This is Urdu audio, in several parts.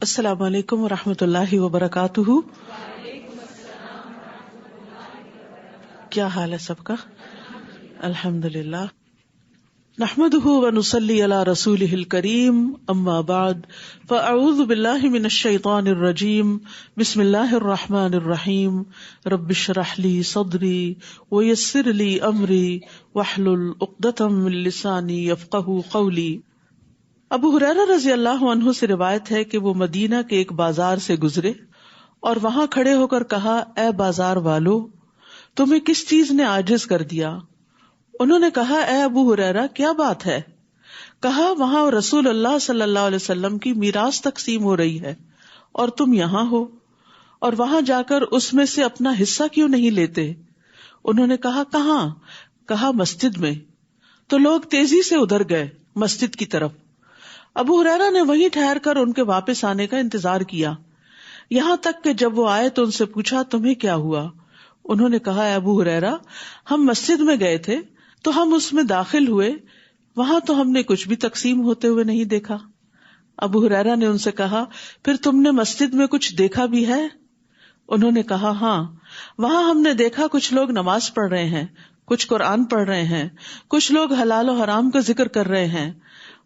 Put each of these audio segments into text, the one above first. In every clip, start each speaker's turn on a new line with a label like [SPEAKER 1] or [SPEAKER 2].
[SPEAKER 1] السلام علیکم ورحمۃ اللہ وبرکاتہ. کیا حال ہے سب کا؟ الحمد للہ. نحمده ونصلی علی رسولہ الکریم. اما بعد فاعوذ باللہ من الشیطان الرجیم. بسم اللہ الرحمن الرحیم. رب اشرح لی صدری ویسر لی امری واحلل عقدۃ من لسانی یفقہوا قولی. ابو ہریرہ رضی اللہ عنہ سے روایت ہے کہ وہ مدینہ کے ایک بازار سے گزرے اور وہاں کھڑے ہو کر کہا، اے بازار والو، تمہیں کس چیز نے عاجز کر دیا؟ انہوں نے کہا، اے ابو ہریرہ، کیا بات ہے؟ کہا، وہاں رسول اللہ صلی اللہ علیہ وسلم کی میراث تقسیم ہو رہی ہے اور تم یہاں ہو، اور وہاں جا کر اس میں سے اپنا حصہ کیوں نہیں لیتے؟ انہوں نے کہا، کہاں؟ کہا، مسجد میں. تو لوگ تیزی سے ادھر گئے مسجد کی طرف. ابو ہریرہ نے وہیں ٹھہر کر ان کے واپس آنے کا انتظار کیا، یہاں تک کہ جب وہ آئے تو ان سے پوچھا، تمہیں کیا ہوا؟ انہوں نے کہا، اے ابو ہریرہ، ہم مسجد میں گئے تھے تو ہم اس میں داخل ہوئے، وہاں تو ہم نے کچھ بھی تقسیم ہوتے ہوئے نہیں دیکھا. ابو ہریرہ نے ان سے کہا، پھر تم نے مسجد میں کچھ دیکھا بھی ہے؟ انہوں نے کہا، ہاں، وہاں ہم نے دیکھا کچھ لوگ نماز پڑھ رہے ہیں، کچھ قرآن پڑھ رہے ہیں، کچھ لوگ حلال و حرام کا ذکر کر رہے ہیں.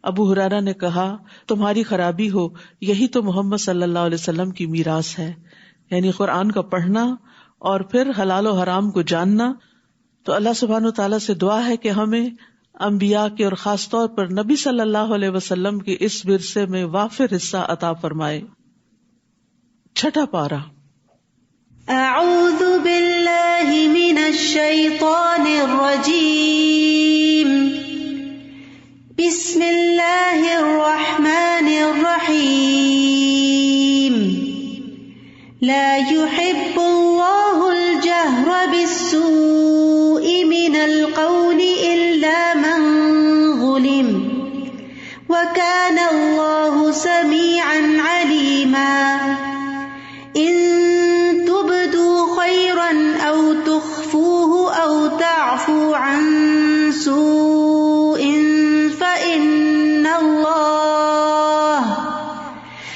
[SPEAKER 1] ابو ہریرہ نے کہا، تمہاری خرابی ہو، یہی تو محمد صلی اللہ علیہ وسلم کی میراث ہے، یعنی قرآن کا پڑھنا اور پھر حلال و حرام کو جاننا. تو اللہ سبحانہ وتعالیٰ سے دعا ہے کہ ہمیں انبیاء کے اور خاص طور پر نبی صلی اللہ علیہ وسلم کے اس ورثے میں وافر حصہ عطا فرمائے. چھٹا پارہ.
[SPEAKER 2] اعوذ باللہ من الشیطان الرجیم. بسم اللہ الرحمن الرحیم. لا يحب اللہ الجہر بالسوء من القول الا من ظلم وکان اللہ سمیعا علیما. ان تبدوا خیرا او تخفوه او تعفو عن سوء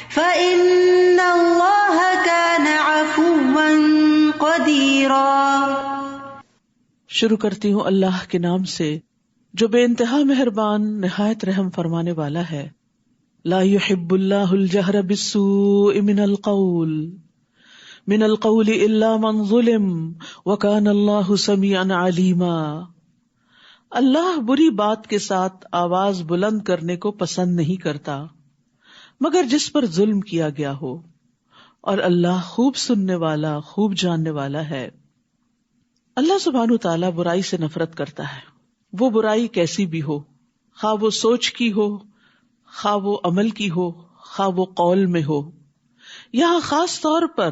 [SPEAKER 2] فإن اللہ كان عفوا قدیرا.
[SPEAKER 1] شروع کرتی ہوں اللہ کے نام سے جو بے انتہا مہربان نہایت رحم فرمانے والا ہے. لا يحب اللہ الجہر بالسوء من القول الا من ظلم وكان اللہ سمیعا علیما. اللہ بری بات کے ساتھ آواز بلند کرنے کو پسند نہیں کرتا مگر جس پر ظلم کیا گیا ہو، اور اللہ خوب سننے والا، خوب جاننے والا ہے. اللہ سبحانہ تعالیٰ برائی سے نفرت کرتا ہے، وہ برائی کیسی بھی ہو، خواہ وہ سوچ کی ہو، خواہ وہ عمل کی ہو، خواہ وہ قول میں ہو. یہاں خاص طور پر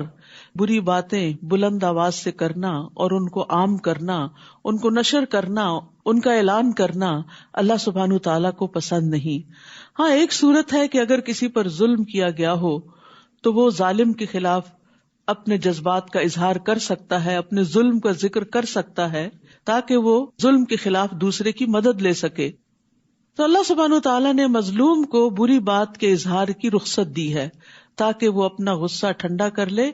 [SPEAKER 1] بری باتیں بلند آواز سے کرنا اور ان کو عام کرنا، ان کو نشر کرنا، ان کا اعلان کرنا اللہ سبحانہ تعالیٰ کو پسند نہیں. ہاں، ایک صورت ہے کہ اگر کسی پر ظلم کیا گیا ہو تو وہ ظالم کے خلاف اپنے جذبات کا اظہار کر سکتا ہے، اپنے ظلم کا ذکر کر سکتا ہے تاکہ وہ ظلم کے خلاف دوسرے کی مدد لے سکے. تو اللہ سبحانہ تعالیٰ نے مظلوم کو بری بات کے اظہار کی رخصت دی ہے تاکہ وہ اپنا غصہ ٹھنڈا کر لے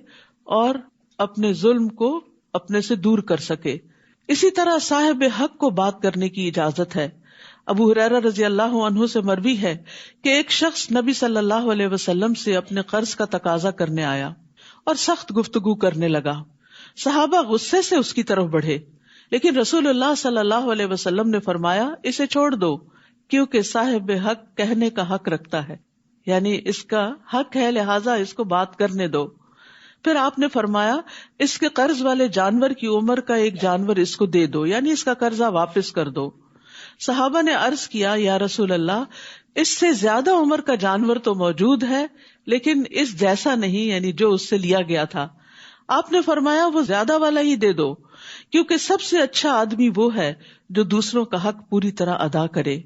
[SPEAKER 1] اور اپنے ظلم کو اپنے سے دور کر سکے. اسی طرح صاحب حق کو بات کرنے کی اجازت ہے. ابو ہریرہ رضی اللہ عنہ سے مروی ہے کہ ایک شخص نبی صلی اللہ علیہ وسلم سے اپنے قرض کا تقاضا کرنے آیا اور سخت گفتگو کرنے لگا. صحابہ غصے سے اس کی طرف بڑھے، لیکن رسول اللہ صلی اللہ علیہ وسلم نے فرمایا، اسے چھوڑ دو کیونکہ صاحب حق کہنے کا حق رکھتا ہے، یعنی اس کا حق ہے، لہٰذا اس کو بات کرنے دو. پھر آپ نے فرمایا، اس کے قرض والے جانور کی عمر کا ایک جانور اس کو دے دو، یعنی اس کا قرضہ واپس کر دو. صحابہ نے عرض کیا، یا رسول اللہ، اس سے زیادہ عمر کا جانور تو موجود ہے لیکن اس جیسا نہیں، یعنی جو اس سے لیا گیا تھا. آپ نے فرمایا، وہ زیادہ والا ہی دے دو، کیونکہ سب سے اچھا آدمی وہ ہے جو دوسروں کا حق پوری طرح ادا کرے.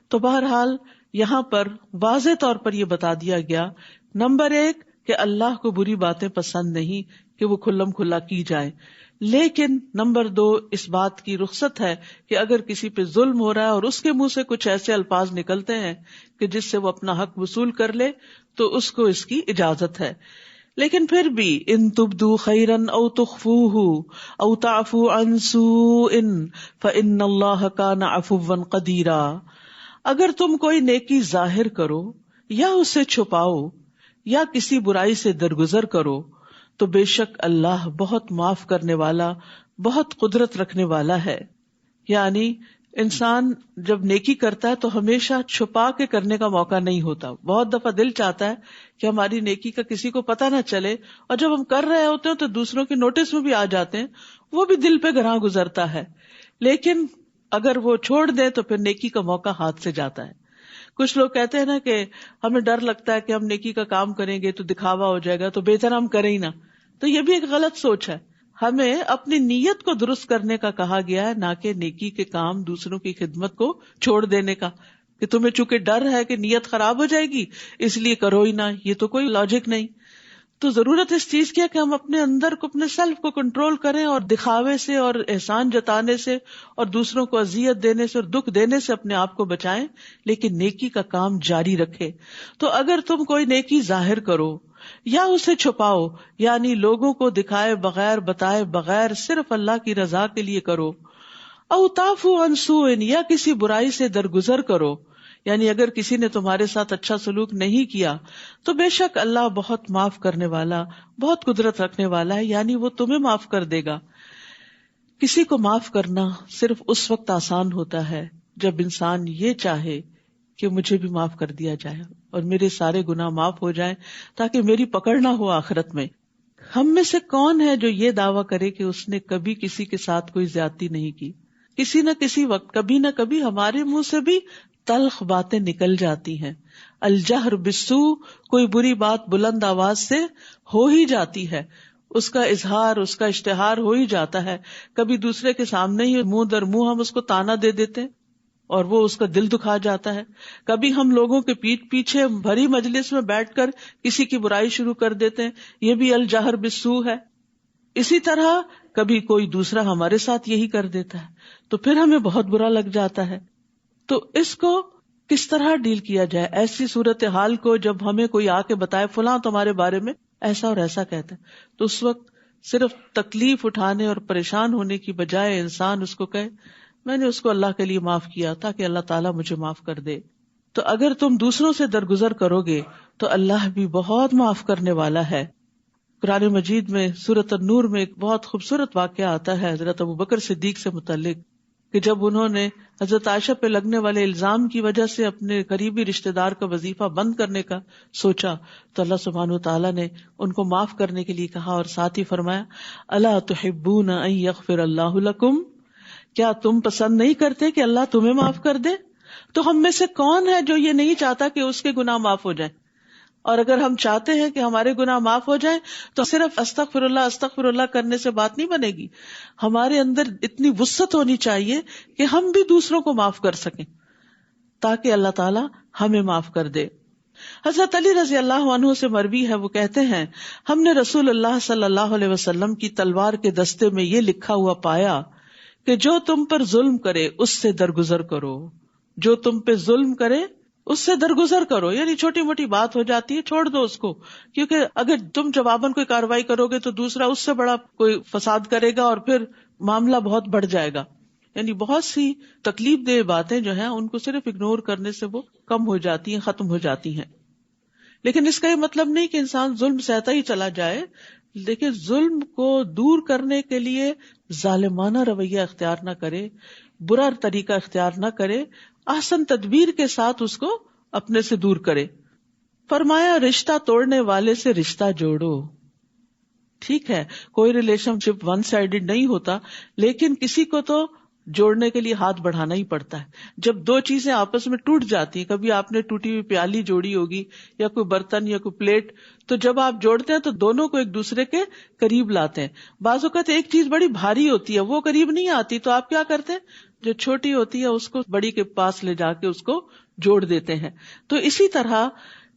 [SPEAKER 1] تو بہرحال یہاں پر واضح طور پر یہ بتا دیا گیا، نمبر 1 کہ اللہ کو بری باتیں پسند نہیں کہ وہ کھلم کھلا کی جائے، لیکن نمبر 2 اس بات کی رخصت ہے کہ اگر کسی پہ ظلم ہو رہا ہے اور اس کے منہ سے کچھ ایسے الفاظ نکلتے ہیں کہ جس سے وہ اپنا حق وصول کر لے تو اس کو اس کی اجازت ہے. لیکن پھر بھی ان تبدو خیرن او تخفوہ او تعفو عن سوء فإن اللہ کان عفوا قدیرا، اگر تم کوئی نیکی ظاہر کرو یا اسے چھپاؤ یا کسی برائی سے درگزر کرو تو بے شک اللہ بہت معاف کرنے والا، بہت قدرت رکھنے والا ہے. یعنی انسان جب نیکی کرتا ہے تو ہمیشہ چھپا کے کرنے کا موقع نہیں ہوتا. بہت دفعہ دل چاہتا ہے کہ ہماری نیکی کا کسی کو پتہ نہ چلے، اور جب ہم کر رہے ہوتے ہیں تو دوسروں کے نوٹس میں بھی آ جاتے ہیں، وہ بھی دل پہ گراں گزرتا ہے. لیکن اگر وہ چھوڑ دیں تو پھر نیکی کا موقع ہاتھ سے جاتا ہے. کچھ لوگ کہتے ہیں نا کہ ہمیں ڈر لگتا ہے کہ ہم نیکی کا کام کریں گے تو دکھاوا ہو جائے گا، تو بہتر ہم کریں ہی نہ. تو یہ بھی ایک غلط سوچ ہے. ہمیں اپنی نیت کو درست کرنے کا کہا گیا ہے، نہ کہ نیکی کے کام دوسروں کی خدمت کو چھوڑ دینے کا، کہ تمہیں چونکہ ڈر ہے کہ نیت خراب ہو جائے گی اس لیے کرو ہی نہ. یہ تو کوئی لاجک نہیں. تو ضرورت اس چیز کی ہے کہ ہم اپنے اندر کو، اپنے سیلف کو کنٹرول کریں اور دکھاوے سے اور احسان جتانے سے اور دوسروں کو اذیت دینے سے اور دکھ دینے سے اپنے آپ کو بچائیں، لیکن نیکی کا کام جاری رکھے. تو اگر تم کوئی نیکی ظاہر کرو یا اسے چھپاؤ، یعنی لوگوں کو دکھائے بغیر، بتائے بغیر، صرف اللہ کی رضا کے لیے کرو، او تعفو عن سوء یا کسی برائی سے درگزر کرو، یعنی اگر کسی نے تمہارے ساتھ اچھا سلوک نہیں کیا تو بے شک اللہ بہت معاف کرنے والا، بہت قدرت رکھنے والا ہے، یعنی وہ تمہیں معاف کر دے گا. کسی کو معاف کرنا صرف اس وقت آسان ہوتا ہے جب انسان یہ چاہے کہ مجھے بھی معاف کر دیا جائے اور میرے سارے گناہ معاف ہو جائیں تاکہ میری پکڑ نہ ہو آخرت میں. ہم میں سے کون ہے جو یہ دعویٰ کرے کہ اس نے کبھی کسی کے ساتھ کوئی زیادتی نہیں کی؟ کسی نہ کسی وقت، کبھی نہ کبھی ہمارے منہ سے بھی تلخ باتیں نکل جاتی ہیں. الجہر بالسوء، کوئی بری بات بلند آواز سے ہو ہی جاتی ہے، اس کا اظہار، اس کا اشتہار ہو ہی جاتا ہے. کبھی دوسرے کے سامنے ہی منہ در منہ ہم اس کو تانا دے دیتے ہیں اور وہ اس کا دل دکھا جاتا ہے. کبھی ہم لوگوں کے پیٹھ پیچھے بھری مجلس میں بیٹھ کر کسی کی برائی شروع کر دیتے ہیں، یہ بھی الجہر بالسوء ہے. اسی طرح کبھی کوئی دوسرا ہمارے ساتھ یہی کر دیتا ہے تو پھر ہمیں بہت برا لگ جاتا ہے. تو اس کو کس طرح ڈیل کیا جائے؟ ایسی صورتحال کو جب ہمیں کوئی آ کے بتائے فلاں تمہارے بارے میں ایسا اور ایسا کہتا ہے، تو اس وقت صرف تکلیف اٹھانے اور پریشان ہونے کی بجائے انسان اس کو کہے میں نے اس کو اللہ کے لیے معاف کیا تاکہ اللہ تعالیٰ مجھے معاف کر دے. تو اگر تم دوسروں سے درگزر کرو گے تو اللہ بھی بہت معاف کرنے والا ہے. قرآن مجید میں سورۃ النور میں ایک بہت خوبصورت واقعہ آتا ہے حضرت ابوبکر صدیق سے متعلق، کہ جب انہوں نے حضرت عائشہ پہ لگنے والے الزام کی وجہ سے اپنے قریبی رشتہ دار کا وظیفہ بند کرنے کا سوچا تو اللہ سبحانہ وتعالیٰ نے ان کو معاف کرنے کے لیے کہا اور ساتھ ہی فرمایا الا تحبون ان یغفر اللہ لکم، کیا تم پسند نہیں کرتے کہ اللہ تمہیں معاف کر دے؟ تو ہم میں سے کون ہے جو یہ نہیں چاہتا کہ اس کے گناہ معاف ہو جائیں؟ اور اگر ہم چاہتے ہیں کہ ہمارے گناہ معاف ہو جائیں تو صرف استغفر اللہ کرنے سے بات نہیں بنے گی. ہمارے اندر اتنی وسعت ہونی چاہیے کہ ہم بھی دوسروں کو معاف کر سکیں تاکہ اللہ تعالیٰ ہمیں معاف کر دے. حضرت علی رضی اللہ عنہ سے مروی ہے، وہ کہتے ہیں ہم نے رسول اللہ صلی اللہ علیہ وسلم کی تلوار کے دستے میں یہ لکھا ہوا پایا کہ جو تم پر ظلم کرے اس سے درگزر کرو. جو تم پہ ظلم کرے اس سے درگزر کرو، یعنی چھوٹی موٹی بات ہو جاتی ہے چھوڑ دو اس کو، کیونکہ اگر تم جواباً کوئی کارروائی کرو گے تو دوسرا اس سے بڑا کوئی فساد کرے گا اور پھر معاملہ بہت بڑھ جائے گا. یعنی بہت سی تکلیف دہ باتیں جو ہیں ان کو صرف اگنور کرنے سے وہ کم ہو جاتی ہیں، ختم ہو جاتی ہیں. لیکن اس کا یہ مطلب نہیں کہ انسان ظلم سہتا ہی چلا جائے، لیکن ظلم کو دور کرنے کے لیے ظالمانہ رویہ اختیار نہ کرے، برا طریقہ اختیار نہ کرے، احسن تدبیر کے ساتھ اس کو اپنے سے دور کرے. فرمایا رشتہ توڑنے والے سے رشتہ جوڑو. ٹھیک ہے کوئی ریلیشن شپ ون سائیڈڈ نہیں ہوتا، لیکن کسی کو تو جوڑنے کے لیے ہاتھ بڑھانا ہی پڑتا ہے. جب دو چیزیں آپس میں ٹوٹ جاتی ہیں، کبھی آپ نے ٹوٹی ہوئی پیالی جوڑی ہوگی یا کوئی برتن یا کوئی پلیٹ، تو جب آپ جوڑتے ہیں تو دونوں کو ایک دوسرے کے قریب لاتے ہیں. بعض اوقات ایک چیز بڑی بھاری ہوتی ہے وہ قریب نہیں آتی تو آپ کیا کرتے ہیں، جو چھوٹی ہوتی ہے اس کو بڑی کے پاس لے جا کے اس کو جوڑ دیتے ہیں. تو اسی طرح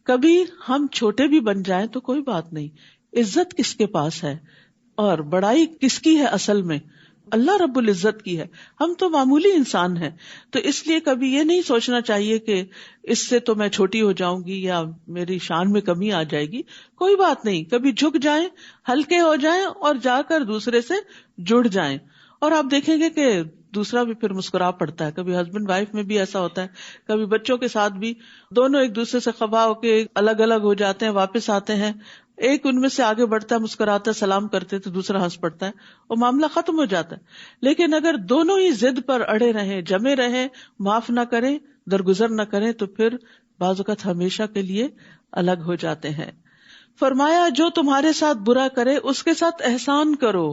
[SPEAKER 1] کبھی ہم چھوٹے بھی بن جائیں تو کوئی بات نہیں، عزت کس کے پاس ہے اور بڑائی کس کی ہے اصل میں، اللہ رب العزت کی ہے، ہم تو معمولی انسان ہیں. تو اس لیے کبھی یہ نہیں سوچنا چاہیے کہ اس سے تو میں چھوٹی ہو جاؤں گی یا میری شان میں کمی آ جائے گی. کوئی بات نہیں، کبھی جھک جائیں، ہلکے ہو جائیں اور جا کر دوسرے سے جڑ جائیں، اور آپ دیکھیں گے کہ دوسرا بھی پھر مسکرا پڑتا ہے. کبھی ہسبینڈ وائف میں بھی ایسا ہوتا ہے، کبھی بچوں کے ساتھ بھی، دونوں ایک دوسرے سے خفا ہو کے الگ الگ ہو جاتے ہیں، واپس آتے ہیں، ایک ان میں سے آگے بڑھتا ہے، مسکراتا ہے، سلام کرتے تو دوسرا ہنس پڑتا ہے، وہ معاملہ ختم ہو جاتا ہے. لیکن اگر دونوں ہی ضد پر اڑے رہیں، جمے رہیں، معاف نہ کریں، درگزر نہ کریں، تو پھر بعض اوقات ہمیشہ کے لیے الگ ہو جاتے ہیں. فرمایا جو تمہارے ساتھ برا کرے اس کے ساتھ احسان کرو،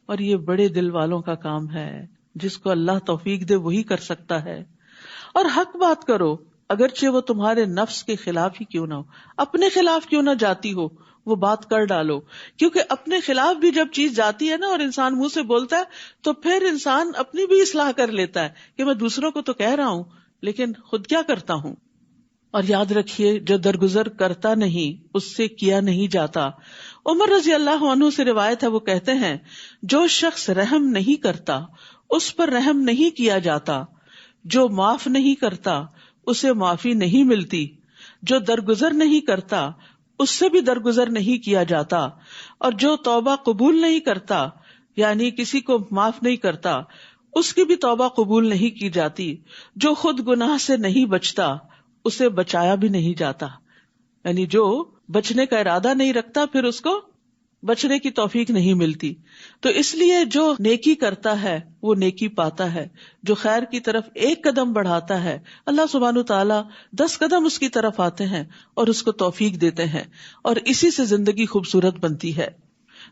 [SPEAKER 1] اور یہ بڑے دل والوں کا کام ہے، جس کو اللہ توفیق دے وہی کر سکتا ہے. اور حق بات کرو اگرچہ وہ تمہارے نفس کے خلاف ہی کیوں نہ ہو، اپنے خلاف کیوں نہ جاتی ہو، وہ بات کر ڈالو. کیونکہ اپنے خلاف بھی جب چیز جاتی ہے نا اور انسان منہ سے بولتا ہے تو پھر انسان اپنی بھی اصلاح کر لیتا ہے کہ میں دوسروں کو تو کہہ رہا ہوں لیکن خود کیا کرتا ہوں. اور یاد رکھیے جو درگزر کرتا نہیں اس سے کیا نہیں جاتا. عمر رضی اللہ عنہ سے روایت ہے، وہ کہتے ہیں جو شخص رحم نہیں کرتا اس پر رحم نہیں کیا جاتا، جو معاف نہیں کرتا اسے معافی نہیں ملتی، جو درگزر نہیں کرتا اس سے بھی درگزر نہیں کیا جاتا، اور جو توبہ قبول نہیں کرتا یعنی کسی کو معاف نہیں کرتا اس کی بھی توبہ قبول نہیں کی جاتی، جو خود گناہ سے نہیں بچتا اسے بچایا بھی نہیں جاتا. یعنی جو بچنے کا ارادہ نہیں رکھتا پھر اس کو بچنے کی توفیق نہیں ملتی. تو اس لیے جو نیکی کرتا ہے وہ نیکی پاتا ہے، جو خیر کی طرف ایک قدم بڑھاتا ہے اللہ سبحانہ تعالیٰ 10 قدم اس کی طرف آتے ہیں اور اس کو توفیق دیتے ہیں، اور اسی سے زندگی خوبصورت بنتی ہے.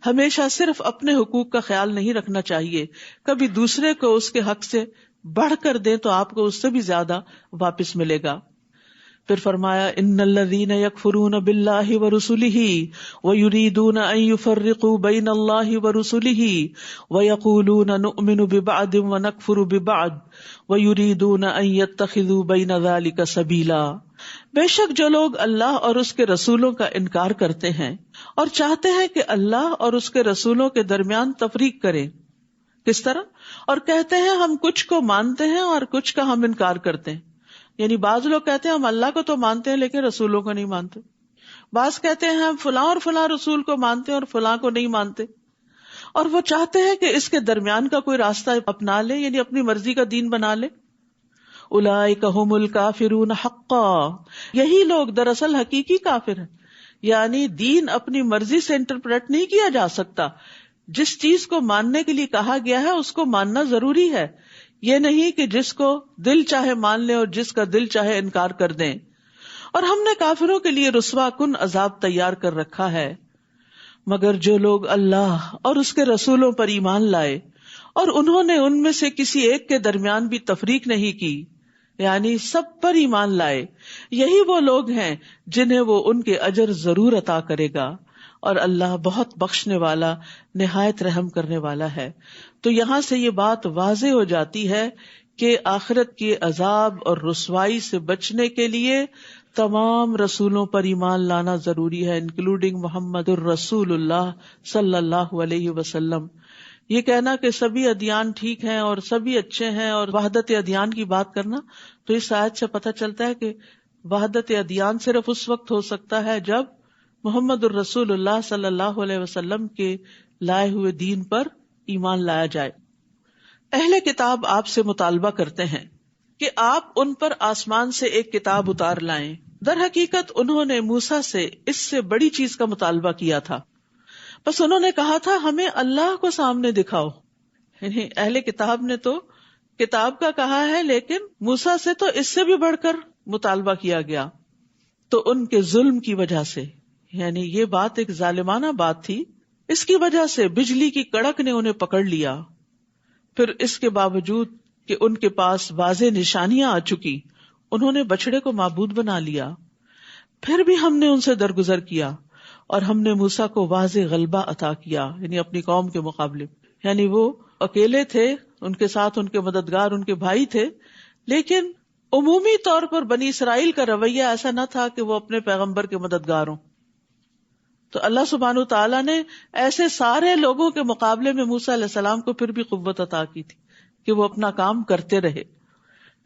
[SPEAKER 1] ہمیشہ صرف اپنے حقوق کا خیال نہیں رکھنا چاہیے، کبھی دوسرے کو اس کے حق سے بڑھ کر دیں تو آپ کو اس سے بھی زیادہ واپس ملے گا. پھر فرمایا ان الذین یکفرون باللہ ورسلہ ویریدون ان یفرقوا بین اللہ ورسلہ ویقولون نؤمن ببعض ونکفر ببعض ویریدون ان یتخذوا بین ذلک سبیلا. بے شک جو لوگ اللہ اور اس کے رسولوں کا انکار کرتے ہیں اور چاہتے ہیں کہ اللہ اور اس کے رسولوں کے درمیان تفریق کریں. کس طرح؟ اور کہتے ہیں ہم کچھ کو مانتے ہیں اور کچھ کا ہم انکار کرتے ہیں. یعنی بعض لوگ کہتے ہیں ہم اللہ کو تو مانتے ہیں لیکن رسولوں کو نہیں مانتے، بعض کہتے ہیں ہم فلاں اور فلاں رسول کو مانتے ہیں اور فلاں کو نہیں مانتے، اور وہ چاہتے ہیں کہ اس کے درمیان کا کوئی راستہ اپنا لے، یعنی اپنی مرضی کا دین بنا لے. اولئک ھم الکافرون حقا، یہی لوگ دراصل حقیقی کافر ہیں. یعنی دین اپنی مرضی سے انٹرپریٹ نہیں کیا جا سکتا، جس چیز کو ماننے کے لیے کہا گیا ہے اس کو ماننا ضروری ہے، یہ نہیں کہ جس کو دل چاہے مان لیں اور جس کا دل چاہے انکار کر دیں. اور ہم نے کافروں کے لیے رسوا کن عذاب تیار کر رکھا ہے، مگر جو لوگ اللہ اور اس کے رسولوں پر ایمان لائے اور انہوں نے ان میں سے کسی ایک کے درمیان بھی تفریق نہیں کی، یعنی سب پر ایمان لائے، یہی وہ لوگ ہیں جنہیں وہ ان کے اجر ضرور عطا کرے گا، اور اللہ بہت بخشنے والا نہایت رحم کرنے والا ہے. تو یہاں سے یہ بات واضح ہو جاتی ہے کہ آخرت کے عذاب اور رسوائی سے بچنے کے لیے تمام رسولوں پر ایمان لانا ضروری ہے، انکلوڈنگ محمد الرسول اللہ صلی اللہ علیہ وسلم. یہ کہنا کہ سبھی ادیان ٹھیک ہیں اور سبھی اچھے ہیں اور وحدت ادیان کی بات کرنا، تو اس آیت سے پتہ چلتا ہے کہ وحدت ادیان صرف اس وقت ہو سکتا ہے جب محمد الرسول اللہ صلی اللہ علیہ وسلم کے لائے ہوئے دین پر ایمان لایا جائے. اہل کتاب آپ سے مطالبہ کرتے ہیں کہ آپ ان پر آسمان سے ایک کتاب اتار لائیں. در حقیقت انہوں نے موسیٰ سے اس سے بڑی چیز کا مطالبہ کیا تھا، بس انہوں نے کہا تھا ہمیں اللہ کو سامنے دکھاؤ. یعنی اہل کتاب نے تو کتاب کا کہا ہے لیکن موسیٰ سے تو اس سے بھی بڑھ کر مطالبہ کیا گیا. تو ان کے ظلم کی وجہ سے، یعنی یہ بات ایک ظالمانہ بات تھی، اس کی وجہ سے بجلی کی کڑک نے انہیں پکڑ لیا. پھر اس کے باوجود کہ ان کے پاس واضح نشانیاں آ چکی، انہوں نے بچڑے کو معبود بنا لیا. پھر بھی ہم نے ان سے درگزر کیا اور ہم نے موسیٰ کو واضح غلبہ عطا کیا، یعنی اپنی قوم کے مقابلے. یعنی وہ اکیلے تھے، ان کے ساتھ ان کے مددگار ان کے بھائی تھے، لیکن عمومی طور پر بنی اسرائیل کا رویہ ایسا نہ تھا کہ وہ اپنے پیغمبر کے مددگار ہوں. تو اللہ سبحانہ تعالیٰ نے ایسے سارے لوگوں کے مقابلے میں موسیٰ علیہ السلام کو پھر بھی قوت عطا کی تھی کہ وہ اپنا کام کرتے رہے.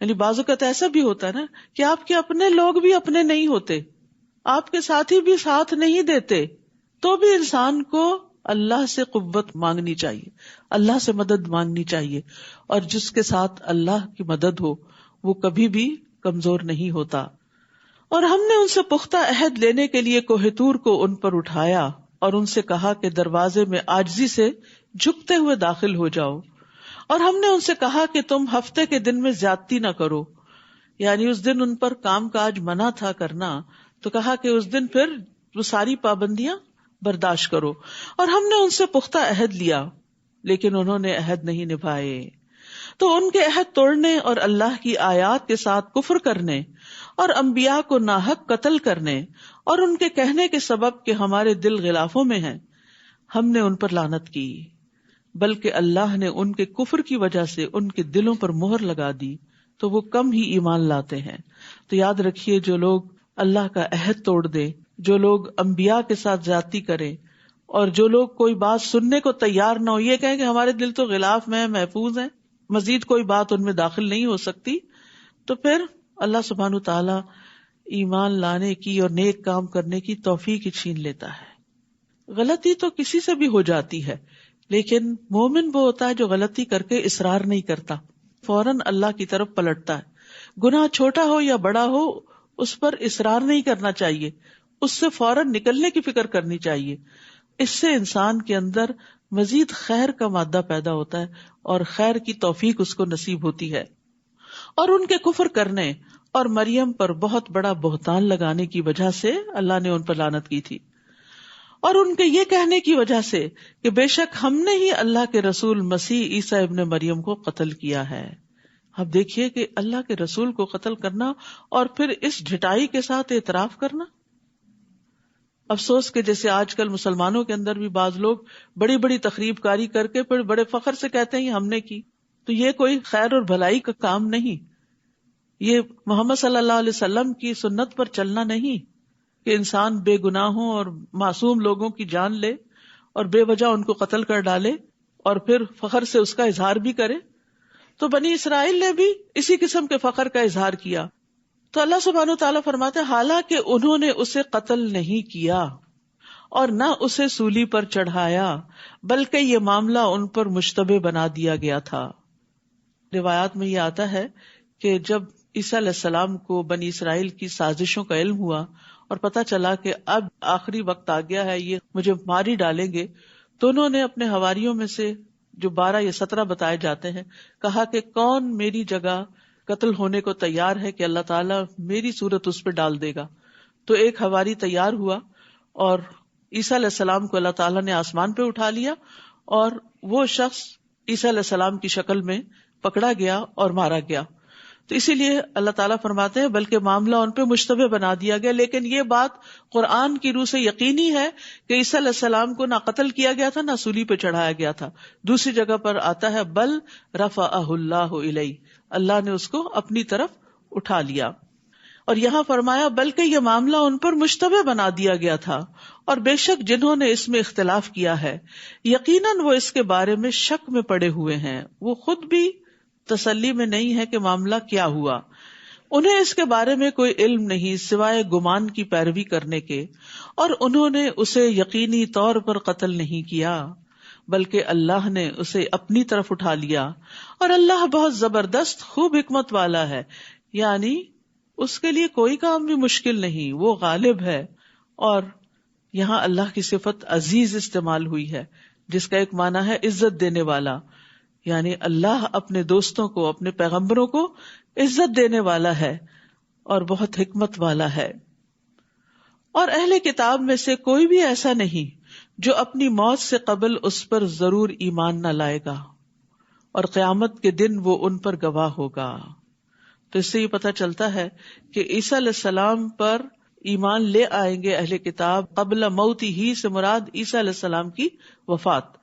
[SPEAKER 1] یعنی بعض اوقات ایسا بھی ہوتا ہے نا کہ آپ کے اپنے لوگ بھی اپنے نہیں ہوتے، آپ کے ساتھی بھی ساتھ نہیں دیتے، تو بھی انسان کو اللہ سے قوت مانگنی چاہیے، اللہ سے مدد مانگنی چاہیے، اور جس کے ساتھ اللہ کی مدد ہو وہ کبھی بھی کمزور نہیں ہوتا. اور ہم نے ان سے پختہ عہد لینے کے لیے کوہ طور کو ان پر اٹھایا اور ان سے کہا کہ دروازے میں عاجزی سے جھکتے ہوئے داخل ہو جاؤ. اور ہم نے ان سے کہا کہ تم ہفتے کے دن میں زیادتی نہ کرو، یعنی اس دن ان پر کام کاج منع تھا کرنا، تو کہا کہ اس دن پھر وہ ساری پابندیاں برداشت کرو. اور ہم نے ان سے پختہ عہد لیا لیکن انہوں نے عہد نہیں نبھائے. تو ان کے عہد توڑنے اور اللہ کی آیات کے ساتھ کفر کرنے اور انبیاء کو ناحق قتل کرنے اور ان کے کہنے کے سبب کہ ہمارے دل غلافوں میں ہیں، ہم نے ان پر لعنت کی، بلکہ اللہ نے ان کے کفر کی وجہ سے ان کے دلوں پر مہر لگا دی تو وہ کم ہی ایمان لاتے ہیں. تو یاد رکھیے، جو لوگ اللہ کا عہد توڑ دے، جو لوگ انبیاء کے ساتھ زیادتی کریں، اور جو لوگ کوئی بات سننے کو تیار نہ ہو، یہ کہیں کہ ہمارے دل تو غلاف میں محفوظ ہیں، مزید کوئی بات ان میں داخل نہیں ہو سکتی، تو پھر اللہ سبحانہ تعالیٰ ایمان لانے کی اور نیک کام کرنے کی توفیق ہی چھین لیتا ہے. غلطی تو کسی سے بھی ہو جاتی ہے، لیکن مومن وہ ہوتا ہے جو غلطی کر کے اصرار نہیں کرتا، فوراً اللہ کی طرف پلٹتا ہے. گناہ چھوٹا ہو یا بڑا ہو اس پر اصرار نہیں کرنا چاہیے، اس سے فوراً نکلنے کی فکر کرنی چاہیے. اس سے انسان کے اندر مزید خیر کا مادہ پیدا ہوتا ہے اور خیر کی توفیق اس کو نصیب ہوتی ہے. اور ان کے کفر کرنے اور مریم پر بہت بڑا بہتان لگانے کی وجہ سے اللہ نے ان پر لعنت کی تھی، اور ان کے یہ کہنے کی وجہ سے کہ بے شک ہم نے ہی اللہ کے رسول مسیح عیسیٰ ابن مریم کو قتل کیا ہے. اب دیکھیے کہ اللہ کے رسول کو قتل کرنا اور پھر اس ڈھٹائی کے ساتھ اعتراف کرنا. افسوس کہ جیسے آج کل مسلمانوں کے اندر بھی بعض لوگ بڑی بڑی تقریب کاری کر کے پھر بڑے فخر سے کہتے ہیں ہم نے کی، تو یہ کوئی خیر اور بھلائی کا کام نہیں. یہ محمد صلی اللہ علیہ وسلم کی سنت پر چلنا نہیں کہ انسان بے گناہوں اور معصوم لوگوں کی جان لے اور بے وجہ ان کو قتل کر ڈالے اور پھر فخر سے اس کا اظہار بھی کرے. تو بنی اسرائیل نے بھی اسی قسم کے فخر کا اظہار کیا. تو اللہ سبحانہ تعالیٰ فرماتے ہیں حالانکہ انہوں نے اسے قتل نہیں کیا اور نہ اسے سولی پر چڑھایا، بلکہ یہ معاملہ ان پر مشتبہ بنا دیا گیا تھا. روایات میں یہ آتا ہے کہ جب عیسیٰ علیہ السلام کو بنی اسرائیل کی سازشوں کا علم ہوا اور پتہ چلا کہ اب آخری وقت آ گیا ہے، یہ مجھے مار ہی ڈالیں گے، تو انہوں نے اپنے حواریوں میں سے جو 12 یا 17 بتائے جاتے ہیں کہا کہ کون میری جگہ قتل ہونے کو تیار ہے کہ اللہ تعالیٰ میری صورت اس پہ ڈال دے گا. تو ایک حواری تیار ہوا اور عیسیٰ علیہ السلام کو اللہ تعالیٰ نے آسمان پہ اٹھا لیا اور وہ شخص عیسیٰ علیہ السلام کی شکل میں پکڑا گیا اور مارا گیا. تو اسی لیے اللہ تعالیٰ فرماتے ہیں بلکہ معاملہ ان پہ مشتبہ بنا دیا گیا. لیکن یہ بات قرآن کی روح سے یقینی ہے کہ عیسیٰ علیہ السلام کو نہ قتل کیا گیا تھا نہ سولی پہ چڑھایا گیا تھا. دوسری جگہ پر آتا ہے بل رفعہ اللہ الیہ، اللہ نے اس کو اپنی طرف اٹھا لیا. اور یہاں فرمایا بلکہ یہ معاملہ ان پر مشتبہ بنا دیا گیا تھا، اور بے شک جنہوں نے اس میں اختلاف کیا ہے یقیناً وہ اس کے بارے میں شک میں پڑے ہوئے ہیں. وہ خود بھی تسلی میں نہیں ہے کہ معاملہ کیا ہوا. انہیں اس کے بارے میں کوئی علم نہیں سوائے گمان کی پیروی کرنے کے، اور انہوں نے اسے یقینی طور پر قتل نہیں کیا بلکہ اللہ نے اسے اپنی طرف اٹھا لیا. اور اللہ بہت زبردست خوب حکمت والا ہے، یعنی اس کے لیے کوئی کام بھی مشکل نہیں، وہ غالب ہے. اور یہاں اللہ کی صفت عزیز استعمال ہوئی ہے جس کا ایک معنی ہے عزت دینے والا، یعنی اللہ اپنے دوستوں کو، اپنے پیغمبروں کو عزت دینے والا ہے اور بہت حکمت والا ہے. اور اہل کتاب میں سے کوئی بھی ایسا نہیں جو اپنی موت سے قبل اس پر ضرور ایمان نہ لائے گا، اور قیامت کے دن وہ ان پر گواہ ہوگا. تو اس سے یہ پتہ چلتا ہے کہ عیسیٰ علیہ السلام پر ایمان لے آئیں گے اہل کتاب قبل موت ہی سے مراد عیسیٰ علیہ السلام کی وفات،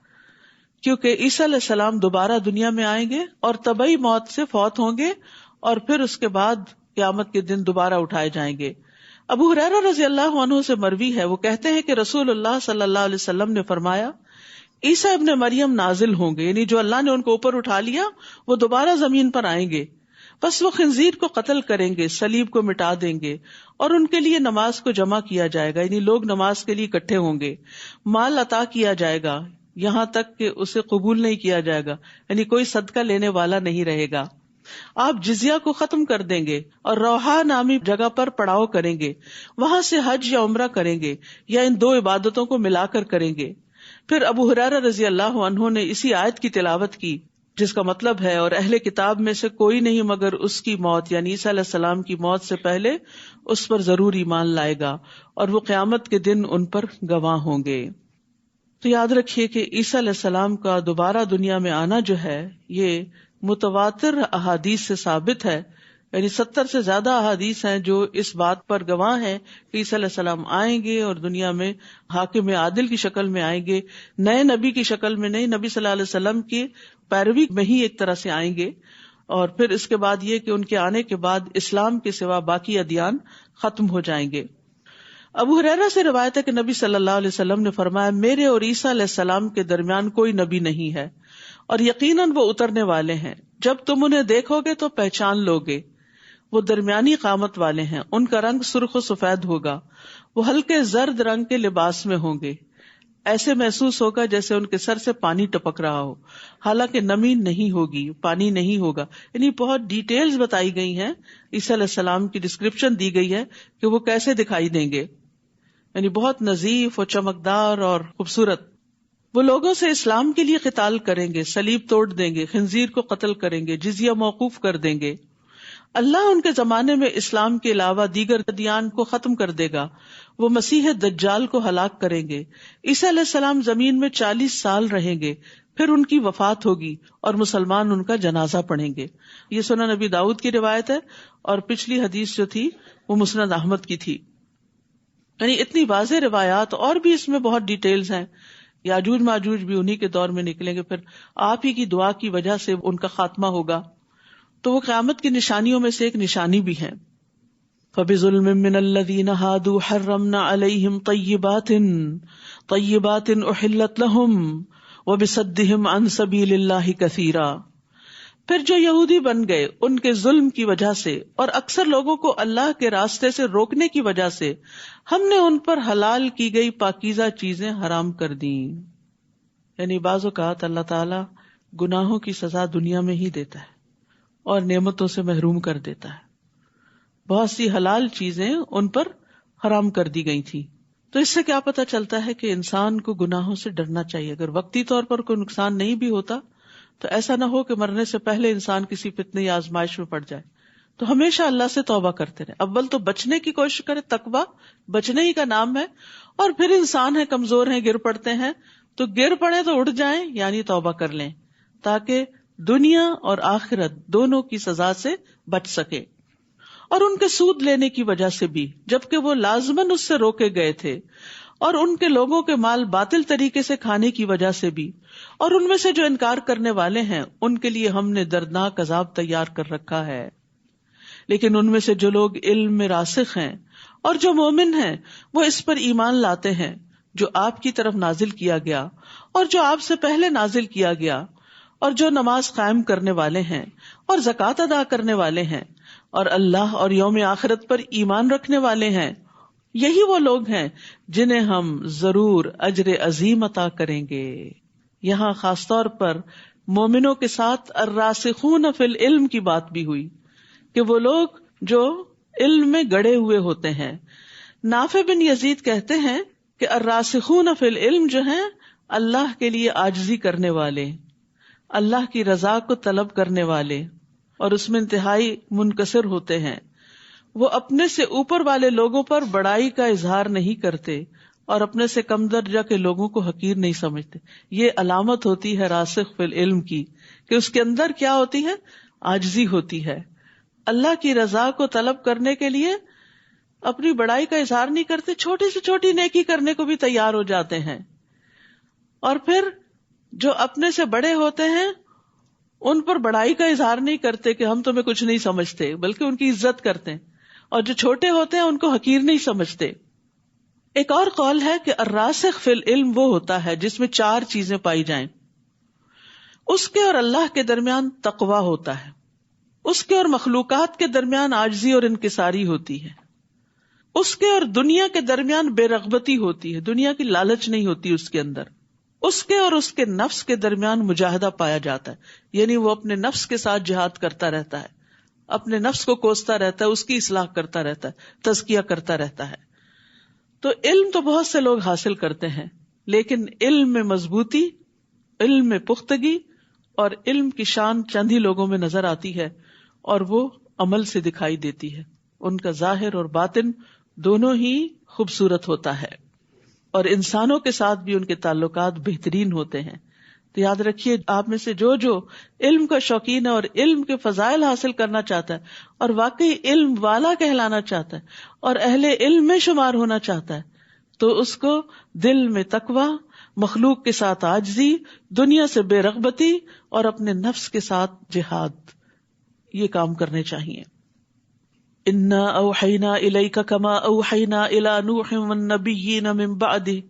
[SPEAKER 1] کیونکہ عیسیٰ علیہ السلام دوبارہ دنیا میں آئیں گے اور طبعی موت سے فوت ہوں گے اور پھر اس کے بعد قیامت کے دن دوبارہ اٹھائے جائیں گے. ابو ہریرہ رضی اللہ عنہ سے مروی ہے، وہ کہتے ہیں کہ رسول اللہ صلی اللہ علیہ وسلم نے فرمایا عیسیٰ ابن مریم نازل ہوں گے، یعنی جو اللہ نے ان کو اوپر اٹھا لیا وہ دوبارہ زمین پر آئیں گے، بس وہ خنزیر کو قتل کریں گے، صلیب کو مٹا دیں گے، اور ان کے لیے نماز کو جمع کیا جائے گا، یعنی لوگ نماز کے لیے اکٹھے ہوں گے، مال عطا کیا جائے گا یہاں تک کہ اسے قبول نہیں کیا جائے گا، یعنی کوئی صدقہ لینے والا نہیں رہے گا، آپ جزیہ کو ختم کر دیں گے اور روحا نامی جگہ پر پڑاؤ کریں گے، وہاں سے حج یا عمرہ کریں گے یا ان دو عبادتوں کو ملا کر کریں گے۔ پھر ابو ہریرہ رضی اللہ عنہ نے اسی آیت کی تلاوت کی جس کا مطلب ہے اور اہل کتاب میں سے کوئی نہیں مگر اس کی موت یعنی عیسیٰ علیہ السلام کی موت سے پہلے اس پر ضرور ایمان لائے گا اور وہ قیامت کے دن ان پر گواہ ہوں گے۔ تو یاد رکھیے کہ عیسیٰ علیہ السلام کا دوبارہ دنیا میں آنا جو ہے یہ متواتر احادیث سے ثابت ہے، یعنی 70 سے زیادہ احادیث ہیں جو اس بات پر گواہ ہیں کہ عیسیٰ علیہ السلام آئیں گے اور دنیا میں حاکم عادل کی شکل میں آئیں گے، نئے نبی کی شکل میں نہیں، نبی صلی اللہ علیہ وسلم کی پیروی میں ہی ایک طرح سے آئیں گے، اور پھر اس کے بعد یہ کہ ان کے آنے کے بعد اسلام کے سوا باقی ادیان ختم ہو جائیں گے۔ ابو ہریرہ سے روایت ہے کہ نبی صلی اللہ علیہ وسلم نے فرمایا میرے اور عیسیٰ علیہ السلام کے درمیان کوئی نبی نہیں ہے اور یقیناً وہ اترنے والے ہیں، جب تم انہیں دیکھو گے تو پہچان لو گے، وہ درمیانی قامت والے ہیں، ان کا رنگ سرخ و سفید ہوگا، وہ ہلکے زرد رنگ کے لباس میں ہوں گے، ایسے محسوس ہوگا جیسے ان کے سر سے پانی ٹپک رہا ہو، حالانکہ نمی نہیں ہوگی، پانی نہیں ہوگا، یعنی بہت ڈیٹیلز بتائی گئی ہیں، عیسیٰ علیہ السلام کی ڈسکرپشن دی گئی ہے کہ وہ کیسے دکھائی دیں گے، یعنی بہت نظیف اور چمکدار اور خوبصورت۔ وہ لوگوں سے اسلام کے لیے قتال کریں گے، صلیب توڑ دیں گے، خنزیر کو قتل کریں گے، جزیہ موقوف کر دیں گے۔ اللہ ان کے زمانے میں اسلام کے علاوہ دیگر ادیان کو ختم کر دے گا، وہ مسیح دجال کو ہلاک کریں گے۔ عیسیٰ علیہ السلام زمین میں 40 سال رہیں گے، پھر ان کی وفات ہوگی اور مسلمان ان کا جنازہ پڑھیں گے۔ یہ سنن نبی داؤد کی روایت ہے اور پچھلی حدیث جو تھی وہ مسند احمد کی تھی۔ یعنی اتنی واضح روایات، اور بھی اس میں بہت ڈیٹیلز ہیں۔ یاجوج ماجوج بھی انہی کے دور میں نکلیں گے، پھر آپ ہی کی دعا کی وجہ سے ان کا خاتمہ ہوگا، تو وہ قیامت کی نشانیوں میں سے ایک نشانی بھی ہے۔ فَبِظُلْمٍ مِّنَ الَّذِينَ هَادُوا حَرَّمْنَا عَلَيْهِمْ طَيِّبَاتٍ أُحِلَّتْ لَهُمْ وَبِصَدِّهِمْ عَن سَبِيلِ اللَّهِ كَثِيرًا۔ پھر جو یہودی بن گئے ان کے ظلم کی وجہ سے اور اکثر لوگوں کو اللہ کے راستے سے روکنے کی وجہ سے ہم نے ان پر حلال کی گئی پاکیزہ چیزیں حرام کر دیں۔ یعنی بعض اوقات اللہ تعالی گناہوں کی سزا دنیا میں ہی دیتا ہے اور نعمتوں سے محروم کر دیتا ہے۔ بہت سی حلال چیزیں ان پر حرام کر دی گئی تھی، تو اس سے کیا پتہ چلتا ہے کہ انسان کو گناہوں سے ڈرنا چاہیے۔ اگر وقتی طور پر کوئی نقصان نہیں بھی ہوتا تو ایسا نہ ہو کہ مرنے سے پہلے انسان کسی فتنے یا آزمائش میں پڑ جائے، تو ہمیشہ اللہ سے توبہ کرتے رہے۔ اول تو بچنے کی کوشش کرے، تقویٰ بچنے ہی کا نام ہے، اور پھر انسان ہے، کمزور ہیں، گر پڑتے ہیں، تو گر پڑے تو اٹھ جائیں، یعنی توبہ کر لیں، تاکہ دنیا اور آخرت دونوں کی سزا سے بچ سکے۔ اور ان کے سود لینے کی وجہ سے بھی، جبکہ وہ لازماً اس سے روکے گئے تھے، اور ان کے لوگوں کے مال باطل طریقے سے کھانے کی وجہ سے بھی، اور ان میں سے جو انکار کرنے والے ہیں ان کے لیے ہم نے دردناک عذاب تیار کر رکھا ہے۔ لیکن ان میں سے جو لوگ علم میں راسخ ہیں اور جو مومن ہیں وہ اس پر ایمان لاتے ہیں جو آپ کی طرف نازل کیا گیا اور جو آپ سے پہلے نازل کیا گیا، اور جو نماز قائم کرنے والے ہیں اور زکوٰۃ ادا کرنے والے ہیں اور اللہ اور یوم آخرت پر ایمان رکھنے والے ہیں، یہی وہ لوگ ہیں جنہیں ہم ضرور اجر عظیم عطا کریں گے۔ یہاں خاص طور پر مومنوں کے ساتھ الراسخون فی العلم کی بات بھی ہوئی کہ وہ لوگ جو علم میں گڑے ہوئے ہوتے ہیں۔ نافع بن یزید کہتے ہیں کہ الراسخون فی العلم جو ہیں اللہ کے لیے عاجزی کرنے والے، اللہ کی رضا کو طلب کرنے والے، اور اس میں انتہائی منکسر ہوتے ہیں۔ وہ اپنے سے اوپر والے لوگوں پر بڑائی کا اظہار نہیں کرتے اور اپنے سے کم درجہ کے لوگوں کو حقیر نہیں سمجھتے۔ یہ علامت ہوتی ہے راسخ فی العلم کی، کہ اس کے اندر کیا ہوتی ہے؟ عاجزی ہوتی ہے۔ اللہ کی رضا کو طلب کرنے کے لیے اپنی بڑائی کا اظہار نہیں کرتے، چھوٹی سے چھوٹی نیکی کرنے کو بھی تیار ہو جاتے ہیں۔ اور پھر جو اپنے سے بڑے ہوتے ہیں ان پر بڑائی کا اظہار نہیں کرتے کہ ہم تمہیں کچھ نہیں سمجھتے، بلکہ ان کی عزت کرتے ہیں۔ اور جو چھوٹے ہوتے ہیں ان کو حقیر نہیں سمجھتے. ایک اور قول ہے کہ الراسخ فی العلم وہ ہوتا ہے جس میں 4 چیزیں پائی جائیں. اس کے اور اللہ کے درمیان تقوی ہوتا ہے، اس کے اور مخلوقات کے درمیان عاجزی اور انکساری ہوتی ہے، اس کے اور دنیا کے درمیان بے رغبتی ہوتی ہے، دنیا کی لالچ نہیں ہوتی اس کے اندر، اس کے اور اس کے نفس کے درمیان مجاہدہ پایا جاتا ہے، یعنی وہ اپنے نفس کے ساتھ جہاد کرتا رہتا ہے، اپنے نفس کو کوستا رہتا ہے، اس کی اصلاح کرتا رہتا ہے، تزکیہ کرتا رہتا ہے. تو علم تو بہت سے لوگ حاصل کرتے ہیں، لیکن علم میں مضبوطی، علم میں پختگی اور علم کی شان چند ہی لوگوں میں نظر آتی ہے، اور وہ عمل سے دکھائی دیتی ہے. ان کا ظاہر اور باطن دونوں ہی خوبصورت ہوتا ہے، اور انسانوں کے ساتھ بھی ان کے تعلقات بہترین ہوتے ہیں. تو یاد رکھیے، آپ میں سے جو علم کا شوقین ہے اور علم کے فضائل حاصل کرنا چاہتا ہے اور واقعی علم والا کہلانا چاہتا ہے اور اہل علم میں شمار ہونا چاہتا ہے، تو اس کو دل میں تقوی، مخلوق کے ساتھ عاجزی، دنیا سے بے رغبتی اور اپنے نفس کے ساتھ جہاد، یہ کام کرنے چاہیے. انا اوحینا الیک کما اوحینا الی نوح والنبیین من بعدہ،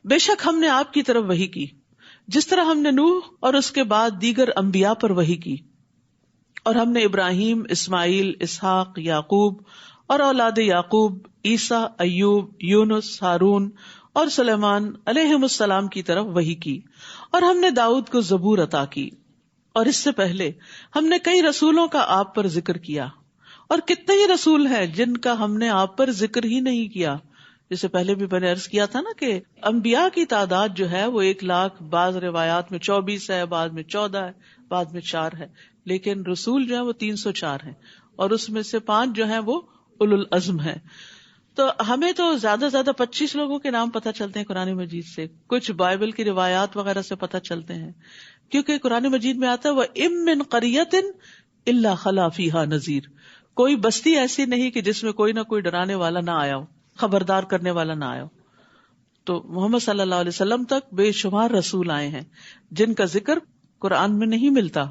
[SPEAKER 1] بے شک ہم نے آپ کی طرف وحی کی جس طرح ہم نے نوح اور اس کے بعد دیگر انبیاء پر وحی کی، اور ہم نے ابراہیم، اسماعیل، اسحاق، یعقوب اور اولاد یعقوب، عیسیٰ، ایوب، یونس، ہارون اور سلیمان علیہم السلام کی طرف وحی کی، اور ہم نے داؤد کو زبور عطا کی، اور اس سے پہلے ہم نے کئی رسولوں کا آپ پر ذکر کیا، اور کتنے ہی رسول ہیں جن کا ہم نے آپ پر ذکر ہی نہیں کیا. جسے پہلے بھی میں نے عرض کیا تھا نا کہ انبیاء کی تعداد جو ہے وہ 1,00,000، بعض روایات میں 24 ہے، بعض میں 14 ہے، بعض میں 4 ہے، لیکن رسول جو ہے وہ 304 ہیں، اور اس میں سے 5 جو ہیں وہ اولو العزم ہیں. تو ہمیں تو زیادہ 25 لوگوں کے نام پتہ چلتے ہیں قرآن مجید سے، کچھ بائبل کی روایات وغیرہ سے پتہ چلتے ہیں، کیونکہ قرآن مجید میں آتا ہے وَإِم مِّن قَرْيَةٍ إِلَّا خَلَا فِيهَا نَذِيرٌ، کوئی بستی ایسی نہیں کہ جس میں کوئی نہ کوئی ڈرانے والا نہ آیا ہو، خبردار کرنے والا نہ آیا ہو. تو محمد صلی اللہ علیہ وسلم تک بے شمار رسول آئے ہیں جن کا ذکر قرآن میں نہیں ملتا.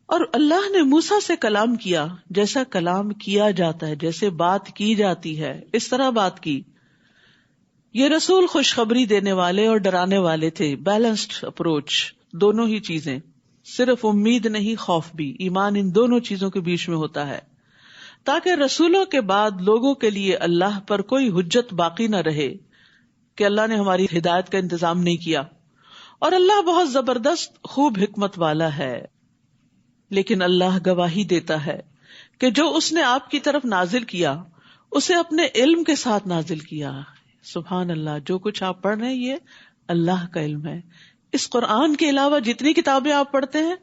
[SPEAKER 1] اور اللہ نے موسیٰ سے کلام کیا جیسا کلام کیا جاتا ہے، جیسے بات کی جاتی ہے اس طرح بات کی. یہ رسول خوشخبری دینے والے اور ڈرانے والے تھے، بیلنسڈ اپروچ، دونوں ہی چیزیں، صرف امید نہیں خوف بھی، ایمان ان دونوں چیزوں کے بیچ میں ہوتا ہے، تاکہ رسولوں کے بعد لوگوں کے لیے اللہ پر کوئی حجت باقی نہ رہے کہ اللہ نے ہماری ہدایت کا انتظام نہیں کیا. اور اللہ بہت زبردست خوب حکمت والا ہے. لیکن اللہ گواہی دیتا ہے کہ جو اس نے آپ کی طرف نازل کیا اسے اپنے علم کے ساتھ نازل کیا. سبحان اللہ، جو کچھ آپ پڑھ رہے ہیں یہ اللہ کا علم ہے. اس قرآن کے علاوہ جتنی کتابیں آپ پڑھتے ہیں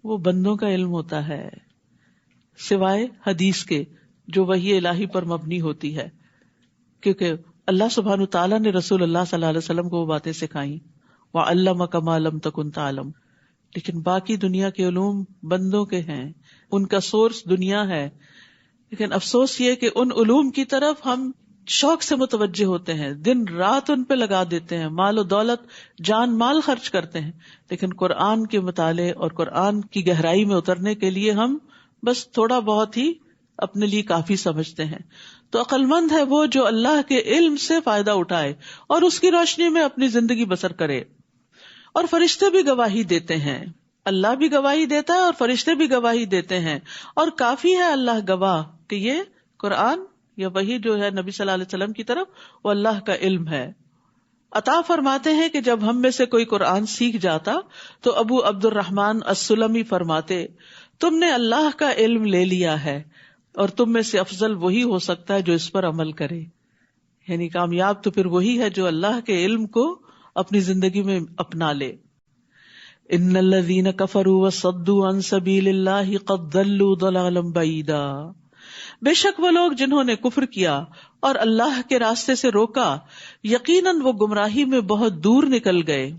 [SPEAKER 1] وہ بندوں کا علم ہوتا ہے، سوائے حدیث کے جو وحی الہی پر مبنی ہوتی ہے، کیونکہ اللہ سبحانہ تعالیٰ نے رسول اللہ صلی اللہ علیہ وسلم کو وہ باتیں سکھائیں، وَعَلَّمَكَ مَا لَمْ تَكُنْ تَعْلَمْ. لیکن باقی دنیا کے علوم بندوں کے ہیں، ان کا سورس دنیا ہے. لیکن افسوس یہ کہ ان علوم کی طرف ہم شوق سے متوجہ ہوتے ہیں، دن رات ان پہ لگا دیتے ہیں، مال و دولت، جان مال خرچ کرتے ہیں، لیکن قرآن کے مطالعے اور قرآن کی گہرائی میں اترنے کے لیے ہم بس تھوڑا بہت ہی اپنے لیے کافی سمجھتے ہیں. تو عقل مند ہے وہ جو اللہ کے علم سے فائدہ اٹھائے اور اس کی روشنی میں اپنی زندگی بسر کرے. اور فرشتے بھی گواہی دیتے ہیں، اللہ بھی گواہی دیتا ہے اور فرشتے بھی گواہی دیتے ہیں، اور کافی ہے اللہ گواہ کہ یہ قرآن یا وحی جو ہے نبی صلی اللہ علیہ وسلم کی طرف وہ اللہ کا علم ہے. عطا فرماتے ہیں کہ جب ہم میں سے کوئی قرآن سیکھ جاتا تو ابو عبد الرحمن السلمی فرماتے، تم نے اللہ کا علم لے لیا ہے اور تم میں سے افضل وہی ہو سکتا ہے جو اس پر عمل کرے. یعنی کامیاب تو پھر وہی ہے جو اللہ کے علم کو اپنی زندگی میں اپنا لے. ان الذین کفروا وصدوا عن سبیل اللہ قد ضلوا ضلالا بعیدا، بے شک وہ لوگ جنہوں نے کفر کیا اور اللہ کے راستے سے روکا، یقیناً وہ گمراہی میں بہت دور نکل گئے.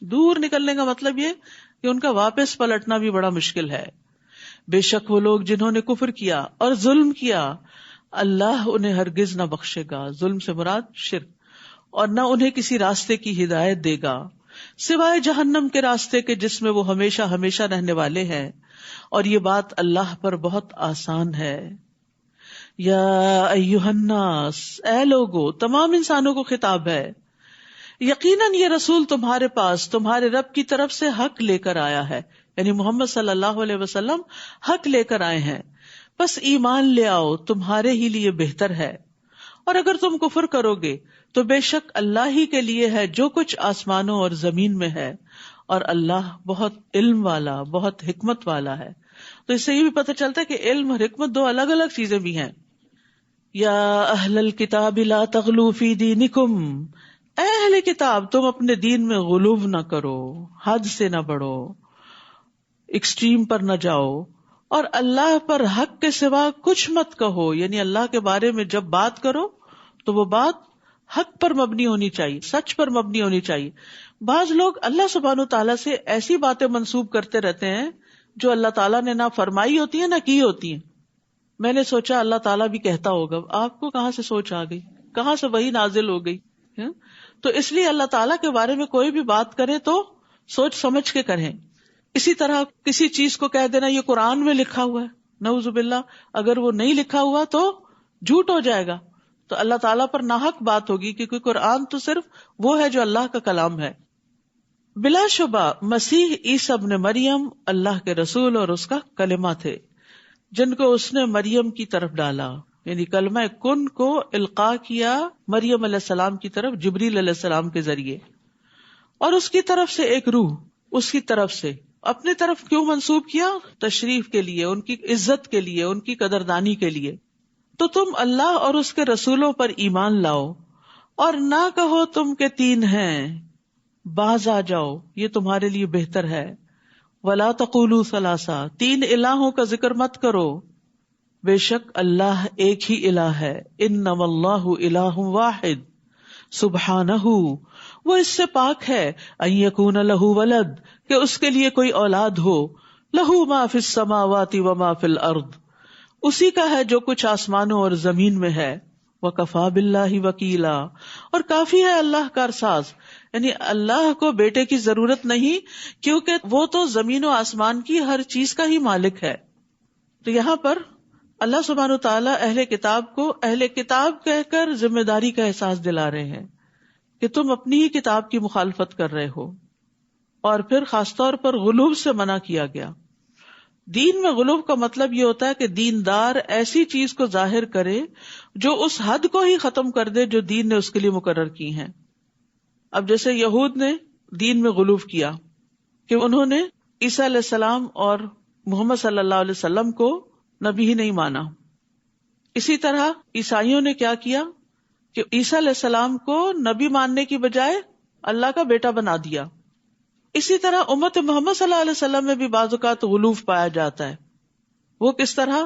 [SPEAKER 1] دور نکلنے کا مطلب یہ کہ ان کا واپس پلٹنا بھی بڑا مشکل ہے. بے شک وہ لوگ جنہوں نے کفر کیا اور ظلم کیا، اللہ انہیں ہرگز نہ بخشے گا. ظلم سے مراد شرک، اور نہ انہیں کسی راستے کی ہدایت دے گا سوائے جہنم کے راستے کے جس میں وہ ہمیشہ ہمیشہ رہنے والے ہیں، اور یہ بات اللہ پر بہت آسان ہے. یا ایھا الناس، اے لوگو، تمام انسانوں کو خطاب ہے، یقیناً یہ رسول تمہارے پاس تمہارے رب کی طرف سے حق لے کر آیا ہے، یعنی محمد صلی اللہ علیہ وسلم حق لے کر آئے ہیں، بس ایمان لے آؤ، تمہارے ہی لیے بہتر ہے، اور اگر تم کفر کرو گے تو بے شک اللہ ہی کے لیے ہے جو کچھ آسمانوں اور زمین میں ہے، اور اللہ بہت علم والا، بہت حکمت والا ہے۔ تو اس سے یہ بھی پتہ چلتا ہے کہ علم اور حکمت دو الگ الگ چیزیں بھی ہیں۔ یا اہل الکتاب لا تغلوا فی دینکم، اے اہل کتاب تم اپنے دین میں غلو نہ کرو، حد سے نہ بڑھو، ایکسٹریم پر نہ جاؤ، اور اللہ پر حق کے سوا کچھ مت کہو، یعنی اللہ کے بارے میں جب بات کرو تو وہ بات حق پر مبنی ہونی چاہیے، سچ پر مبنی ہونی چاہیے۔ بعض لوگ اللہ سبحانہ تعالیٰ سے ایسی باتیں منسوب کرتے رہتے ہیں جو اللہ تعالیٰ نے نہ فرمائی ہوتی ہیں نہ کی ہوتی ہیں۔ میں نے سوچا اللہ تعالیٰ بھی کہتا ہوگا، آپ کو کہاں سے سوچ آ گئی، کہاں سے وہی نازل ہو گئی؟ تو اس لیے اللہ تعالیٰ کے بارے میں کوئی بھی بات کرے تو سوچ سمجھ کے کریں۔ اسی طرح کسی چیز کو کہہ دینا یہ قرآن میں لکھا ہوا ہے، نعوذ باللہ، اگر وہ نہیں لکھا ہوا تو جھوٹ ہو جائے گا، تو اللہ تعالیٰ پر ناحق بات ہوگی، کیونکہ قرآن تو صرف وہ ہے جو اللہ کا کلام ہے۔ بلا شبہ مسیح عیسیٰ ابن مریم اللہ کے رسول اور اس کا کلمہ تھے، جن کو اس نے مریم کی طرف ڈالا، یعنی کلمہ کن کو القاء کیا مریم علیہ السلام کی طرف جبریل علیہ السلام کے ذریعے، اور اس کی طرف سے ایک روح، اس کی طرف سے اپنی طرف کیوں منسوب کیا؟ تشریف کے لیے، ان کی عزت کے لیے، ان کی قدردانی کے لیے۔ تو تم اللہ اور اس کے رسولوں پر ایمان لاؤ، اور نہ کہو تم کے تین ہیں، باز آ جاؤ، یہ تمہارے لیے بہتر ہے۔ ولا تقولوا ثلاثہ، تین الہوں کا ذکر مت کرو، بے شک اللہ ایک ہی الہ ہے۔ انما اللہ الہ واحد سبحانہ، وہ اس سے پاک ہے، ان یکون لہ ولد، کہ اس کے لیے کوئی اولاد ہو، لہ ما فی السماوات و ما فی الارض، اسی کا ہے جو کچھ آسمانوں اور زمین میں ہے، وکفی باللہ وکیلا، اور کافی ہے اللہ کارساز، یعنی اللہ کو بیٹے کی ضرورت نہیں، کیونکہ وہ تو زمین و آسمان کی ہر چیز کا ہی مالک ہے۔ تو یہاں پر اللہ سبحانہ تعالیٰ اہل کتاب کو اہل کتاب کہہ کر ذمہ داری کا احساس دلا رہے ہیں کہ تم اپنی ہی کتاب کی مخالفت کر رہے ہو، اور پھر خاص طور پر غلو سے منع کیا گیا۔ دین میں غلو کا مطلب یہ ہوتا ہے کہ دیندار ایسی چیز کو ظاہر کرے جو اس حد کو ہی ختم کر دے جو دین نے اس کے لیے مقرر کی ہیں۔ اب جیسے یہود نے دین میں غلو کیا کہ انہوں نے عیسیٰ علیہ السلام اور محمد صلی اللہ علیہ وسلم کو نبی ہی نہیں مانا۔ اسی طرح عیسائیوں نے کیا کیا کہ عیسیٰ علیہ السلام کو نبی ماننے کی بجائے اللہ کا بیٹا بنا دیا۔ اسی طرح امت محمد صلی اللہ علیہ وسلم میں بھی بعض اوقات غلو پایا جاتا ہے۔ وہ کس طرح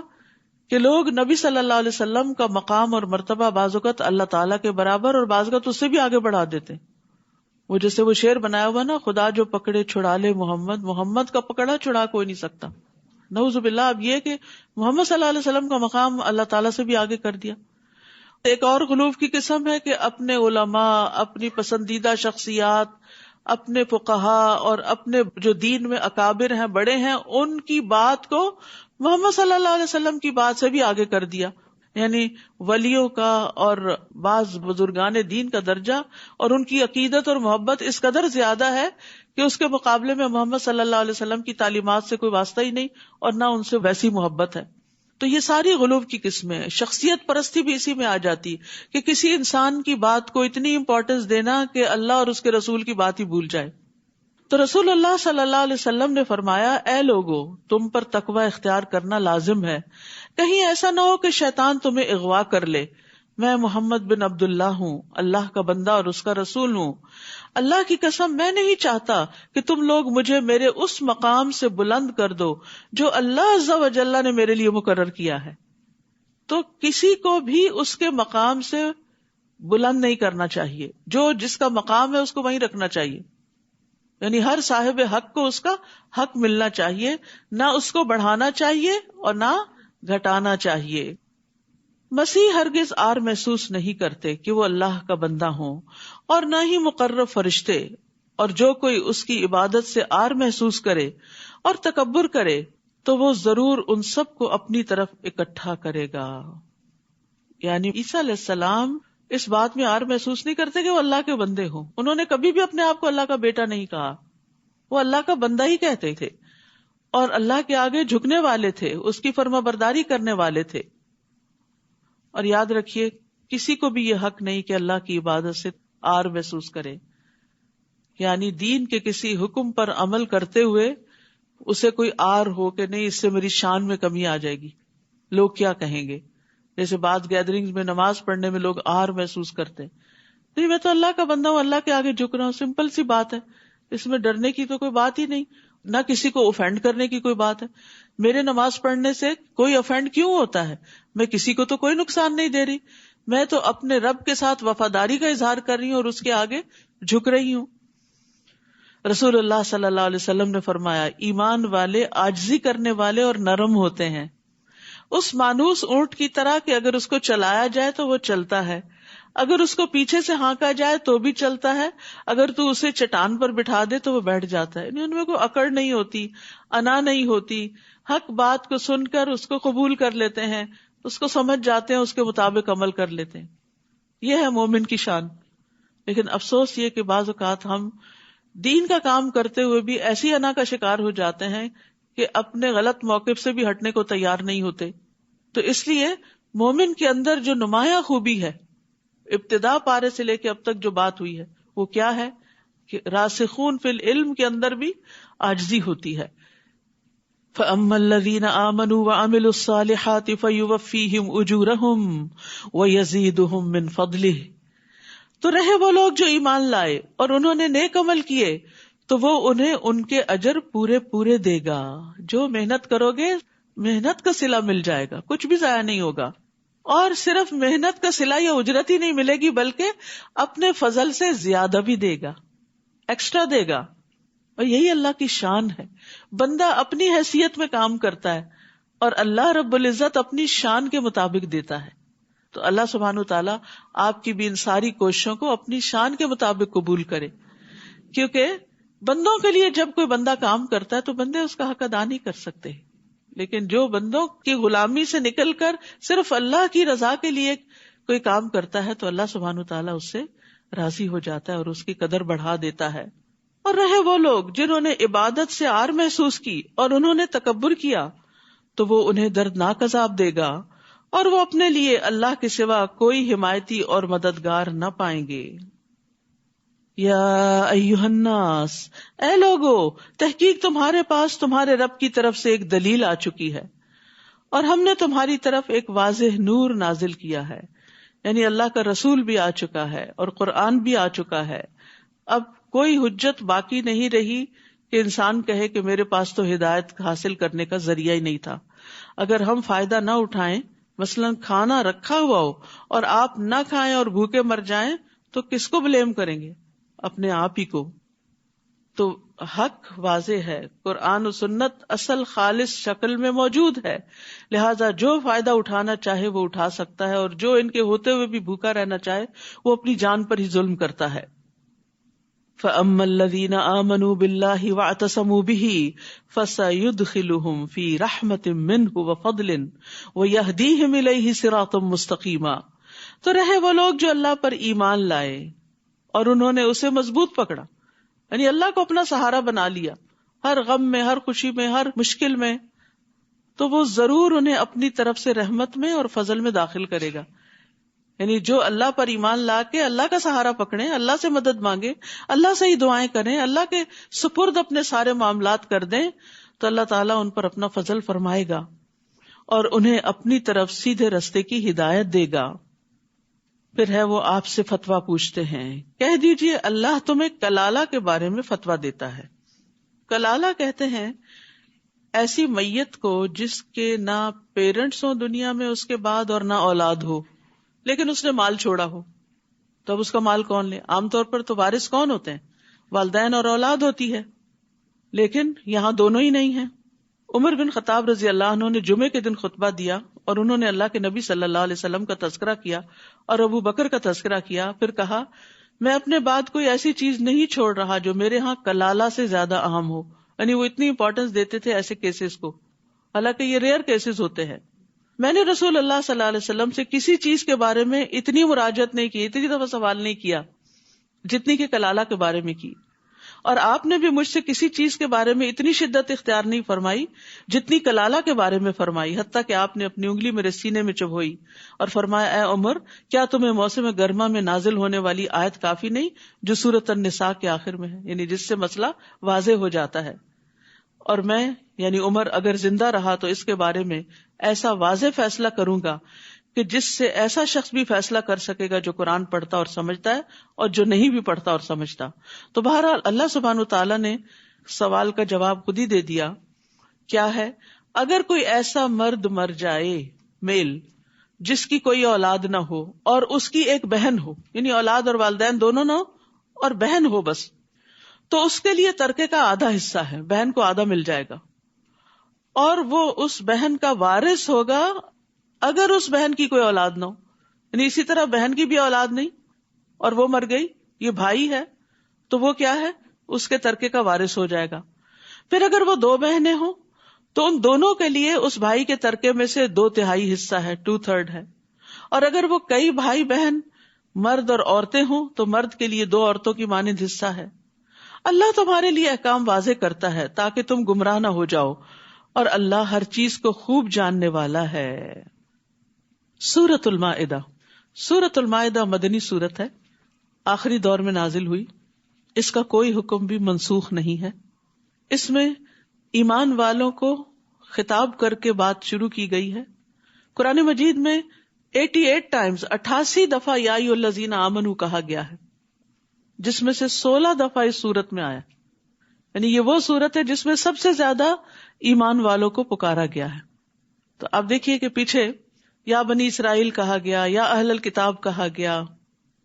[SPEAKER 1] کہ لوگ نبی صلی اللہ علیہ وسلم کا مقام اور مرتبہ بعض اوقات اللہ تعالیٰ کے برابر اور بعض اوقات اس سے بھی آگے بڑھا دیتے۔ وہ جیسے وہ شعر بنایا ہوا نا، خدا جو پکڑے چھڑا لے محمد، محمد کا پکڑا چھڑا کوئی نہیں سکتا۔ نعوذ باللہ، اب یہ کہ محمد صلی اللہ علیہ وسلم کا مقام اللہ تعالیٰ سے بھی آگے کر دیا۔ ایک اور غلو کی قسم ہے کہ اپنے علماء، اپنی پسندیدہ شخصیات، اپنے فقہاء اور اپنے جو دین میں اکابر ہیں، بڑے ہیں، ان کی بات کو محمد صلی اللہ علیہ وسلم کی بات سے بھی آگے کر دیا۔ یعنی ولیوں کا اور بعض بزرگان دین کا درجہ اور ان کی عقیدت اور محبت اس قدر زیادہ ہے کہ اس کے مقابلے میں محمد صلی اللہ علیہ وسلم کی تعلیمات سے کوئی واسطہ ہی نہیں، اور نہ ان سے ویسی محبت ہے۔ تو یہ ساری غلو کی قسمیں ہیں۔ شخصیت پرستی بھی اسی میں آ جاتی کہ کسی انسان کی بات کو اتنی امپورٹنس دینا کہ اللہ اور اس کے رسول کی بات ہی بھول جائے۔ تو رسول اللہ صلی اللہ علیہ وسلم نے فرمایا، اے لوگو، تم پر تقوی اختیار کرنا لازم ہے، کہیں ایسا نہ ہو کہ شیطان تمہیں اغوا کر لے۔ میں محمد بن عبداللہ ہوں، اللہ کا بندہ اور اس کا رسول ہوں۔ اللہ کی قسم میں نہیں چاہتا کہ تم لوگ مجھے میرے اس مقام سے بلند کر دو جو اللہ عز و جل نے میرے لیے مقرر کیا ہے۔ تو کسی کو بھی اس کے مقام سے بلند نہیں کرنا چاہیے، جو جس کا مقام ہے اس کو وہیں رکھنا چاہیے، یعنی ہر صاحب حق کو اس کا حق ملنا چاہیے، نہ اس کو بڑھانا چاہیے اور نہ گھٹانا چاہیے۔ مسیح ہرگز آر محسوس نہیں کرتے کہ وہ اللہ کا بندہ ہوں، اور نہ ہی مقرب فرشتے، اور جو کوئی اس کی عبادت سے آر محسوس کرے اور تکبر کرے تو وہ ضرور ان سب کو اپنی طرف اکٹھا کرے گا۔ یعنی عیسیٰ علیہ السلام اس بات میں عار محسوس نہیں کرتے کہ وہ اللہ کے بندے ہوں. انہوں نے کبھی بھی اپنے آپ کو اللہ کا بیٹا نہیں کہا، وہ اللہ کا بندہ ہی کہتے تھے اور اللہ کے آگے جھکنے والے تھے، اس کی فرما برداری کرنے والے تھے. اور یاد رکھیے کسی کو بھی یہ حق نہیں کہ اللہ کی عبادت سے عار محسوس کرے، یعنی دین کے کسی حکم پر عمل کرتے ہوئے اسے کوئی عار ہو کہ نہیں اس سے میری شان میں کمی آ جائے گی، لوگ کیا کہیں گے. جیسے بعض گیدرنگز میں نماز پڑھنے میں لوگ عار محسوس کرتے ہیں، نہیں میں تو اللہ کا بندہ ہوں، اللہ کے آگے جھک رہا ہوں، سمپل سی بات ہے، اس میں ڈرنے کی تو کوئی بات ہی نہیں، نہ کسی کو اوفینڈ کرنے کی کوئی بات ہے. میرے نماز پڑھنے سے کوئی اوفینڈ کیوں ہوتا ہے؟ میں کسی کو تو کوئی نقصان نہیں دے رہی، میں تو اپنے رب کے ساتھ وفاداری کا اظہار کر رہی ہوں اور اس کے آگے جھک رہی ہوں. رسول اللہ صلی اللہ علیہ وسلم نے فرمایا ایمان والے عاجزی کرنے والے اور نرم ہوتے ہیں، اس مانوس اونٹ کی طرح کہ اگر اس کو چلایا جائے تو وہ چلتا ہے، اگر اس کو پیچھے سے ہانکا جائے تو بھی چلتا ہے، اگر تو اسے چٹان پر بٹھا دے تو وہ بیٹھ جاتا ہے. ان میں کوئی اکڑ نہیں ہوتی، انا نہیں ہوتی، حق بات کو سن کر اس کو قبول کر لیتے ہیں، اس کو سمجھ جاتے ہیں، اس کے مطابق عمل کر لیتے ہیں. یہ ہے مومن کی شان. لیکن افسوس یہ کہ بعض اوقات ہم دین کا کام کرتے ہوئے بھی ایسی انا کا شکار ہو جاتے ہیں کہ اپنے غلط موقف سے بھی ہٹنے کو تیار نہیں ہوتے. تو اس لیے مومن کے اندر جو نمایاں خوبی ہے، ابتدا پارے سے لے کے اب تک جو بات ہوئی ہے، وہ کیا ہے کہ راسخون فی العلم کے اندر بھی عاجزی ہوتی ہے. فَأَمَّا الَّذِينَ آمَنُوا وَعَمِلُوا الصَّالِحَاتِ فَيُوَفِّيهِمْ أُجُورَهُمْ وَيَزِيدُهُمْ مِنْ فَضْلِهِ. تو رہے وہ لوگ جو ایمان لائے اور انہوں نے نیک عمل کیے تو وہ انہیں ان کے اجر پورے پورے دے گا. جو محنت کرو گے محنت کا صلہ مل جائے گا، کچھ بھی ضائع نہیں ہوگا. اور صرف محنت کا صلہ یا اجرت ہی نہیں ملے گی بلکہ اپنے فضل سے زیادہ بھی دے گا، ایکسٹرا دے گا. اور یہی اللہ کی شان ہے. بندہ اپنی حیثیت میں کام کرتا ہے اور اللہ رب العزت اپنی شان کے مطابق دیتا ہے. تو اللہ سبحانہ وتعالیٰ آپ کی بھی ان ساری کوششوں کو اپنی شان کے مطابق قبول کرے، کیونکہ بندوں کے لیے جب کوئی بندہ کام کرتا ہے تو بندے اس کا حق ادا نہیں کر سکتے. لیکن جو بندوں کی غلامی سے نکل کر صرف اللہ کی رضا کے لیے کوئی کام کرتا ہے تو اللہ سبحانہ وتعالیٰ اس سے راضی ہو جاتا ہے اور اس کی قدر بڑھا دیتا ہے. اور رہے وہ لوگ جنہوں نے عبادت سے عار محسوس کی اور انہوں نے تکبر کیا تو وہ انہیں دردناک عذاب دے گا اور وہ اپنے لیے اللہ کے سوا کوئی حمایتی اور مددگار نہ پائیں گے. یا ایھا الناس، اے لوگو، تحقیق تمہارے پاس تمہارے رب کی طرف سے ایک دلیل آ چکی ہے اور ہم نے تمہاری طرف ایک واضح نور نازل کیا ہے. یعنی اللہ کا رسول بھی آ چکا ہے اور قرآن بھی آ چکا ہے. اب کوئی حجت باقی نہیں رہی کہ انسان کہے کہ میرے پاس تو ہدایت حاصل کرنے کا ذریعہ ہی نہیں تھا. اگر ہم فائدہ نہ اٹھائیں، مثلا کھانا رکھا ہوا ہو اور آپ نہ کھائیں اور بھوکے مر جائیں تو کس کو بلیم کریں گے؟ اپنے آپ ہی کو. تو حق واضح ہے، قرآن و سنت اصل خالص شکل میں موجود ہے، لہذا جو فائدہ اٹھانا چاہے وہ اٹھا سکتا ہے اور جو ان کے ہوتے ہوئے بھی بھوکا رہنا چاہے وہ اپنی جان پر ہی ظلم کرتا ہے. فَأَمَّا الَّذِينَ آمَنُوا بِاللَّهِ وَاعْتَصَمُوا بِهِ فَسَيُدْخِلُهُمْ فِي رَحْمَةٍ مِّنْهُ وَفَضْلٍ وَيَهْدِيهِمْ إِلَيْهِ صِرَاطًا مُسْتَقِيمًا. تو رہے وہ لوگ جو اللہ پر ایمان لائے اور انہوں نے اسے مضبوط پکڑا، یعنی اللہ کو اپنا سہارا بنا لیا ہر غم میں، ہر خوشی میں، ہر مشکل میں، تو وہ ضرور انہیں اپنی طرف سے رحمت میں اور فضل میں داخل کرے گا. یعنی جو اللہ پر ایمان لا کے اللہ کا سہارا پکڑیں، اللہ سے مدد مانگے، اللہ سے ہی دعائیں کریں، اللہ کے سپرد اپنے سارے معاملات کر دیں تو اللہ تعالیٰ ان پر اپنا فضل فرمائے گا اور انہیں اپنی طرف سیدھے رستے کی ہدایت دے گا. پھر ہے وہ آپ سے فتویٰ پوچھتے ہیں، کہہ دیجئے اللہ تمہیں کلالہ کے بارے میں فتویٰ دیتا ہے. کلالہ کہتے ہیں ایسی میت کو جس کے نہ پیرنٹس ہوں دنیا میں اس کے بعد اور نہ اولاد ہو، لیکن اس نے مال چھوڑا ہو، تو اب اس کا مال کون لے؟ عام طور پر تو وارث کون ہوتے ہیں؟ والدین اور اولاد ہوتی ہے، لیکن یہاں دونوں ہی نہیں ہیں. عمر بن خطاب رضی اللہ عنہ نے جمعے کے دن خطبہ دیا اور انہوں نے اللہ کے نبی صلی اللہ علیہ وسلم کا تذکرہ کیا اور ابو بکر کا تذکرہ کیا. پھر کہا میں اپنے بعد کوئی ایسی چیز نہیں چھوڑ رہا جو میرے ہاں کلالہ سے زیادہ اہم ہو. یعنی وہ اتنی امپورٹنس دیتے تھے ایسے کیسز کو، حالانکہ یہ ریئر کیسز ہوتے ہیں. میں نے رسول اللہ صلی اللہ علیہ وسلم سے کسی چیز کے بارے میں اتنی مراجعت نہیں کی، اتنی دفعہ سوال نہیں کیا جتنی کہ کلالہ کے بارے میں کی، اور آپ نے بھی مجھ سے کسی چیز کے بارے میں اتنی شدت اختیار نہیں فرمائی جتنی کلالہ کے بارے میں فرمائی، حتیٰ کہ آپ نے اپنی انگلی میرے سینے میں چبھوئی اور فرمایا اے عمر، کیا تمہیں موسم گرما میں نازل ہونے والی آیت کافی نہیں جو سورۃ النساء کے آخر میں ہے، یعنی جس سے مسئلہ واضح ہو جاتا ہے، اور میں یعنی عمر اگر زندہ رہا تو اس کے بارے میں ایسا واضح فیصلہ کروں گا کہ جس سے ایسا شخص بھی فیصلہ کر سکے گا جو قرآن پڑھتا اور سمجھتا ہے اور جو نہیں بھی پڑھتا اور سمجھتا۔ تو بہرحال اللہ سبحانہ وتعالیٰ نے سوال کا جواب خود ہی دے دیا۔ کیا ہے؟ اگر کوئی ایسا مرد مر جائے، میل، جس کی کوئی اولاد نہ ہو اور اس کی ایک بہن ہو، یعنی اولاد اور والدین دونوں نہ ہو اور بہن ہو بس، تو اس کے لیے ترکے کا آدھا حصہ ہے، بہن کو آدھا مل جائے گا، اور وہ اس بہن کا وارث ہوگا اگر اس بہن کی کوئی اولاد نہ ہو، یعنی اسی طرح بہن کی بھی اولاد نہیں اور وہ مر گئی، یہ بھائی ہے تو وہ کیا ہے، اس کے ترکے کا وارث ہو جائے گا۔ پھر اگر وہ 2 بہنیں ہوں تو ان دونوں کے لیے اس بھائی کے ترکے میں سے 2/3 حصہ ہے، 2/3 ہے، اور اگر وہ کئی بھائی بہن مرد اور عورتیں ہوں تو مرد کے لیے 2 عورتوں کی مانند حصہ ہے۔ اللہ تمہارے لیے احکام واضح کرتا ہے تاکہ تم گمراہ نہ ہو جاؤ، اور اللہ ہر چیز کو خوب جاننے والا ہے۔ سورۃ المائدہ۔ سورۃ المائدہ مدنی سورت ہے، آخری دور میں نازل ہوئی، اس کا کوئی حکم بھی منسوخ نہیں ہے۔ اس میں ایمان والوں کو خطاب کر کے بات شروع کی گئی ہے۔ قرآن مجید میں 88 ٹائمز 88 دفعہ یا ایھا الذین آمنوا کہا گیا ہے، جس میں سے 16 دفعہ اس سورت میں آیا، یعنی یہ وہ سورت ہے جس میں سب سے زیادہ ایمان والوں کو پکارا گیا ہے۔ تو آپ دیکھیے کہ پیچھے یا بنی اسرائیل کہا گیا، یا اہل الکتاب کہا گیا،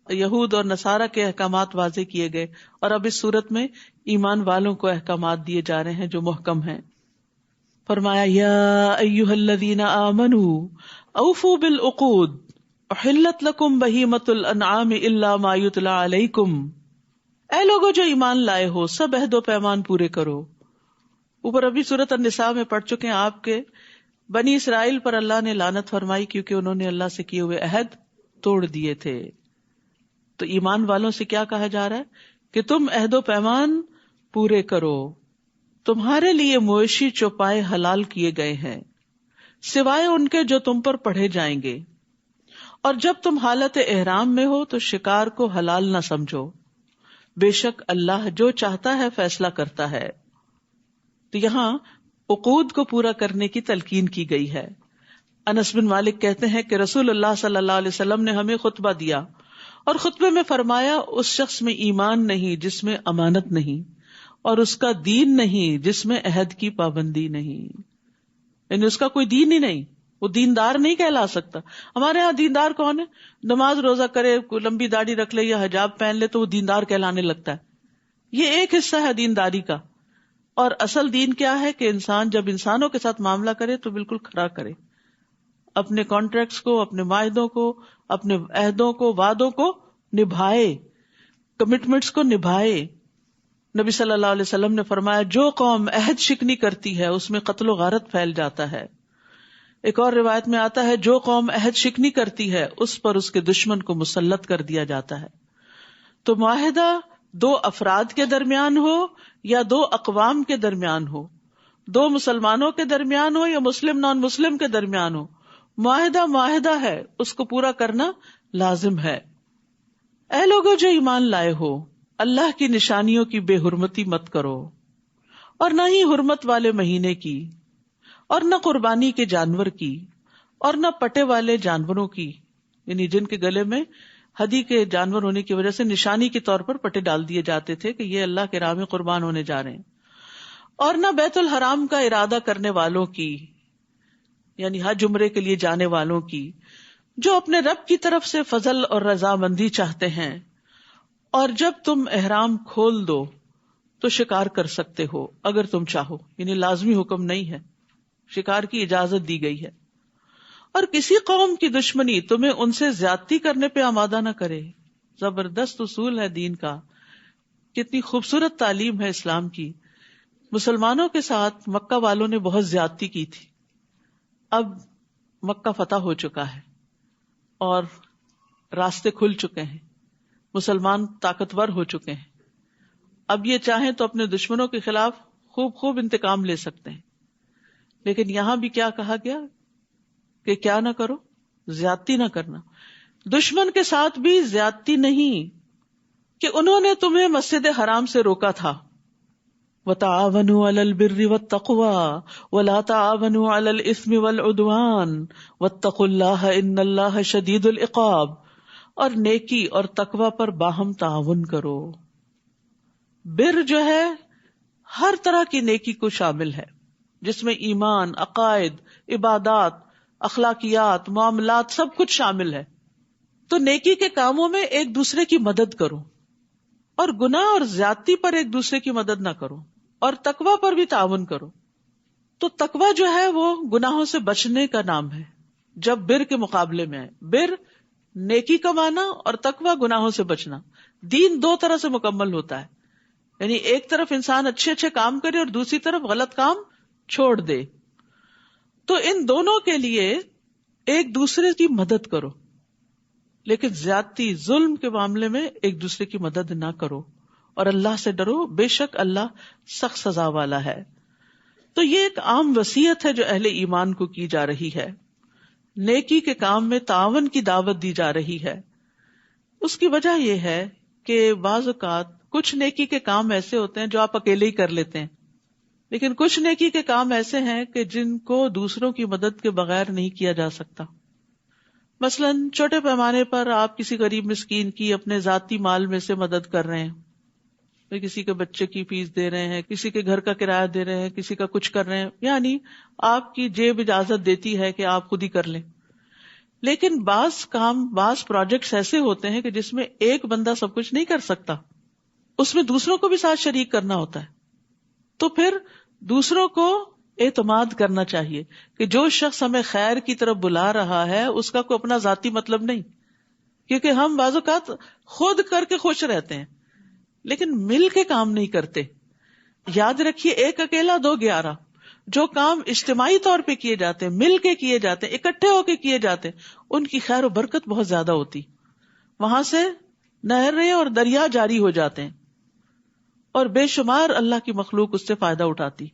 [SPEAKER 1] یہود اور نصارہ کے احکامات واضح کیے گئے، اور اب اس صورت میں ایمان والوں کو احکامات دیے جا رہے ہیں جو محکم ہیں۔ فرمایا یا ایھا الذین آمنوا اوفوا بالعقود احلت لکم بہیمۃ الانعام الا ما یتلی علیکم، اے لوگوں جو ایمان لائے ہو سب عہد و پیمان پورے کرو۔ اوپر ابھی سورۃ النساء میں پڑھ چکے ہیں آپ کے بنی اسرائیل پر اللہ نے لعنت فرمائی کیونکہ انہوں نے اللہ سے کیے ہوئے عہد توڑ دیے تھے۔ تو ایمان والوں سے کیا کہا جا رہا ہے کہ تم عہد و پیمان پورے کرو، تمہارے لیے مویشی چوپائے حلال کیے گئے ہیں سوائے ان کے جو تم پر پڑھے جائیں گے، اور جب تم حالت احرام میں ہو تو شکار کو حلال نہ سمجھو، بے شک اللہ جو چاہتا ہے فیصلہ کرتا ہے۔ تو یہاں عقود کو پورا کرنے کی تلقین کی گئی ہے۔ انس بن مالک کہتے ہیں کہ رسول اللہ صلی اللہ علیہ وسلم نے ہمیں خطبہ دیا اور خطبے میں فرمایا اس شخص میں ایمان نہیں جس میں امانت نہیں، اور اس کا دین نہیں جس میں عہد کی پابندی نہیں، یعنی اس کا کوئی دین ہی نہیں، وہ دیندار نہیں کہلا سکتا۔ ہمارے ہاں دیندار کون ہے؟ نماز روزہ کرے، کوئی لمبی داڑھی رکھ لے یا حجاب پہن لے تو وہ دیندار کہلانے لگتا ہے۔ یہ ایک حصہ ہے دینداری کا، اور اصل دین کیا ہے کہ انسان جب انسانوں کے ساتھ معاملہ کرے تو بالکل کھرا کرے، اپنے کانٹریکٹس کو، اپنے معاہدوں کو، اپنے عہدوں کو، وعدوں کو نبھائے، کمٹمنٹس کو نبھائے۔ نبی صلی اللہ علیہ وسلم نے فرمایا جو قوم عہد شکنی کرتی ہے اس میں قتل و غارت پھیل جاتا ہے۔ ایک اور روایت میں آتا ہے جو قوم عہد شکنی کرتی ہے اس پر اس کے دشمن کو مسلط کر دیا جاتا ہے۔ تو معاہدہ 2 افراد کے درمیان ہو یا 2 اقوام کے درمیان ہو، 2 مسلمانوں کے درمیان ہو یا مسلم نان مسلم کے درمیان ہو، معاہدہ معاہدہ ہے، اس کو پورا کرنا لازم ہے۔ اے لوگوں جو ایمان لائے ہو اللہ کی نشانیوں کی بے حرمتی مت کرو، اور نہ ہی حرمت والے مہینے کی، اور نہ قربانی کے جانور کی، اور نہ پٹے والے جانوروں کی، یعنی جن کے گلے میں ہدی کے جانور ہونے کی وجہ سے نشانی کے طور پر پٹے ڈال دیے جاتے تھے کہ یہ اللہ کے راہ میں قربان ہونے جا رہے ہیں، اور نہ بیت الحرام کا ارادہ کرنے والوں کی، یعنی حج عمرے کے لیے جانے والوں کی، جو اپنے رب کی طرف سے فضل اور رضامندی چاہتے ہیں، اور جب تم احرام کھول دو تو شکار کر سکتے ہو اگر تم چاہو، یعنی لازمی حکم نہیں ہے، شکار کی اجازت دی گئی ہے۔ اور کسی قوم کی دشمنی تمہیں ان سے زیادتی کرنے پہ آمادہ نہ کرے۔ زبردست اصول ہے دین کا، کتنی خوبصورت تعلیم ہے اسلام کی۔ مسلمانوں کے ساتھ مکہ والوں نے بہت زیادتی کی تھی، اب مکہ فتح ہو چکا ہے اور راستے کھل چکے ہیں، مسلمان طاقتور ہو چکے ہیں، اب یہ چاہیں تو اپنے دشمنوں کے خلاف خوب انتقام لے سکتے ہیں. لیکن یہاں بھی کیا کہا گیا کہ کیا نہ کرو، زیادتی نہ کرنا. دشمن کے ساتھ بھی زیادتی نہیں کہ انہوں نے تمہیں مسجد حرام سے روکا تھا. وَتَعَاوَنُوا عَلَى الْبِرِّ وَالتَّقْوَى وَلَا تَعَاوَنُوا عَلَى الْإِثْمِ وَالْعُدْوَانِ وَاتَّقُوا اللَّهَ إِنَّ اللَّهَ شَدِيدُ الْعِقَابِ. اور نیکی اور تقوی پر باہم تعاون کرو. بر جو ہے ہر طرح کی نیکی کو شامل ہے، جس میں ایمان، عقائد، عبادات، اخلاقیات، معاملات سب کچھ شامل ہے. تو نیکی کے کاموں میں ایک دوسرے کی مدد کرو، اور گناہ اور زیادتی پر ایک دوسرے کی مدد نہ کرو، اور تقوی پر بھی تعاون کرو. تو تقوی جو ہے وہ گناہوں سے بچنے کا نام ہے جب بر کے مقابلے میں ہے. بر نیکی کمانا اور تقوی گناہوں سے بچنا. دین دو طرح سے مکمل ہوتا ہے، یعنی ایک طرف انسان اچھے کام کرے اور دوسری طرف غلط کام چھوڑ دے. تو ان دونوں کے لیے ایک دوسرے کی مدد کرو، لیکن زیادتی، ظلم کے معاملے میں ایک دوسرے کی مدد نہ کرو، اور اللہ سے ڈرو، بے شک اللہ سخت سزا والا ہے. تو یہ ایک عام وصیت ہے جو اہل ایمان کو کی جا رہی ہے. نیکی کے کام میں تعاون کی دعوت دی جا رہی ہے. اس کی وجہ یہ ہے کہ بعض اوقات کچھ نیکی کے کام ایسے ہوتے ہیں جو آپ اکیلے ہی کر لیتے ہیں، لیکن کچھ نیکی کے کام ایسے ہیں کہ جن کو دوسروں کی مدد کے بغیر نہیں کیا جا سکتا. مثلا چھوٹے پیمانے پر آپ کسی غریب مسکین کی اپنے ذاتی مال میں سے مدد کر رہے ہیں، کسی کے بچے کی فیس دے رہے ہیں، کسی کے گھر کا کرایہ دے رہے ہیں، کسی کا کچھ کر رہے ہیں، یعنی آپ کی جیب اجازت دیتی ہے کہ آپ خود ہی کر لیں. لیکن بعض پروجیکٹس ایسے ہوتے ہیں کہ جس میں ایک بندہ سب کچھ نہیں کر سکتا، اس میں دوسروں کو بھی ساتھ شریک کرنا ہوتا ہے. تو پھر دوسروں کو اعتماد کرنا چاہیے کہ جو شخص ہمیں خیر کی طرف بلا رہا ہے اس کا کوئی اپنا ذاتی مطلب نہیں، کیونکہ ہم بعض اوقات خود کر کے خوش رہتے ہیں لیکن مل کے کام نہیں کرتے. یاد رکھیے، ایک اکیلا دو 11. جو کام اجتماعی طور پہ کیے جاتے ہیں، مل کے کیے جاتے ہیں، اکٹھے ہو کے کیے جاتے ہیں، ان کی خیر و برکت بہت زیادہ ہوتی. وہاں سے نہریں اور دریا جاری ہو جاتے ہیں اور بے شمار اللہ کی مخلوق اس سے فائدہ اٹھاتی.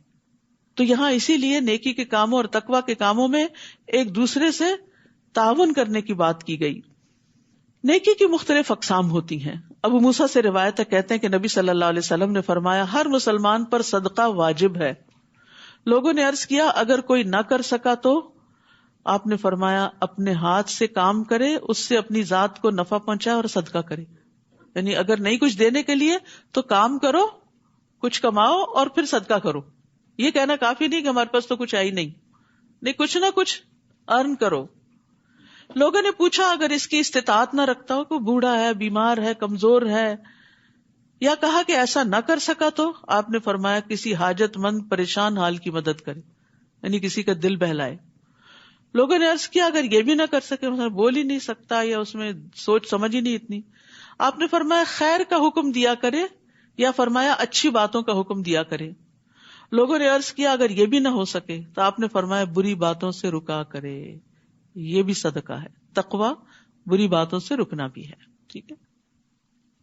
[SPEAKER 1] تو یہاں اسی لیے نیکی کے کاموں اور تقوی کے کاموں میں ایک دوسرے سے تعاون کرنے کی بات کی گئی. نیکی کی مختلف اقسام ہوتی ہیں. ابو موسیٰ سے روایت ہے، کہتے ہیں کہ نبی صلی اللہ علیہ وسلم نے فرمایا، ہر مسلمان پر صدقہ واجب ہے. لوگوں نے عرض کیا اگر کوئی نہ کر سکا تو؟ آپ نے فرمایا اپنے ہاتھ سے کام کرے، اس سے اپنی ذات کو نفع پہنچائے اور صدقہ کرے. یعنی اگر نہیں کچھ دینے کے لیے تو کام کرو، کچھ کماؤ اور پھر صدقہ کرو. یہ کہنا کافی نہیں کہ ہمارے پاس تو کچھ آئی نہیں، کچھ نہ کچھ ارن کرو. لوگوں نے پوچھا اگر اس کی استطاعت نہ رکھتا ہو، کوئی بوڑھا ہے، بیمار ہے، کمزور ہے، یا کہا کہ ایسا نہ کر سکا تو؟ آپ نے فرمایا کسی حاجت مند پریشان حال کی مدد کرے، یعنی کسی کا دل بہلائے. لوگوں نے عرض کیا اگر یہ بھی نہ کر سکے، مثلا بول ہی نہیں سکتا یا اس میں سوچ سمجھ ہی نہیں اتنی، آپ نے فرمایا خیر کا حکم دیا کرے، یا فرمایا اچھی باتوں کا حکم دیا کرے. لوگوں نے عرض کیا اگر یہ بھی نہ ہو سکے تو آپ نے فرمایا بری باتوں سے رکا کرے. یہ بھی صدقہ ہے. تقویٰ بری باتوں سے رکنا بھی ہے. ٹھیک ہے.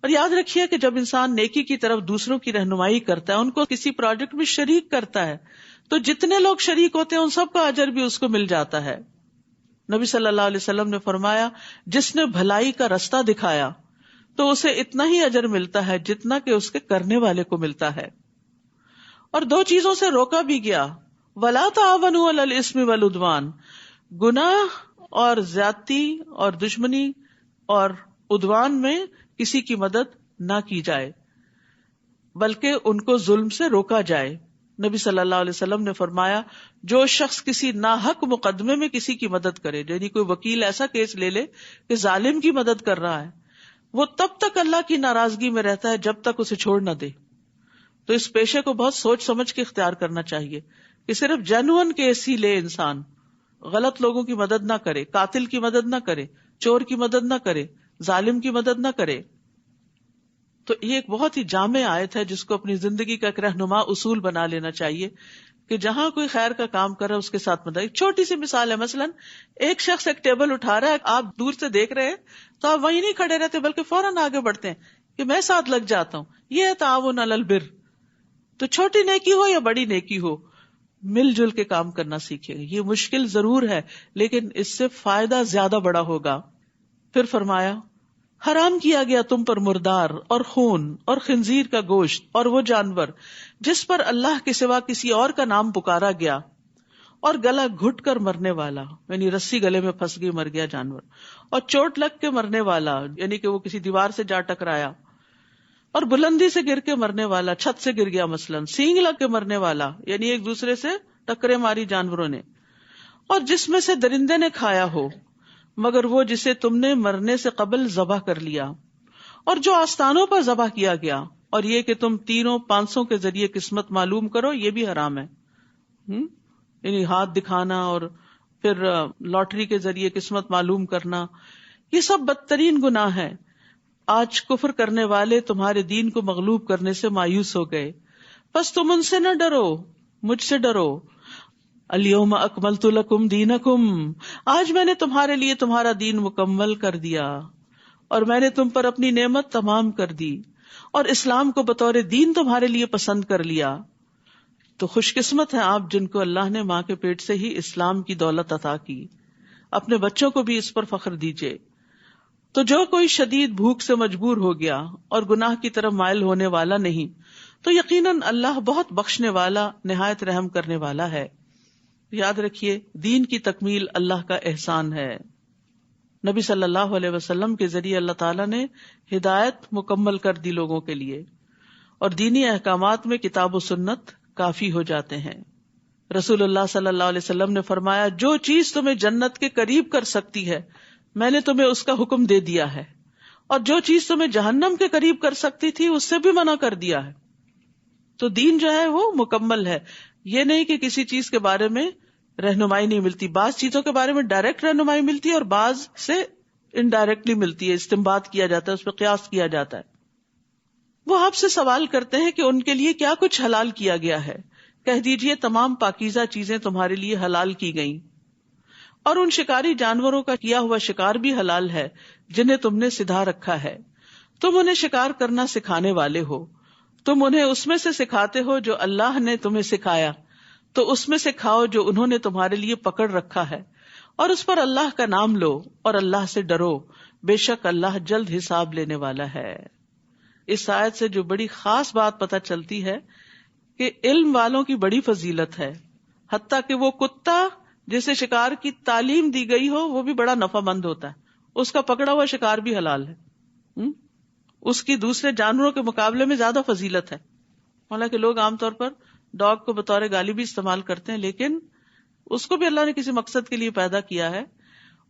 [SPEAKER 1] اور یاد رکھیے کہ جب انسان نیکی کی طرف دوسروں کی رہنمائی کرتا ہے، ان کو کسی پروجیکٹ میں شریک کرتا ہے، تو جتنے لوگ شریک ہوتے ہیں ان سب کا اجر بھی اس کو مل جاتا ہے. نبی صلی اللہ علیہ وسلم نے فرمایا جس نے بھلائی کا رستہ دکھایا تو اسے اتنا ہی اجر ملتا ہے جتنا کہ اس کے کرنے والے کو ملتا ہے. اور دو چیزوں سے روکا بھی گیا، وَلَا تَعَاوَنُوا عَلَى الْإِثْمِ وَالْعُدْوَانِ، گناہ اور زیادتی اور دشمنی اور عدوان میں کسی کی مدد نہ کی جائے بلکہ ان کو ظلم سے روکا جائے. نبی صلی اللہ علیہ وسلم نے فرمایا جو شخص کسی ناحق مقدمے میں کسی کی مدد کرے، یعنی کوئی وکیل ایسا کیس لے لے کہ ظالم کی مدد کر رہا ہے، وہ تب تک اللہ کی ناراضگی میں رہتا ہے جب تک اسے چھوڑ نہ دے. تو اس پیشے کو بہت سوچ سمجھ کے اختیار کرنا چاہیے کہ صرف جینوئن کیس ہی لے انسان، غلط لوگوں کی مدد نہ کرے، قاتل کی مدد نہ کرے، چور کی مدد نہ کرے، ظالم کی مدد نہ کرے. تو یہ ایک بہت ہی جامع آیت ہے جس کو اپنی زندگی کا ایک رہنما اصول بنا لینا چاہیے کہ جہاں کوئی خیر کا کام کر رہا ہے اس کے ساتھ مدد. ایک چھوٹی سی مثال ہے، مثلا ایک شخص ایک ٹیبل اٹھا رہا ہے، آپ دور سے دیکھ رہے ہیں تو آپ وہیں نہیں کھڑے رہتے بلکہ فوراً آگے بڑھتے ہیں کہ میں ساتھ لگ جاتا ہوں. یہ ہے تعاون علی البر. تو چھوٹی نیکی ہو یا بڑی نیکی ہو، مل جل کے کام کرنا سیکھے. یہ مشکل ضرور ہے لیکن اس سے فائدہ زیادہ بڑا ہوگا. پھر فرمایا حرام کیا گیا تم پر مردار اور خون اور خنزیر کا گوشت اور وہ جانور جس پر اللہ کے سوا کسی اور کا نام پکارا گیا، اور گلا گھٹ کر مرنے والا یعنی رسی گلے میں پھنس گئی مر گیا جانور، اور چوٹ لگ کے مرنے والا یعنی کہ وہ کسی دیوار سے جا ٹکرایا، اور بلندی سے گر کے مرنے والا، چھت سے گر گیا مثلا، سینگ لگ کے مرنے والا یعنی ایک دوسرے سے ٹکرے ماری جانوروں نے، اور جس میں سے درندے نے کھایا ہو مگر وہ جسے تم نے مرنے سے قبل ذبح کر لیا، اور جو آستانوں پر ذبح کیا گیا، اور یہ کہ تم تینوں پانسوں کے ذریعے قسمت معلوم کرو، یہ بھی حرام ہے. یعنی ہاتھ دکھانا اور پھر لاٹری کے ذریعے قسمت معلوم کرنا، یہ سب بدترین گناہ ہے. آج کفر کرنے والے تمہارے دین کو مغلوب کرنے سے مایوس ہو گئے، بس تم ان سے نہ ڈرو، مجھ سے ڈرو. الیوم اکملت لکم دینکم، آج میں نے تمہارے لیے تمہارا دین مکمل کر دیا اور میں نے تم پر اپنی نعمت تمام کر دی اور اسلام کو بطور دین تمہارے لیے پسند کر لیا. تو خوش قسمت ہیں آپ جن کو اللہ نے ماں کے پیٹ سے ہی اسلام کی دولت عطا کی. اپنے بچوں کو بھی اس پر فخر دیجئے. تو جو کوئی شدید بھوک سے مجبور ہو گیا اور گناہ کی طرف مائل ہونے والا نہیں تو یقیناً اللہ بہت بخشنے والا نہایت رحم کرنے والا ہے. یاد رکھیے دین کی تکمیل اللہ کا احسان ہے. نبی صلی اللہ علیہ وسلم کے ذریعے اللہ تعالیٰ نے ہدایت مکمل کر دی لوگوں کے لیے، اور دینی احکامات میں کتاب و سنت کافی ہو جاتے ہیں. رسول اللہ صلی اللہ علیہ وسلم نے فرمایا جو چیز تمہیں جنت کے قریب کر سکتی ہے میں نے تمہیں اس کا حکم دے دیا ہے، اور جو چیز تمہیں جہنم کے قریب کر سکتی تھی اس سے بھی منع کر دیا ہے. تو دین جو ہے وہ مکمل ہے. یہ نہیں کہ کسی چیز کے بارے میں رہنمائی نہیں ملتی، بعض چیزوں کے بارے میں ڈائریکٹ رہنمائی ملتی ہے اور بعض سے انڈائریکٹلی ملتی ہے، استنباط کیا جاتا ہے، اس پہ قیاس کیا جاتا ہے. وہ آپ سے سوال کرتے ہیں کہ ان کے لیے کیا کچھ حلال کیا گیا ہے. کہہ دیجئے تمام پاکیزہ چیزیں تمہارے لیے حلال کی گئیں، اور ان شکاری جانوروں کا کیا ہوا شکار بھی حلال ہے جنہیں تم نے سدھا رکھا ہے. تم انہیں شکار کرنا سکھانے والے ہو، تم انہیں اس میں سے سکھاتے ہو جو اللہ نے تمہیں سکھایا، تو اس میں سے کھاؤ جو انہوں نے تمہارے لیے پکڑ رکھا ہے، اور اس پر اللہ کا نام لو اور اللہ سے ڈرو، بے شک اللہ جلد حساب لینے والا ہے. اس آیت سے جو بڑی خاص بات پتہ چلتی ہے کہ علم والوں کی بڑی فضیلت ہے، حتیٰ کہ وہ کتا جسے شکار کی تعلیم دی گئی ہو وہ بھی بڑا نفع مند ہوتا ہے، اس کا پکڑا ہوا شکار بھی حلال ہے، اس کی دوسرے جانوروں کے مقابلے میں زیادہ فضیلت ہے. حالانکہ لوگ عام طور پر ڈاگ کو بطور گالی بھی استعمال کرتے ہیں، لیکن اس کو بھی اللہ نے کسی مقصد کے لیے پیدا کیا ہے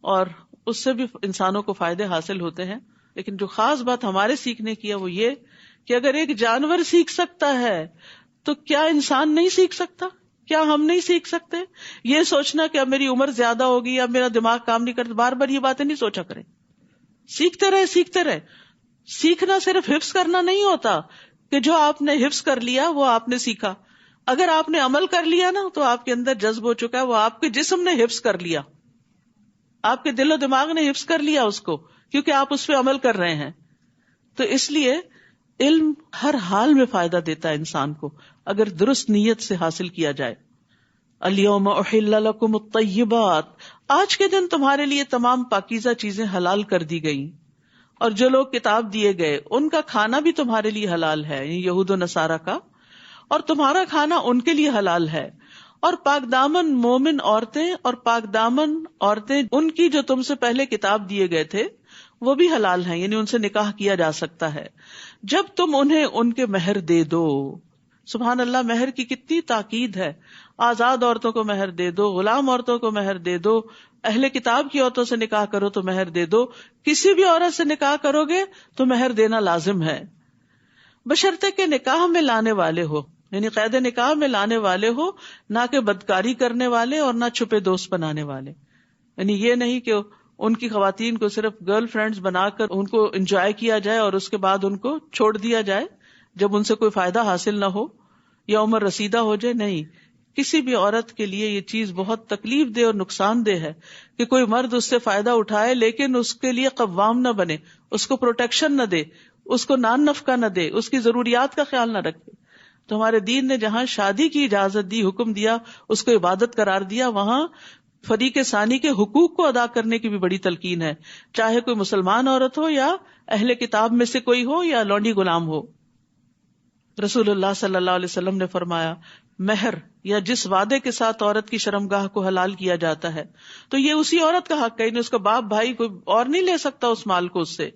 [SPEAKER 1] اور اس سے بھی انسانوں کو فائدے حاصل ہوتے ہیں. لیکن جو خاص بات ہمارے سیکھنے کی ہے وہ یہ کہ اگر ایک جانور سیکھ سکتا ہے تو کیا انسان نہیں سیکھ سکتا؟ کیا ہم نہیں سیکھ سکتے؟ یہ سوچنا کہ اب میری عمر زیادہ ہوگی، اب میرا دماغ کام نہیں کرتا، بار بار یہ باتیں نہیں سوچا کریں. سیکھتے رہے سیکھتے رہے. سیکھنا صرف حفظ کرنا نہیں ہوتا کہ جو آپ نے حفظ کر لیا وہ آپ نے سیکھا. اگر آپ نے عمل کر لیا نا تو آپ کے اندر جذب ہو چکا ہے، وہ آپ کے جسم نے حفظ کر لیا، آپ کے دل و دماغ نے حفظ کر لیا اس کو، کیونکہ آپ اس پہ عمل کر رہے ہیں. تو اس لیے علم ہر حال میں فائدہ دیتا ہے انسان کو اگر درست نیت سے حاصل کیا جائے. الیوم احل لکم الطیبات، آج کے دن تمہارے لیے تمام پاکیزہ چیزیں حلال کر دی گئیں، اور جو لوگ کتاب دیے گئے ان کا کھانا بھی تمہارے لیے حلال ہے، یہود و نصارہ کا، اور تمہارا کھانا ان کے لیے حلال ہے. اور پاک دامن مومن عورتیں اور پاک دامن عورتیں ان کی جو تم سے پہلے کتاب دیے گئے تھے وہ بھی حلال ہیں، یعنی ان سے نکاح کیا جا سکتا ہے جب تم انہیں ان کے مہر دے دو. سبحان اللہ، مہر کی کتنی تاکید ہے. آزاد عورتوں کو مہر دے دو، غلام عورتوں کو مہر دے دو، اہل کتاب کی عورتوں سے نکاح کرو تو مہر دے دو، کسی بھی عورت سے نکاح کرو گے تو مہر دینا لازم ہے، بشرطے کہ نکاح میں لانے والے ہو، یعنی قید نکاح میں لانے والے ہو، نہ کہ بدکاری کرنے والے اور نہ چھپے دوست بنانے والے. یعنی یہ نہیں کہ ان کی خواتین کو صرف گرل فرینڈز بنا کر ان کو انجوائے کیا جائے اور اس کے بعد ان کو چھوڑ دیا جائے جب ان سے کوئی فائدہ حاصل نہ ہو یا عمر رسیدہ ہو جائے. نہیں، کسی بھی عورت کے لیے یہ چیز بہت تکلیف دہ اور نقصان دہ ہے کہ کوئی مرد اس سے فائدہ اٹھائے لیکن اس کے لیے قوام نہ بنے، اس کو پروٹیکشن نہ دے، اس کو نان نفقہ نہ دے، اس کی ضروریات کا خیال نہ رکھے. تو ہمارے دین نے جہاں شادی کی اجازت دی، حکم دیا، اس کو عبادت قرار دیا، وہاں فریق ثانی کے حقوق کو ادا کرنے کی بھی بڑی تلقین ہے، چاہے کوئی مسلمان عورت ہو یا اہل کتاب میں سے کوئی ہو یا لونڈی غلام ہو. رسول اللہ صلی اللہ علیہ وسلم نے فرمایا مہر یا جس وعدے کے ساتھ عورت کی شرمگاہ کو حلال کیا جاتا ہے تو یہ اسی عورت کا حق ہے، یعنی اس کا باپ بھائی کوئی اور نہیں لے سکتا اس مال کو اس سے.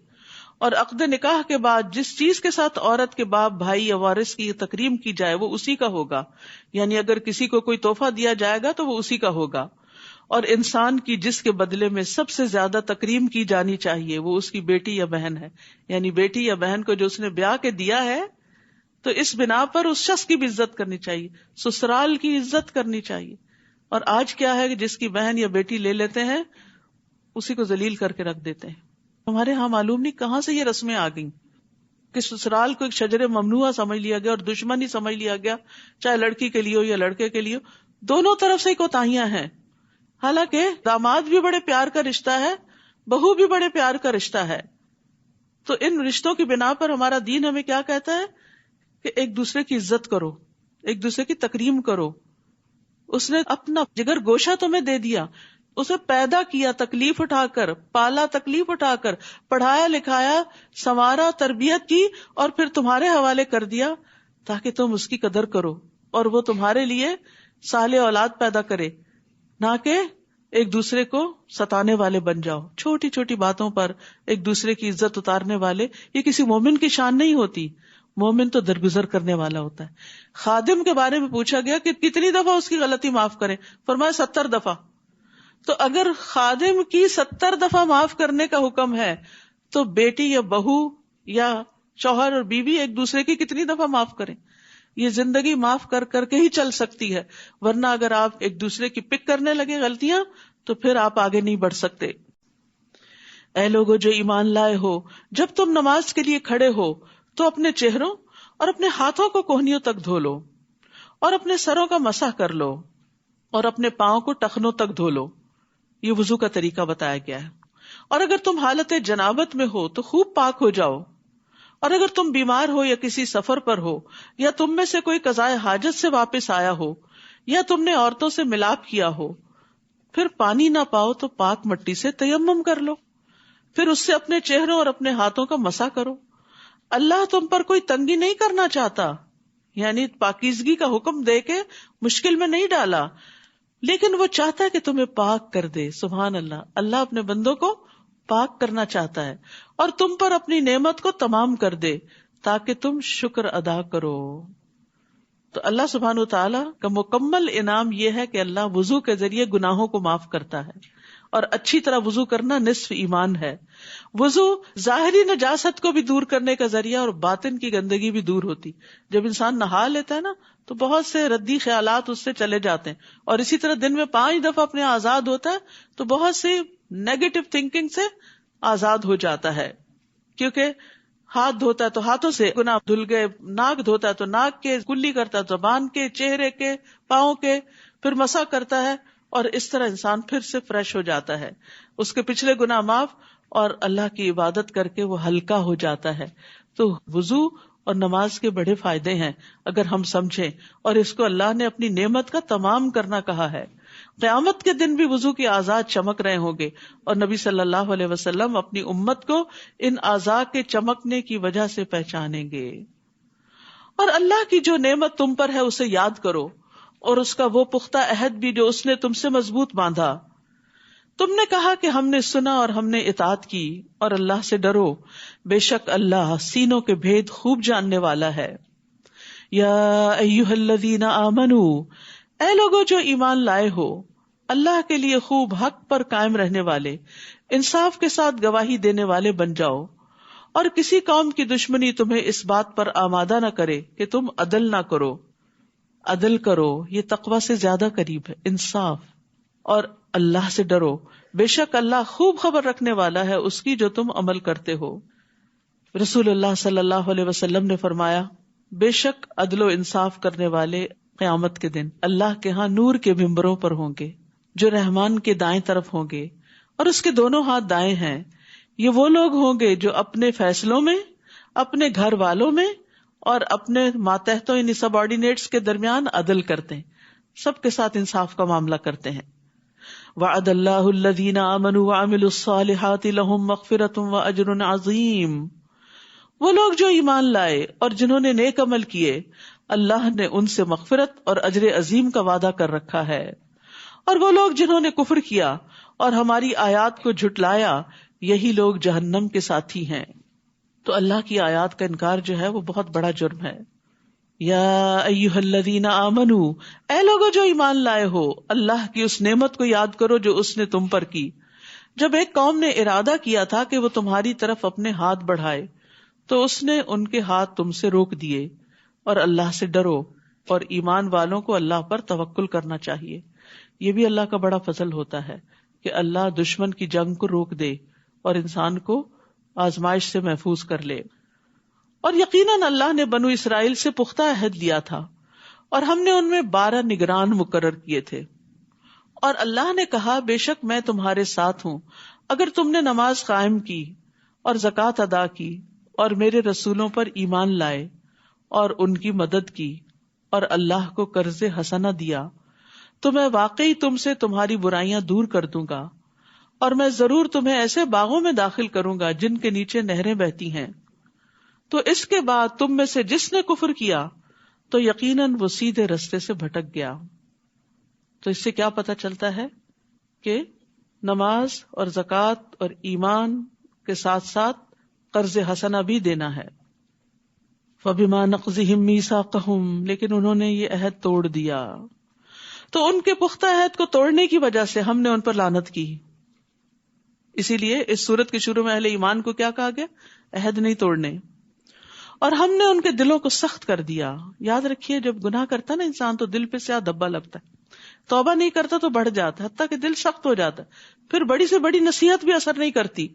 [SPEAKER 1] اور عقد نکاح کے بعد جس چیز کے ساتھ عورت کے باپ بھائی یا وارث کی تکریم کی جائے وہ اسی کا ہوگا، یعنی اگر کسی کو کوئی تحفہ دیا جائے گا تو وہ اسی کا ہوگا. اور انسان کی جس کے بدلے میں سب سے زیادہ تکریم کی جانی چاہیے وہ اس کی بیٹی یا بہن ہے، یعنی بیٹی یا بہن کو جو اس نے بیاہ کے دیا ہے تو اس بنا پر اس شخص کی بھی عزت کرنی چاہیے، سسرال کی عزت کرنی چاہیے. اور آج کیا ہے کہ جس کی بہن یا بیٹی لے لیتے ہیں اسی کو ذلیل کر کے رکھ دیتے ہیں. ہمارے ہاں معلوم نہیں کہاں سے یہ رسمیں آ گئیں کہ سسرال کو ایک شجر ممنوعہ سمجھ لیا گیا اور دشمن ہی سمجھ لیا گیا، چاہے لڑکی کے لیے ہو یا لڑکے کے لیے ہو، دونوں طرف سے کوتاہیاں ہیں. حالانکہ داماد بھی بڑے پیار کا رشتہ ہے، بہو بھی بڑے پیار کا رشتہ ہے. تو ان رشتوں کی بنا پر ہمارا دین ہمیں کیا کہتا ہے کہ ایک دوسرے کی عزت کرو، ایک دوسرے کی تکریم کرو. اس نے اپنا جگر گوشہ تمہیں دے دیا، اسے پیدا کیا تکلیف اٹھا کر، پالا تکلیف اٹھا کر، پڑھایا لکھایا، سنوارا، تربیت کی اور پھر تمہارے حوالے کر دیا تاکہ تم اس کی قدر کرو اور وہ تمہارے لیے صالح اولاد پیدا کرے، نہ کہ ایک دوسرے کو ستانے والے بن جاؤ. چھوٹی چھوٹی باتوں پر ایک دوسرے کی عزت اتارنے والے، یہ کسی مومن کی شان نہیں ہوتی. مومن تو درگزر کرنے والا ہوتا ہے. خادم کے بارے میں پوچھا گیا کہ کتنی دفعہ اس کی غلطی معاف کریں، فرمایا 70 دفعہ. تو اگر خادم کی 70 دفعہ معاف کرنے کا حکم ہے تو بیٹی یا بہو یا شوہر اور بیوی ایک دوسرے کی کتنی دفعہ معاف کریں. یہ زندگی معاف کر کر کے ہی چل سکتی ہے، ورنہ اگر آپ ایک دوسرے کی پک کرنے لگے غلطیاں تو پھر آپ آگے نہیں بڑھ سکتے. اے لوگو جو ایمان لائے ہو، جب تم نماز کے لیے کھڑے ہو تو اپنے چہروں اور اپنے ہاتھوں کو کوہنیوں تک دھو لو اور اپنے سروں کا مسح کر لو اور اپنے پاؤں کو ٹخنوں تک دھو لو. یہ وضو کا طریقہ بتایا گیا ہے. اور اگر تم حالت جنابت میں ہو تو خوب پاک ہو جاؤ. اور اگر تم بیمار ہو یا کسی سفر پر ہو یا تم میں سے کوئی قضاء حاجت سے واپس آیا ہو یا تم نے عورتوں سے ملاپ کیا ہو، پھر پانی نہ پاؤ تو پاک مٹی سے تیمم کر لو، پھر اس سے اپنے چہروں اور اپنے ہاتھوں کا مسح کرو. اللہ تم پر کوئی تنگی نہیں کرنا چاہتا، یعنی پاکیزگی کا حکم دے کے مشکل میں نہیں ڈالا، لیکن وہ چاہتا ہے کہ تمہیں پاک کر دے. سبحان اللہ، اللہ اپنے بندوں کو پاک کرنا چاہتا ہے اور تم پر اپنی نعمت کو تمام کر دے تاکہ تم شکر ادا کرو. تو اللہ سبحانہ وتعالی کا مکمل انعام یہ ہے کہ اللہ وضو کے ذریعے گناہوں کو معاف کرتا ہے، اور اچھی طرح وضو کرنا نصف ایمان ہے. وضو ظاہری نجاست کو بھی دور کرنے کا ذریعہ اور باطن کی گندگی بھی دور ہوتی. جب انسان نہا لیتا ہے نا تو بہت سے ردی خیالات اس سے چلے جاتے ہیں، اور اسی طرح دن میں 5 دفعہ اپنے آزاد ہوتا ہے تو بہت سی نیگیٹو تھنکنگ سے آزاد ہو جاتا ہے. کیونکہ ہاتھ دھوتا ہے تو ہاتھوں سے گناہ دھل گئے، ناک دھوتا ہے تو ناک کے، کلی کرتا ہے زبان کے، چہرے کے، پاؤں کے، پھر مسح کرتا ہے، اور اس طرح انسان پھر سے فریش ہو جاتا ہے، اس کے پچھلے گناہ معاف اور اللہ کی عبادت کر کے وہ ہلکا ہو جاتا ہے. تو وضو اور نماز کے بڑے فائدے ہیں اگر ہم سمجھیں، اور اس کو اللہ نے اپنی نعمت کا تمام کرنا کہا ہے. قیامت کے دن بھی وضو کی اعضاء چمک رہے ہوں گے، اور نبی صلی اللہ علیہ وسلم اپنی امت کو ان اعضاء کے چمکنے کی وجہ سے پہچانیں گے. اور اللہ کی جو نعمت تم پر ہے اسے یاد کرو، اور اس کا وہ پختہ عہد بھی جو اس نے تم سے مضبوط باندھا. تم نے کہا کہ ہم نے سنا اور ہم نے اطاعت کی، اور اللہ سے ڈرو، بے شک اللہ سینوں کے بھید خوب جاننے والا ہے. یا ایھا الذین آمنوا، اے لوگو جو ایمان لائے ہو، اللہ کے لیے خوب حق پر قائم رہنے والے، انصاف کے ساتھ گواہی دینے والے بن جاؤ، اور کسی قوم کی دشمنی تمہیں اس بات پر آمادہ نہ کرے کہ تم عدل نہ کرو. عدل کرو، یہ تقوی سے زیادہ قریب ہے، انصاف. اور اللہ سے ڈرو، بے شک اللہ خوب خبر رکھنے والا ہے اس کی جو تم عمل کرتے ہو. رسول اللہ صلی اللہ علیہ وسلم نے فرمایا، بے شک عدل و انصاف کرنے والے قیامت کے دن اللہ کے ہاں نور کے ممبروں پر ہوں گے جو رحمان کے دائیں طرف ہوں گے اور اس کے دونوں ہاتھ دائیں ہیں. یہ وہ لوگ ہوں گے جو اپنے فیصلوں میں، اپنے گھر والوں میں اور اپنے ماتحتوں یعنی سب آرڈینیٹس کے درمیان عدل کرتے ہیں، سب کے ساتھ انصاف کا معاملہ کرتے ہیں. وعد اللہ الذین آمنوا وعملوا الصالحات لہم مغفرۃ واجر عظیم. وہ لوگ جو ایمان لائے اور جنہوں نے نیک عمل کیے، اللہ نے ان سے مغفرت اور اجر عظیم کا وعدہ کر رکھا ہے. اور وہ لوگ جنہوں نے کفر کیا اور ہماری آیات کو جھٹلایا، یہی لوگ جہنم کے ساتھی ہیں. تو اللہ کی آیات کا انکار جو ہے وہ بہت بڑا جرم ہے. یا ایھا الذین آمنو، اے لوگوں جو ایمان لائے ہو، اللہ کی اس نعمت کو یاد کرو جو اس نے تم پر کی. جب ایک قوم نے ارادہ کیا تھا کہ وہ تمہاری طرف اپنے ہاتھ بڑھائے تو اس نے ان کے ہاتھ تم سے روک دیے. اور اللہ سے ڈرو اور ایمان والوں کو اللہ پر توکل کرنا چاہیے. یہ بھی اللہ کا بڑا فضل ہوتا ہے کہ اللہ دشمن کی جنگ کو روک دے اور انسان کو آزمائش سے محفوظ کر لے. اور یقیناً اللہ نے بنو اسرائیل سے پختہ عہد لیا تھا اور ہم نے ان میں 12 نگران مقرر کیے تھے. اور اللہ نے کہا بے شک میں تمہارے ساتھ ہوں اگر تم نے نماز قائم کی اور زکوٰۃ ادا کی اور میرے رسولوں پر ایمان لائے اور ان کی مدد کی اور اللہ کو قرض حسنہ دیا تو میں واقعی تم سے تمہاری برائیاں دور کر دوں گا اور میں ضرور تمہیں ایسے باغوں میں داخل کروں گا جن کے نیچے نہریں بہتی ہیں. تو اس کے بعد تم میں سے جس نے کفر کیا تو یقیناً وہ سیدھے رستے سے بھٹک گیا. تو اس سے کیا پتہ چلتا ہے کہ نماز اور زکوٰۃ اور ایمان کے ساتھ ساتھ قرض حسنہ بھی دینا ہے. فَبِمَا نَقْضِهِمْ مِيثَاقَهُمْ، لیکن انہوں نے یہ عہد توڑ دیا. تو ان کے پختہ عہد کو توڑنے کی وجہ سے ہم نے ان پر لعنت کی. اسی لیے اس سورت کے شروع میں اہل ایمان کو کیا کہا گیا؟ عہد نہیں توڑنے. اور ہم نے ان کے دلوں کو سخت کر دیا. یاد رکھیے جب گناہ کرتا نا انسان تو دل پہ سیاہ دبا لگتا ہے، توبہ نہیں کرتا تو بڑھ جاتا ہے حتیٰ کہ دل سخت ہو جاتا ہے. پھر بڑی سے بڑی نصیحت بھی اثر نہیں کرتی.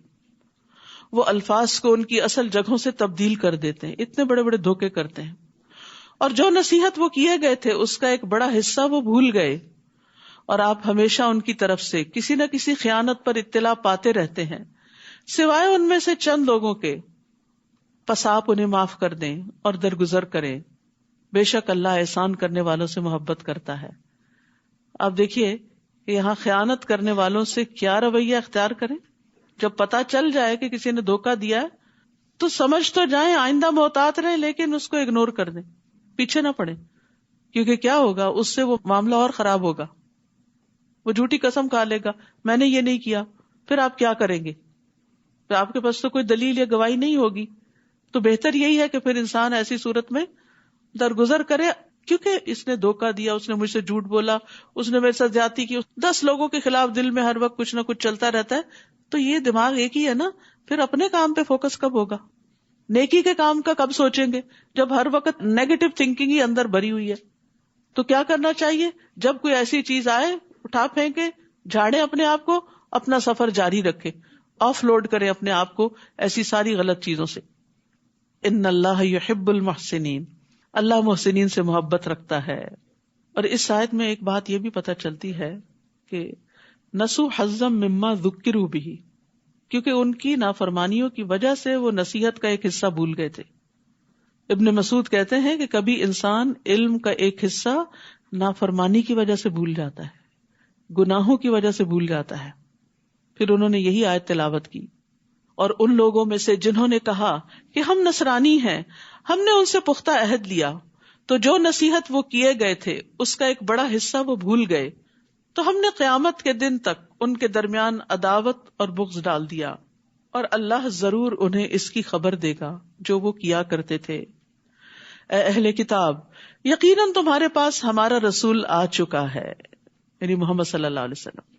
[SPEAKER 1] وہ الفاظ کو ان کی اصل جگہوں سے تبدیل کر دیتے ہیں، اتنے بڑے بڑے دھوکے کرتے ہیں. اور جو نصیحت وہ کیے گئے تھے اس کا ایک بڑا حصہ وہ بھول گئے. اور آپ ہمیشہ ان کی طرف سے کسی نہ کسی خیانت پر اطلاع پاتے رہتے ہیں سوائے ان میں سے چند لوگوں کے. پس آپ انہیں معاف کر دیں اور درگزر کریں، بے شک اللہ احسان کرنے والوں سے محبت کرتا ہے. آپ دیکھیے کہ یہاں خیانت کرنے والوں سے کیا رویہ اختیار کریں. جب پتا چل جائے کہ کسی نے دھوکہ دیا ہے تو سمجھ تو جائیں، آئندہ محتاط رہیں، لیکن اس کو اگنور کر دیں، پیچھے نہ پڑیں. کیونکہ کیا ہوگا، اس سے وہ معاملہ اور خراب ہوگا. وہ جھوٹی قسم کھا لے گا میں نے یہ نہیں کیا. پھر آپ کیا کریں گے؟ پھر آپ کے پاس تو کوئی دلیل یا گواہی نہیں ہوگی. تو بہتر یہی ہے کہ پھر انسان ایسی صورت میں درگزر کرے، کیونکہ اس نے دھوکہ دیا، اس نے مجھ سے جھوٹ بولا، اس نے میرے ساتھ زیادتی کی، 10 لوگوں کے خلاف دل میں ہر وقت کچھ نہ کچھ چلتا رہتا ہے. تو یہ دماغ ایک ہی ہے نا، پھر اپنے کام پہ فوکس کب ہوگا؟ نیکی کے کام کا کب سوچیں گے جب ہر وقت نیگیٹو تھنکنگ ہی اندر بھری ہوئی ہے. تو کیا کرنا چاہیے؟ جب کوئی ایسی چیز آئے اٹھا پھینکے، جھاڑے اپنے آپ کو، اپنا سفر جاری رکھے، آف لوڈ کرے اپنے آپ کو ایسی ساری غلط چیزوں سے. ان اللہ یحب المحسنین، اللہ محسنین سے محبت رکھتا ہے. اور اس آیت میں ایک بات یہ بھی پتہ چلتی ہے کہ نسوا حظا مما ذکروا بہ، کیونکہ ان کی نافرمانیوں کی وجہ سے وہ نصیحت کا ایک حصہ بھول گئے تھے. ابن مسعود کہتے ہیں کہ کبھی انسان علم کا ایک حصہ نافرمانی کی وجہ سے بھول جاتا ہے، گناہوں کی وجہ سے بھول جاتا ہے. پھر انہوں نے یہی آیت تلاوت کی. اور ان لوگوں میں سے جنہوں نے کہا کہ ہم نصرانی ہیں، ہم نے ان سے پختہ عہد لیا، تو جو نصیحت وہ کیے گئے تھے اس کا ایک بڑا حصہ وہ بھول گئے، تو ہم نے قیامت کے دن تک ان کے درمیان عداوت اور بغض ڈال دیا، اور اللہ ضرور انہیں اس کی خبر دے گا جو وہ کیا کرتے تھے. اے اہل کتاب، یقیناً تمہارے پاس ہمارا رسول آ چکا ہے، یعنی محمد صلی اللہ علیہ وسلم،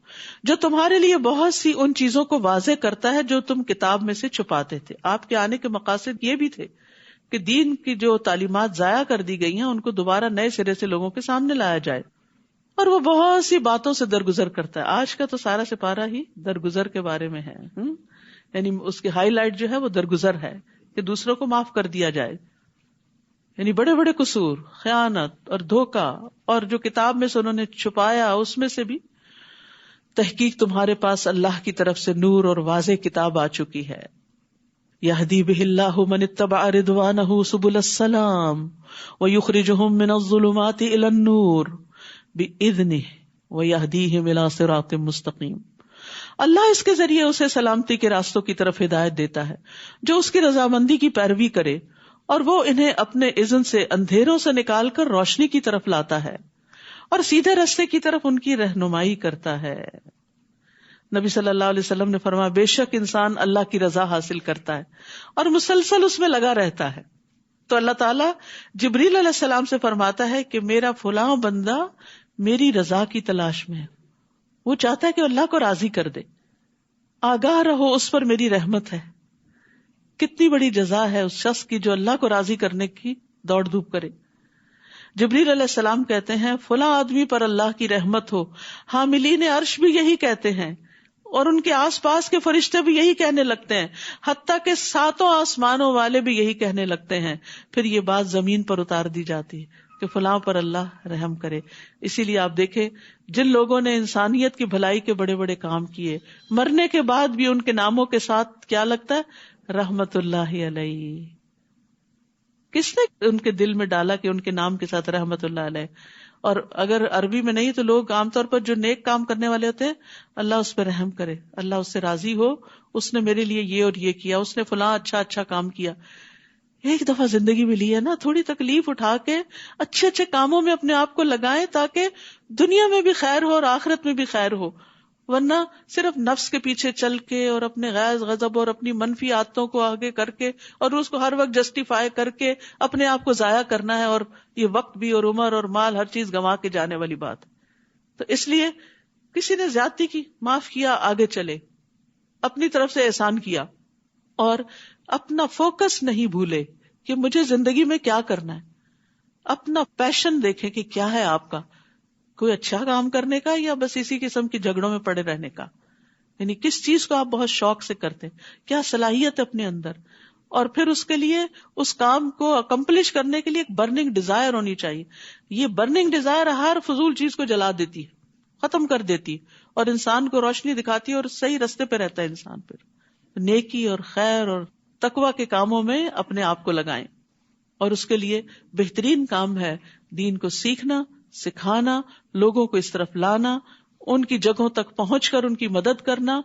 [SPEAKER 1] جو تمہارے لیے بہت سی ان چیزوں کو واضح کرتا ہے جو تم کتاب میں سے چھپاتے تھے. آپ کے آنے کے مقاصد یہ بھی تھے کہ دین کی جو تعلیمات ضائع کر دی گئی ہیں ان کو دوبارہ نئے سرے سے لوگوں کے سامنے لایا جائے. اور وہ بہت سی باتوں سے درگزر کرتا ہے. آج کا تو سارا سپارہ ہی درگزر کے بارے میں ہے، یعنی اس کی ہائی لائٹ جو ہے وہ درگزر ہے کہ دوسروں کو معاف کر دیا جائے. یعنی بڑے بڑے قصور، خیانت اور دھوکا، اور جو کتاب میں سے انہوں نے چھپایا اس میں سے بھی، تحقیق تمہارے پاس اللہ کی طرف سے نور اور واضح کتاب آ چکی ہے. یہدی بہ اللہ من اتبع رضوانہ سبل السلام ویخرجہم من الظلمات الی النور بإذنہ ویہدیہم الی صراط مستقیم. اللہ اس کے ذریعے اسے سلامتی کے راستوں کی طرف ہدایت دیتا ہے جو اس کی رضامندی کی پیروی کرے، اور وہ انہیں اپنے اذن سے اندھیروں سے نکال کر روشنی کی طرف لاتا ہے اور سیدھے راستے کی طرف ان کی رہنمائی کرتا ہے. نبی صلی اللہ علیہ وسلم نے فرمایا بے شک انسان اللہ کی رضا حاصل کرتا ہے اور مسلسل اس میں لگا رہتا ہے تو اللہ تعالیٰ جبریل علیہ السلام سے فرماتا ہے کہ میرا فلاں بندہ میری رضا کی تلاش میں ہے، وہ چاہتا ہے کہ اللہ کو راضی کر دے، آگاہ رہو اس پر میری رحمت ہے. کتنی بڑی جزا ہے اس شخص کی جو اللہ کو راضی کرنے کی دوڑ دھوپ کرے. جبریل علیہ السلام کہتے ہیں فلاں آدمی پر اللہ کی رحمت ہو، حاملین عرش بھی یہی کہتے ہیں اور ان کے آس پاس کے فرشتے بھی یہی کہنے لگتے ہیں، حتیٰ کہ 7 آسمانوں والے بھی یہی کہنے لگتے ہیں. پھر یہ بات زمین پر اتار دی جاتی ہے کہ فلاں پر اللہ رحم کرے. اسی لیے آپ دیکھیں جن لوگوں نے انسانیت کی بھلائی کے بڑے بڑے کام کیے، مرنے کے بعد بھی ان کے ناموں کے ساتھ کیا لگتا ہے؟ رحمت اللہ علیہ. کس نے ان کے دل میں ڈالا کہ ان کے نام کے ساتھ رحمت اللہ علیہ؟ اور اگر عربی میں نہیں تو لوگ عام طور پر جو نیک کام کرنے والے ہوتے ہیں، اللہ اس پہ رحم کرے، اللہ اس سے راضی ہو، اس نے میرے لیے یہ اور یہ کیا، اس نے فلاں اچھا کام کیا. ایک دفعہ زندگی میں لی ہے نا، تھوڑی تکلیف اٹھا کے اچھے اچھے کاموں میں اپنے آپ کو لگائیں تاکہ دنیا میں بھی خیر ہو اور آخرت میں بھی خیر ہو. ورنہ صرف نفس کے پیچھے چل کے اور اپنے غیظ غضب اور اپنی منفی عادتوں کو آگے کر کے اور اس کو ہر وقت جسٹیفائی کر کے اپنے آپ کو ضائع کرنا ہے، اور یہ وقت بھی اور عمر اور مال ہر چیز گنوا کے جانے والی بات. تو اس لیے کسی نے زیادتی کی، معاف کیا، آگے چلے، اپنی طرف سے احسان کیا اور اپنا فوکس نہیں بھولے کہ مجھے زندگی میں کیا کرنا ہے. اپنا پیشن دیکھیں کہ کیا ہے آپ کا، کوئی اچھا کام کرنے کا یا بس اسی قسم کی جھگڑوں میں پڑے رہنے کا. یعنی کس چیز کو آپ بہت شوق سے کرتے ہیں، کیا صلاحیت ہے اپنے اندر، اور پھر اس کے لیے اس کام کو اکمپلش کرنے کے لیے ایک برننگ ڈیزائر ہونی چاہیے. یہ برننگ ڈیزائر ہر فضول چیز کو جلا دیتی ہے، ختم کر دیتی ہے اور انسان کو روشنی دکھاتی ہے اور صحیح رستے پہ رہتا ہے انسان. پھر نیکی اور خیر اور تقوی کے کاموں میں اپنے آپ کو لگائیں، اور اس کے لیے بہترین کام ہے دین کو سیکھنا، سکھانا، لوگوں کو اس طرف لانا، ان کی جگہوں تک پہنچ کر ان کی مدد کرنا،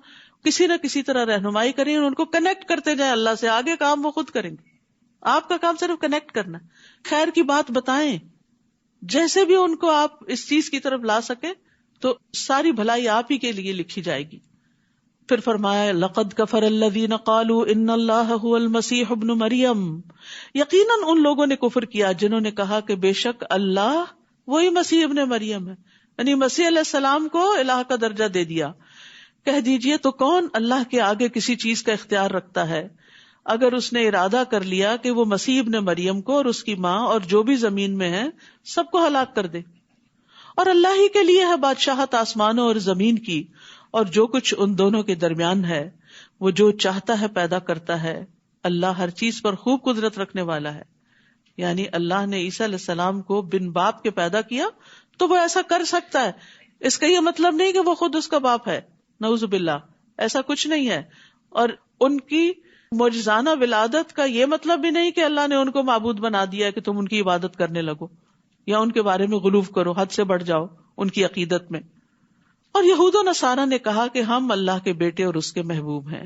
[SPEAKER 1] کسی نہ کسی طرح رہنمائی کریں، ان کو کنیکٹ کرتے جائیں اللہ سے. آگے کام وہ خود کریں گے، آپ کا کام صرف کنیکٹ کرنا، خیر کی بات بتائیں. جیسے بھی ان کو آپ اس چیز کی طرف لا سکیں تو ساری بھلائی آپ ہی کے لیے لکھی جائے گی. پھر فرمایا لقد کفر الذین قالوا ان اللہ هو المسیح ابن مریم، یقیناً ان لوگوں نے کفر کیا جنہوں نے کہا کہ بے شک اللہ وہی مسیح ابن مریم ہے، یعنی مسیح علیہ السلام کو الہ کا درجہ دے دیا. کہہ دیجئے تو کون اللہ کے آگے کسی چیز کا اختیار رکھتا ہے اگر اس نے ارادہ کر لیا کہ وہ مسیح ابن مریم کو اور اس کی ماں اور جو بھی زمین میں ہے سب کو ہلاک کر دے. اور اللہ ہی کے لیے ہے بادشاہت آسمانوں اور زمین کی اور جو کچھ ان دونوں کے درمیان ہے. وہ جو چاہتا ہے پیدا کرتا ہے، اللہ ہر چیز پر خوب قدرت رکھنے والا ہے. یعنی اللہ نے عیسیٰ علیہ السلام کو بن باپ کے پیدا کیا تو وہ ایسا کر سکتا ہے. اس کا یہ مطلب نہیں کہ وہ خود اس کا باپ ہے، نعوذ باللہ، ایسا کچھ نہیں ہے. اور ان کی معجزانہ ولادت کا یہ مطلب بھی نہیں کہ اللہ نے ان کو معبود بنا دیا کہ تم ان کی عبادت کرنے لگو یا ان کے بارے میں غلو کرو، حد سے بڑھ جاؤ ان کی عقیدت میں. اور یہود و نصارہ نے کہا کہ ہم اللہ کے بیٹے اور اس کے محبوب ہیں.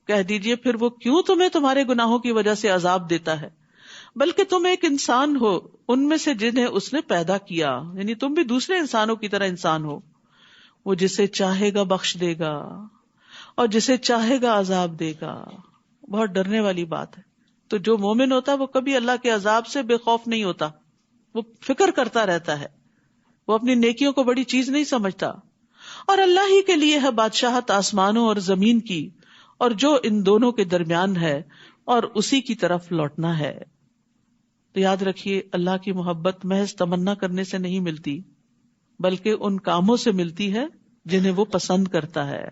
[SPEAKER 1] کہہ دیجئے پھر وہ کیوں تمہیں تمہارے گناہوں کی وجہ سے عذاب دیتا ہے، بلکہ تم ایک انسان ہو ان میں سے جنہیں اس نے پیدا کیا، یعنی تم بھی دوسرے انسانوں کی طرح انسان ہو. وہ جسے چاہے گا بخش دے گا اور جسے چاہے گا عذاب دے گا. بہت ڈرنے والی بات ہے. تو جو مومن ہوتا ہے وہ کبھی اللہ کے عذاب سے بے خوف نہیں ہوتا، وہ فکر کرتا رہتا ہے، وہ اپنی نیکیوں کو بڑی چیز نہیں سمجھتا. اور اللہ ہی کے لیے ہے بادشاہت آسمانوں اور زمین کی اور جو ان دونوں کے درمیان ہے، اور اسی کی طرف لوٹنا ہے. تو یاد رکھیے اللہ کی محبت محض تمنا کرنے سے نہیں ملتی بلکہ ان کاموں سے ملتی ہے جنہیں وہ پسند کرتا ہے.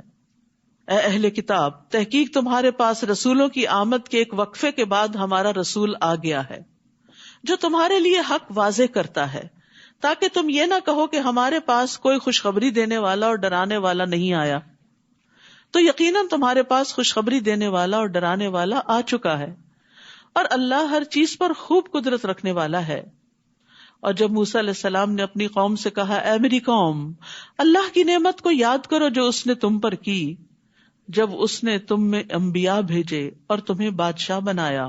[SPEAKER 1] اے اہل کتاب، تحقیق تمہارے پاس رسولوں کی آمد کے ایک وقفے کے بعد ہمارا رسول آ گیا ہے جو تمہارے لیے حق واضح کرتا ہے، تاکہ تم یہ نہ کہو کہ ہمارے پاس کوئی خوشخبری دینے والا اور ڈرانے والا نہیں آیا، تو یقیناً تمہارے پاس خوشخبری دینے والا اور ڈرانے والا آ چکا ہے، اور اللہ ہر چیز پر خوب قدرت رکھنے والا ہے۔ اور جب موسیٰ علیہ السلام نے اپنی قوم سے کہا، اے میری قوم، اللہ کی نعمت کو یاد کرو جو اس نے تم پر کی، جب اس نے تم میں انبیاء بھیجے اور تمہیں بادشاہ بنایا،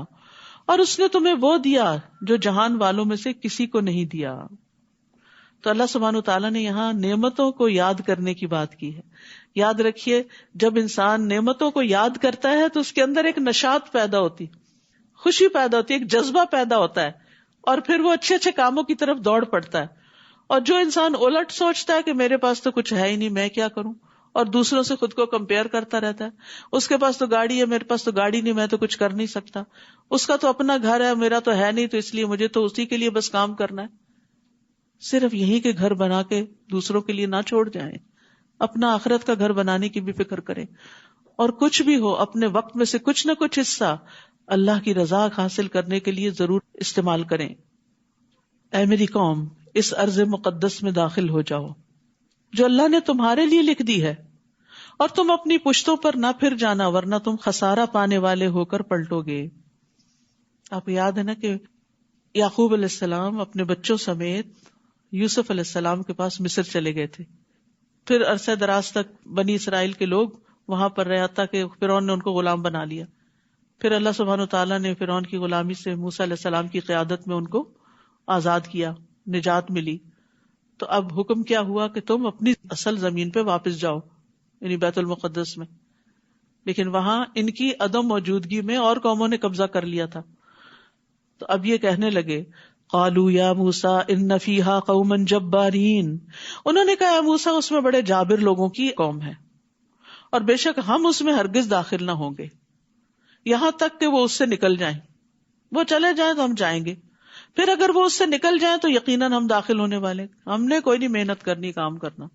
[SPEAKER 1] اور اس نے تمہیں وہ دیا جو جہان والوں میں سے کسی کو نہیں دیا۔ تو اللہ سبحانہ وتعالیٰ نے یہاں نعمتوں کو یاد کرنے کی بات کی ہے۔ یاد رکھیے، جب انسان نعمتوں کو یاد کرتا ہے تو اس کے اندر ایک نشاط پیدا ہوتی، خوشی پیدا ہوتی ہے، ایک جذبہ پیدا ہوتا ہے، اور پھر وہ اچھے اچھے کاموں کی طرف دوڑ پڑتا ہے۔ اور جو انسان الٹ سوچتا ہے کہ میرے پاس تو کچھ ہے ہی نہیں، میں کیا کروں، اور دوسروں سے خود کو کمپیئر کرتا رہتا ہے، اس کے پاس تو گاڑی ہے، میرے پاس تو گاڑی نہیں، میں تو کچھ کر نہیں سکتا، اس کا تو اپنا گھر ہے، میرا تو ہے نہیں، تو اس لیے مجھے تو اسی کے لیے بس کام کرنا ہے۔ صرف یہی کہ گھر بنا کے دوسروں کے لیے نہ چھوڑ جائیں، اپنا آخرت کا گھر بنانے کی بھی فکر کریں، اور کچھ بھی ہو اپنے وقت میں سے کچھ نہ کچھ حصہ اللہ کی رضا حاصل کرنے کے لیے ضرور استعمال کریں۔ اے میری قوم، اس ارض مقدس میں داخل ہو جاؤ جو اللہ نے تمہارے لیے لکھ دی ہے، اور تم اپنی پشتوں پر نہ پھر جانا، ورنہ تم خسارہ پانے والے ہو کر پلٹو گے۔ آپ کو یاد ہے نا کہ یعقوب علیہ السلام اپنے بچوں سمیت یوسف علیہ السلام کے پاس مصر چلے گئے تھے، پھر عرصہ دراز تک بنی اسرائیل کے لوگ وہاں پر رہے حتیٰ کہ فرعون نے ان کو غلام بنا لیا۔ پھر اللہ سبحانہ وتعالیٰ نے فرعون کی غلامی سے موسیٰ علیہ السلام کی قیادت میں ان کو آزاد کیا، نجات ملی۔ تو اب حکم کیا ہوا کہ تم اپنی اصل زمین پہ واپس جاؤ، یعنی بیت المقدس میں، لیکن وہاں ان کی عدم موجودگی میں اور قوموں نے قبضہ کر لیا تھا۔ تو اب یہ کہنے لگے، قالوا یا موسیٰ ان فیہا قوما جبارین، انہوں نے کہا، اے موسیٰ، اس میں بڑے جابر لوگوں کی قوم ہے، اور بے شک ہم اس میں ہرگز داخل نہ ہوں گے یہاں تک کہ وہ اس سے نکل جائیں۔ وہ چلے جائیں تو ہم جائیں گے، پھر اگر وہ اس سے نکل جائیں تو یقیناً ہم داخل ہونے والے، ہم نے کوئی نہیں محنت کرنی، کام کرنا،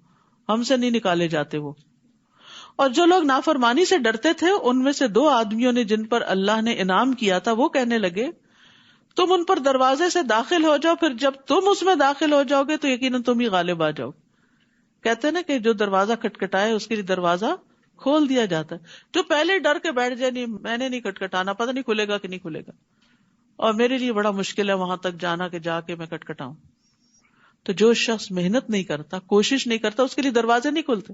[SPEAKER 1] ہم سے نہیں نکالے جاتے وہ۔ اور جو لوگ نافرمانی سے ڈرتے تھے ان میں سے 2 آدمیوں نے جن پر اللہ نے انعام کیا تھا، وہ کہنے لگے، تم ان پر دروازے سے داخل ہو جاؤ، پھر جب تم اس میں داخل ہو جاؤ گے تو یقیناً تم ہی غالب آ جاؤ۔ کہتے ہیں نا کہ جو دروازہ کھٹکھٹائے اس کے لیے دروازہ کھول دیا جاتا ہے۔ جو پہلے ڈر کے بیٹھ جائے، نہیں میں نے نہیں کھٹکھٹانا، پتہ نہیں کھلے گا کہ نہیں کھلے گا، اور میرے لیے بڑا مشکل ہے وہاں تک جانا کہ جا کے میں کھٹکھٹاؤں، تو جو شخص محنت نہیں کرتا، کوشش نہیں کرتا، اس کے لیے دروازے نہیں کھلتے۔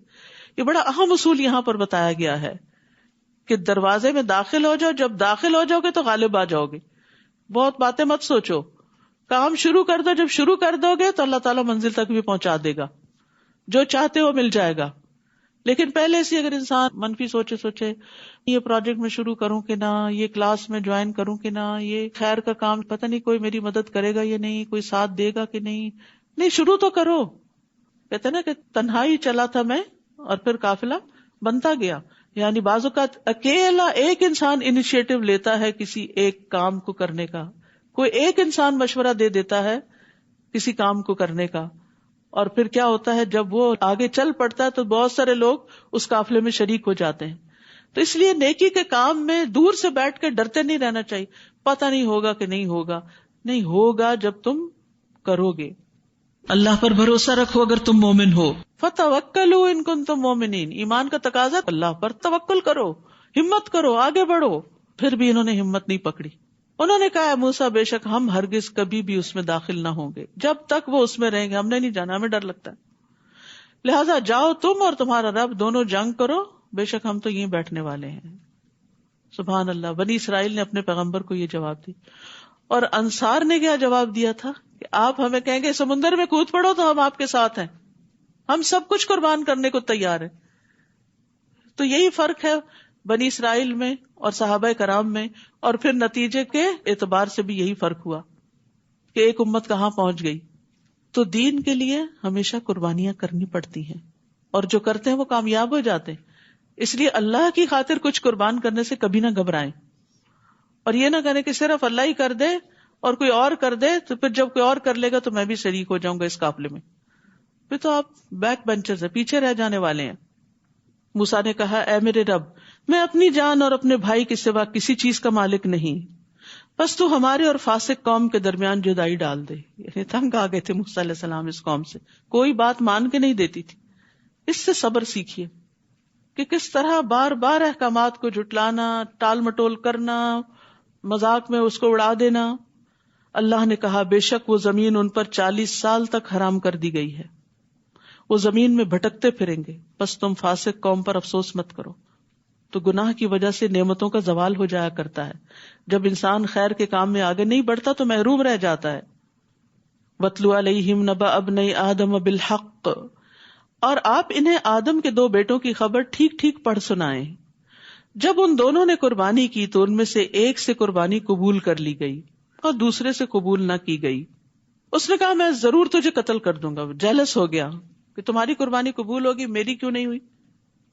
[SPEAKER 1] یہ بڑا اہم اصول یہاں پر بتایا گیا ہے کہ دروازے میں داخل ہو جاؤ، جب داخل ہو جاؤ گے تو غالب آ جاؤ گے۔ بہت باتیں مت سوچو، کام شروع کر دو، جب شروع کر دو گے تو اللہ تعالیٰ منزل تک بھی پہنچا دے گا، جو چاہتے ہو مل جائے گا۔ لیکن پہلے سے اگر انسان منفی سوچے یہ پروجیکٹ میں شروع کروں کہ نہ، یہ کلاس میں جوائن کروں کہ نہ، یہ خیر کا کام پتہ نہیں کوئی میری مدد کرے گا یا نہیں، کوئی ساتھ دے گا کہ نہیں شروع تو کرو۔ کہتے نا کہ تنہائی چلا تھا میں اور پھر قافلہ بنتا گیا، یعنی بعض اوقات اکیلا ایک انسان انیشیٹو لیتا ہے کسی ایک کام کو کرنے کا، کوئی ایک انسان مشورہ دے دیتا ہے کسی کام کو کرنے کا، اور پھر کیا ہوتا ہے جب وہ آگے چل پڑتا ہے تو بہت سارے لوگ اس قافلے میں شریک ہو جاتے ہیں۔ تو اس لیے نیکی کے کام میں دور سے بیٹھ کے ڈرتے نہیں رہنا چاہیے، پتہ نہیں ہوگا کہ نہیں ہوگا، نہیں ہوگا جب تم کرو گے۔ اللہ پر بھروسہ رکھو اگر تم مومن ہو، فَتَوَكَّلُوا إِن كُنتُم مُؤْمِنِينَ، ایمان کا تقاضا اللہ پر توکل کرو، ہمت کرو، آگے بڑھو۔ پھر بھی انہوں نے ہمت نہیں پکڑی، انہوں نے کہا، موسیٰ بے شک ہم ہرگز کبھی بھی اس میں داخل نہ ہوں گے جب تک وہ اس میں رہیں گے، ہم نے نہیں جانا، ہمیں ڈر لگتا ہے، لہٰذا جاؤ تم اور تمہارا رب دونوں جنگ کرو، بے شک ہم تو یہیں بیٹھنے والے ہیں۔ سبحان اللہ، بنی اسرائیل نے اپنے پیغمبر کو یہ جواب دی، اور انصار نے کیا جواب دیا تھا کہ آپ ہمیں کہیں گے سمندر میں کود پڑو تو ہم آپ کے ساتھ ہیں، ہم سب کچھ قربان کرنے کو تیار ہیں۔ تو یہی فرق ہے بنی اسرائیل میں اور صحابہ کرام میں، اور پھر نتیجے کے اعتبار سے بھی یہی فرق ہوا کہ ایک امت کہاں پہنچ گئی۔ تو دین کے لیے ہمیشہ قربانیاں کرنی پڑتی ہیں، اور جو کرتے ہیں وہ کامیاب ہو جاتے ہیں۔ اس لیے اللہ کی خاطر کچھ قربان کرنے سے کبھی نہ گھبرائیں، اور یہ نہ کریں کہ صرف اللہ ہی کر دے اور کوئی اور کر دے تو پھر جب کوئی اور کر لے گا تو میں بھی شریک ہو جاؤں گا اس قافلے میں، پھر تو آپ بیک بینچرز ہیں، پیچھے رہ جانے والے ہیں۔ موسیٰ نے کہا، اے میرے رب، میں اپنی جان اور اپنے بھائی کے سوا کسی چیز کا مالک نہیں، بس تو ہمارے اور فاسق قوم کے درمیان جدائی ڈال دے. یعنی تنگ آ گئے تھے موسیٰ علیہ السلام اس قوم سے، کوئی بات مان کے نہیں دیتی تھی. اس سے صبر سیکھیے کہ کس طرح بار بار احکامات کو جھٹلانا، ٹال مٹول کرنا، مذاق میں اس کو اڑا دینا. اللہ نے کہا بے شک وہ زمین ان پر 40 سال تک حرام کر دی گئی ہے، وہ زمین میں بھٹکتے پھریں گے، بس تم فاسق قوم پر افسوس مت کرو. تو گناہ کی وجہ سے نعمتوں کا زوال ہو جایا کرتا ہے. جب انسان خیر کے کام میں آگے نہیں بڑھتا تو محروم رہ جاتا ہے. وَاتْلُ عَلَيْهِمْ نَبَأَ ابْنَيْ آدَمَ بِالْحَقِّ، اور آپ انہیں آدم کے 2 بیٹوں کی خبر ٹھیک ٹھیک پڑھ سنائیں. جب ان دونوں نے قربانی کی تو ان میں سے ایک سے قربانی قبول کر لی گئی اور دوسرے سے قبول نہ کی گئی. اس نے کہا میں ضرور تجھے قتل کر دوں گا. جیلس ہو گیا کہ تمہاری قربانی قبول ہوگی، میری کیوں نہیں ہوئی.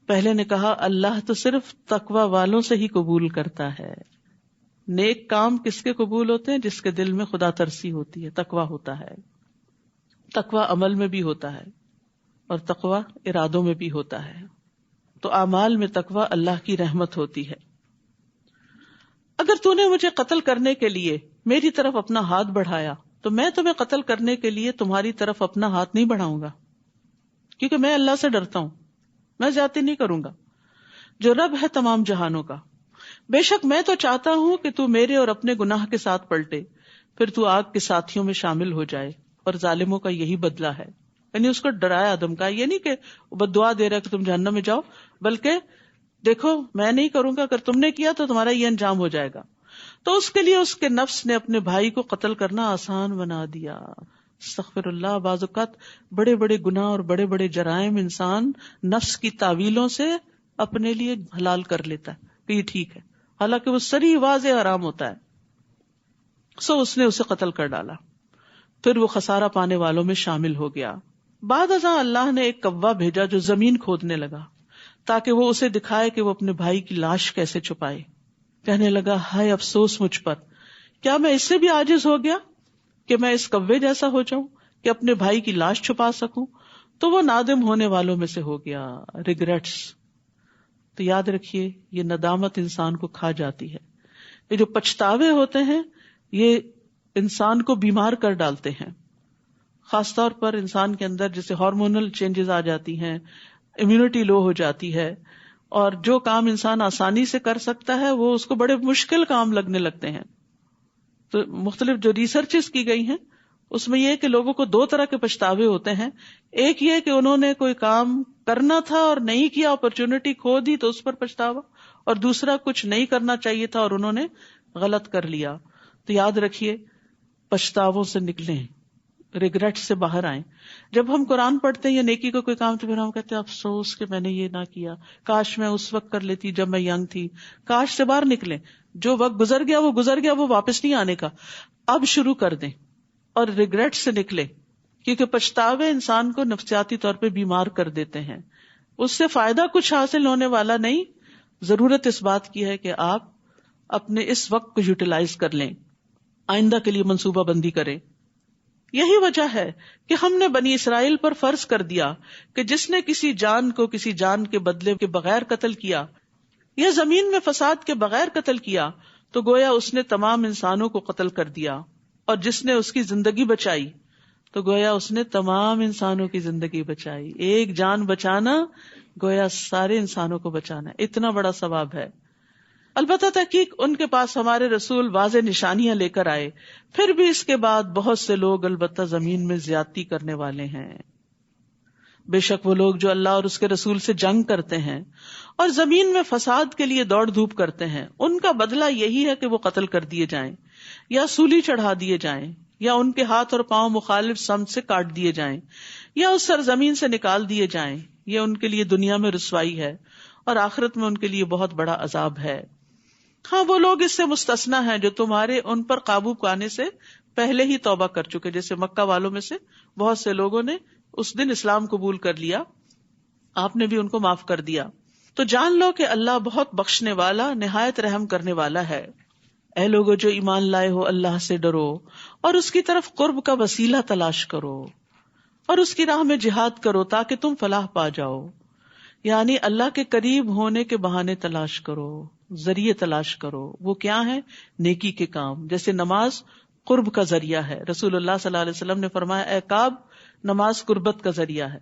[SPEAKER 1] پہلے نے کہا اللہ تو صرف تقوی والوں سے ہی قبول کرتا ہے. نیک کام کس کے قبول ہوتے ہیں؟ جس کے دل میں خدا ترسی ہوتی ہے، تقوی ہوتا ہے. تقوی عمل میں بھی ہوتا ہے اور تقوی ارادوں میں بھی ہوتا ہے. تو اعمال میں تقوی اللہ کی رحمت ہوتی ہے. اگر تو نے مجھے قتل کرنے کے لیے میری طرف اپنا ہاتھ بڑھایا تو میں تمہیں قتل کرنے کے لیے تمہاری طرف اپنا ہاتھ نہیں بڑھاؤں گا، کیونکہ میں اللہ سے ڈرتا ہوں، میں زیادتی نہیں کروں گا جو رب ہے تمام جہانوں کا. بے شک میں تو چاہتا ہوں کہ تو میرے اور اپنے گناہ کے ساتھ پلٹے، پھر تو آگ کے ساتھیوں میں شامل ہو جائے، اور ظالموں کا یہی بدلہ ہے. یعنی اس کو ڈرایا آدم کا، یہ نہیں کہ بد دعا دے رہا کہ تم جہنم میں جاؤ، بلکہ دیکھو میں نہیں کروں گا، اگر تم نے کیا تو تمہارا یہ انجام ہو جائے گا. تو اس کے لیے اس کے نفس نے اپنے بھائی کو قتل کرنا آسان بنا دیا. استغفر اللہ. بعض اوقات بڑے بڑے گناہ اور بڑے بڑے جرائم انسان نفس کی تعویلوں سے اپنے لیے حلال کر لیتا ہے کہ یہ ٹھیک ہے، حالانکہ وہ سری واضح حرام ہوتا ہے. سو اس نے اسے قتل کر ڈالا، پھر وہ خسارہ پانے والوں میں شامل ہو گیا. بعد ازاں اللہ نے ایک کوا بھیجا جو زمین کھودنے لگا تاکہ وہ اسے دکھائے کہ وہ اپنے بھائی کی لاش کیسے چھپائے. کہنے لگا ہائے افسوس مجھ پر، کیا میں اس سے بھی عاجز ہو گیا کہ میں اس کوے جیسا ہو جاؤں کہ اپنے بھائی کی لاش چھپا سکوں. تو وہ نادم ہونے والوں میں سے ہو گیا. ریگریٹس. تو یاد رکھیے یہ ندامت انسان کو کھا جاتی ہے. یہ جو پچھتاوے ہوتے ہیں یہ انسان کو بیمار کر ڈالتے ہیں، خاص طور پر انسان کے اندر جیسے ہارمونل چینجز آ جاتی ہیں، امیونٹی لو ہو جاتی ہے، اور جو کام انسان آسانی سے کر سکتا ہے وہ اس کو بڑے مشکل کام لگنے لگتے ہیں. تو مختلف جو ریسرچز کی گئی ہیں اس میں یہ کہ لوگوں کو 2 طرح کے پچھتاوے ہوتے ہیں. ایک یہ کہ انہوں نے کوئی کام کرنا تھا اور نہیں کیا، اپرچونٹی کھو دی تو اس پر پچھتاوا، اور دوسرا کچھ نہیں کرنا چاہیے تھا اور انہوں نے غلط کر لیا. تو یاد رکھیے پچھتاووں سے نکلیں، ریگریٹ سے باہر آئیں. جب ہم قرآن پڑھتے ہیں یا نیکی کو کوئی کام تو پھر ہم کہتے ہیں افسوس کہ میں نے یہ نہ کیا، کاش میں اس وقت کر لیتی جب میں ینگ تھی. کاش سے باہر نکلیں. جو وقت گزر گیا وہ واپس نہیں آنے کا. اب شروع کر دیں اور ریگریٹ سے نکلیں، کیونکہ پچھتاوے انسان کو نفسیاتی طور پہ بیمار کر دیتے ہیں. اس سے فائدہ کچھ حاصل ہونے والا نہیں. ضرورت اس بات کی ہے کہ آپ اپنے اس وقت کو یوٹیلائز کر لیں، آئندہ کے لیے منصوبہ بندی کریں. یہی وجہ ہے کہ ہم نے بنی اسرائیل پر فرض کر دیا کہ جس نے کسی جان کو کسی جان کے بدلے کے بغیر قتل کیا یا زمین میں فساد کے بغیر قتل کیا تو گویا اس نے تمام انسانوں کو قتل کر دیا، اور جس نے اس کی زندگی بچائی تو گویا اس نے تمام انسانوں کی زندگی بچائی. ایک جان بچانا گویا سارے انسانوں کو بچانا. اتنا بڑا ثواب ہے. البتہ تحقیق ان کے پاس ہمارے رسول واضح نشانیاں لے کر آئے، پھر بھی اس کے بعد بہت سے لوگ البتہ زمین میں زیادتی کرنے والے ہیں. بے شک وہ لوگ جو اللہ اور اس کے رسول سے جنگ کرتے ہیں اور زمین میں فساد کے لیے دوڑ دھوپ کرتے ہیں، ان کا بدلہ یہی ہے کہ وہ قتل کر دیے جائیں یا سولی چڑھا دیے جائیں یا ان کے ہاتھ اور پاؤں مخالف سمت سے کاٹ دیے جائیں یا اس سرزمین سے نکال دیے جائیں. یہ ان کے لیے دنیا میں رسوائی ہے اور آخرت میں ان کے لیے بہت بڑا عذاب ہے. ہاں وہ لوگ اس سے مستثنا ہیں جو تمہارے ان پر قابو پانے سے پہلے ہی توبہ کر چکے، جیسے مکہ والوں میں سے بہت سے لوگوں نے اس دن اسلام قبول کر لیا، آپ نے بھی ان کو معاف کر دیا. تو جان لو کہ اللہ بہت بخشنے والا نہایت رحم کرنے والا ہے. اے لوگو جو ایمان لائے ہو اللہ سے ڈرو اور اس کی طرف قرب کا وسیلہ تلاش کرو اور اس کی راہ میں جہاد کرو تاکہ تم فلاح پا جاؤ. یعنی اللہ کے قریب ہونے کے بہانے تلاش کرو. ذریعے تلاش کرو. وہ کیا ہے؟ نیکی کے کام. جیسے نماز قرب کا ذریعہ ہے. رسول اللہ صلی اللہ علیہ وسلم نے فرمایا اے کعب نماز قربت کا ذریعہ ہے.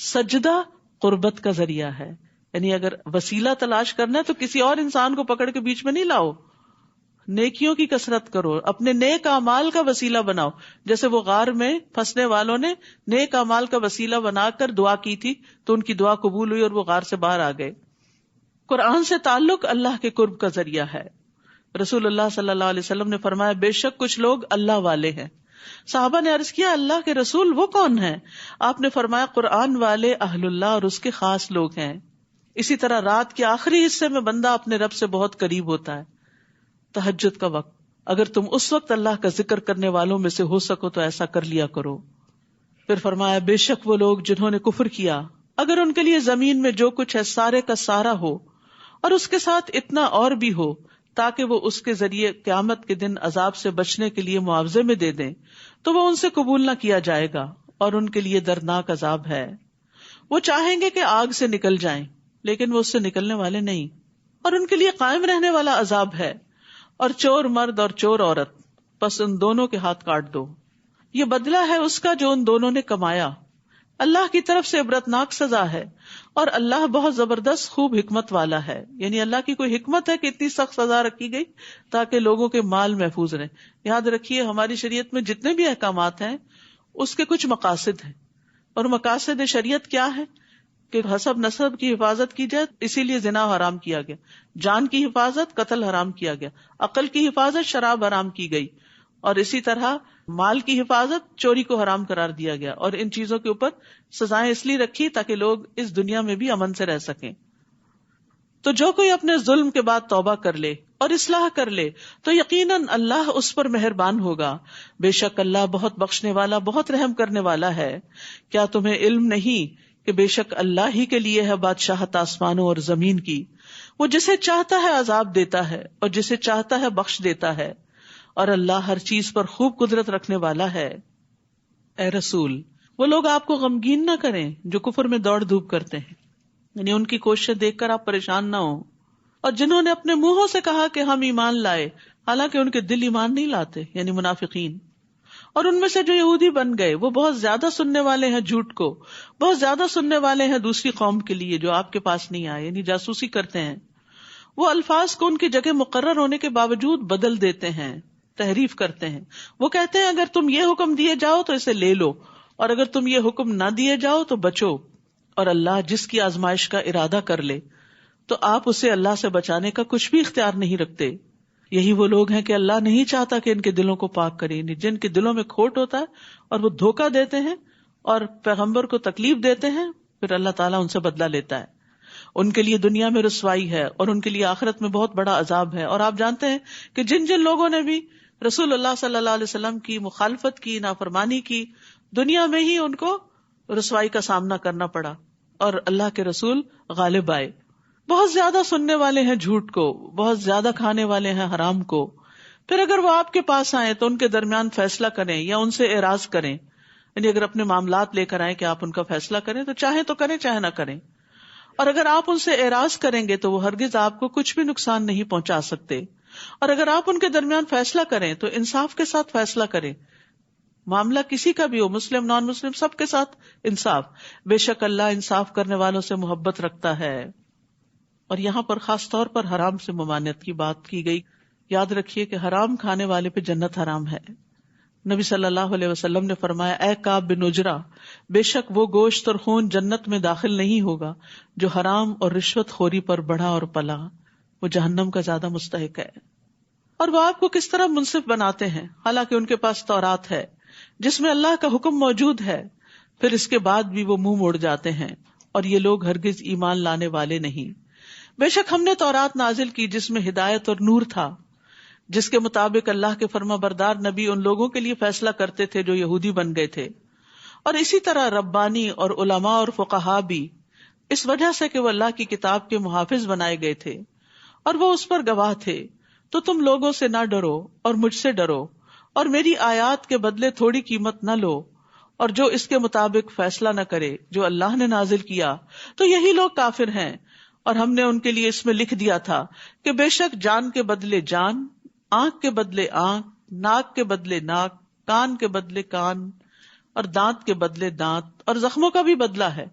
[SPEAKER 1] سجدہ قربت کا ذریعہ ہے. یعنی اگر وسیلہ تلاش کرنا ہے تو کسی اور انسان کو پکڑ کے بیچ میں نہیں لاؤ. نیکیوں کی کثرت کرو, اپنے نیک اعمال کا وسیلہ بناؤ. جیسے وہ غار میں پھنسنے والوں نے نیک اعمال کا وسیلہ بنا کر دعا کی تھی تو ان کی دعا قبول ہوئی اور وہ غار سے باہر آ گئے. قرآن سے تعلق اللہ کے قرب کا ذریعہ ہے. رسول اللہ صلی اللہ علیہ وسلم نے فرمایا بے شک کچھ لوگ اللہ والے ہیں. صحابہ نے عرض کیا اللہ کے رسول وہ کون ہیں؟ آپ نے فرمایا قرآن والے اہل اللہ اور اس کے خاص لوگ ہیں. اسی طرح رات کے آخری حصے میں بندہ اپنے رب سے بہت قریب ہوتا ہے. تہجد کا وقت, اگر تم اس وقت اللہ کا ذکر کرنے والوں میں سے ہو سکو تو ایسا کر لیا کرو. پھر فرمایا بے شک وہ لوگ جنہوں نے کفر کیا اگر ان کے لیے زمین میں جو کچھ ہے سارے کا سارا ہو اور اس کے ساتھ اتنا اور بھی ہو تاکہ وہ اس کے ذریعے قیامت کے دن عذاب سے بچنے کے لیے معاوضے میں دے دیں تو وہ ان سے قبول نہ کیا جائے گا اور ان کے لیے دردناک عذاب ہے. وہ چاہیں گے کہ آگ سے نکل جائیں لیکن وہ اس سے نکلنے والے نہیں, اور ان کے لیے قائم رہنے والا عذاب ہے. اور چور مرد اور چور عورت پس ان دونوں کے ہاتھ کاٹ دو. یہ بدلہ ہے اس کا جو ان دونوں نے کمایا. اللہ کی طرف سے عبرتناک سزا ہے اور اللہ بہت زبردست خوب حکمت والا ہے. یعنی اللہ کی کوئی حکمت ہے کہ اتنی سخت سزا رکھی گئی تاکہ لوگوں کے مال محفوظ رہیں. یاد رکھیے ہماری شریعت میں جتنے بھی احکامات ہیں اس کے کچھ مقاصد ہیں, اور مقاصد شریعت کیا ہے کہ حسب نسب کی حفاظت کی جائے, اسی لیے زنا حرام کیا گیا. جان کی حفاظت قتل حرام کیا گیا. عقل کی حفاظت شراب حرام کی گئی. اور اسی طرح مال کی حفاظت چوری کو حرام قرار دیا گیا. اور ان چیزوں کے اوپر سزائیں اس لیے رکھی تاکہ لوگ اس دنیا میں بھی امن سے رہ سکیں. تو جو کوئی اپنے ظلم کے بعد توبہ کر لے اور اصلاح کر لے تو یقیناً اللہ اس پر مہربان ہوگا. بے شک اللہ بہت بخشنے والا بہت رحم کرنے والا ہے. کیا تمہیں علم نہیں کہ بے شک اللہ ہی کے لیے ہے بادشاہت آسمانوں اور زمین کی. وہ جسے چاہتا ہے عذاب دیتا ہے اور جسے چاہتا ہے بخش دیتا ہے, اور اللہ ہر چیز پر خوب قدرت رکھنے والا ہے. اے رسول وہ لوگ آپ کو غمگین نہ کریں جو کفر میں دوڑ دھوپ کرتے ہیں, یعنی ان کی کوششیں دیکھ کر آپ پریشان نہ ہوں. اور جنہوں نے اپنے منہوں سے کہا کہ ہم ایمان لائے حالانکہ ان کے دل ایمان نہیں لاتے, یعنی منافقین. اور ان میں سے جو یہودی بن گئے وہ بہت زیادہ سننے والے ہیں جھوٹ کو, بہت زیادہ سننے والے ہیں دوسری قوم کے لیے جو آپ کے پاس نہیں آئے, یعنی جاسوسی کرتے ہیں. وہ الفاظ کو ان کی جگہ مقرر ہونے کے باوجود بدل دیتے ہیں, تحریف کرتے ہیں. وہ کہتے ہیں اگر تم یہ حکم دیے جاؤ تو اسے لے لو, اور اگر تم یہ حکم نہ دیے جاؤ تو بچو. اور اللہ جس کی آزمائش کا ارادہ کر لے تو آپ اسے اللہ سے بچانے کا کچھ بھی اختیار نہیں رکھتے. یہی وہ لوگ ہیں کہ اللہ نہیں چاہتا کہ ان کے دلوں کو پاک کرے, جن کے دلوں میں کھوٹ ہوتا ہے اور وہ دھوکہ دیتے ہیں اور پیغمبر کو تکلیف دیتے ہیں, پھر اللہ تعالیٰ ان سے بدلہ لیتا ہے. ان کے لیے دنیا میں رسوائی ہے اور ان کے لیے آخرت میں بہت بڑا عذاب ہے. اور آپ جانتے ہیں کہ جن جن لوگوں نے بھی رسول اللہ صلی اللہ علیہ وسلم کی مخالفت کی, نافرمانی کی, دنیا میں ہی ان کو رسوائی کا سامنا کرنا پڑا اور اللہ کے رسول غالب آئے. بہت زیادہ سننے والے ہیں جھوٹ کو, بہت زیادہ کھانے والے ہیں حرام کو. پھر اگر وہ آپ کے پاس آئیں تو ان کے درمیان فیصلہ کریں یا ان سے اعراض کریں, یعنی اگر اپنے معاملات لے کر آئیں کہ آپ ان کا فیصلہ کریں تو چاہیں تو کریں چاہے نہ کریں. اور اگر آپ ان سے اعراض کریں گے تو وہ ہرگز آپ کو کچھ بھی نقصان نہیں پہنچا سکتے. اور اگر آپ ان کے درمیان فیصلہ کریں تو انصاف کے ساتھ فیصلہ کریں. معاملہ کسی کا بھی ہو, مسلم نان مسلم, سب کے ساتھ انصاف. بے شک اللہ انصاف کرنے والوں سے محبت رکھتا ہے. اور یہاں پر خاص طور پر حرام سے ممانعت کی بات کی گئی. یاد رکھیے کہ حرام کھانے والے پہ جنت حرام ہے. نبی صلی اللہ علیہ وسلم نے فرمایا اے کعب بن عجرہ, بے شک وہ گوشت اور خون جنت میں داخل نہیں ہوگا جو حرام اور رشوت خوری پر بڑھا اور پلا, وہ جہنم کا زیادہ مستحق ہے. اور وہ آپ کو کس طرح منصف بناتے ہیں حالانکہ ان کے پاس تورات ہے جس میں اللہ کا حکم موجود ہے, پھر اس کے بعد بھی وہ منہ موڑ جاتے ہیں, اور یہ لوگ ہرگز ایمان لانے والے نہیں. بے شک ہم نے تورات نازل کی جس میں ہدایت اور نور تھا, جس کے مطابق اللہ کے فرما بردار نبی ان لوگوں کے لیے فیصلہ کرتے تھے جو یہودی بن گئے تھے. اور اسی طرح ربانی اور علماء اور فقہا بھی, اس وجہ سے کہ وہ اللہ کی کتاب کے محافظ بنائے گئے تھے اور وہ اس پر گواہ تھے. تو تم لوگوں سے نہ ڈرو اور مجھ سے ڈرو, اور میری آیات کے بدلے تھوڑی قیمت نہ لو, اور جو اس کے مطابق فیصلہ نہ کرے جو اللہ نے نازل کیا تو یہی لوگ کافر ہیں. اور ہم نے ان کے لیے اس میں لکھ دیا تھا کہ بے شک جان کے بدلے جان، آنکھ کے بدلے آنکھ، ناک کے بدلے ناک، کان کے بدلے کان، اور دانت کے بدلے دانت، اور زخموں کا بھی بدلہ ہے.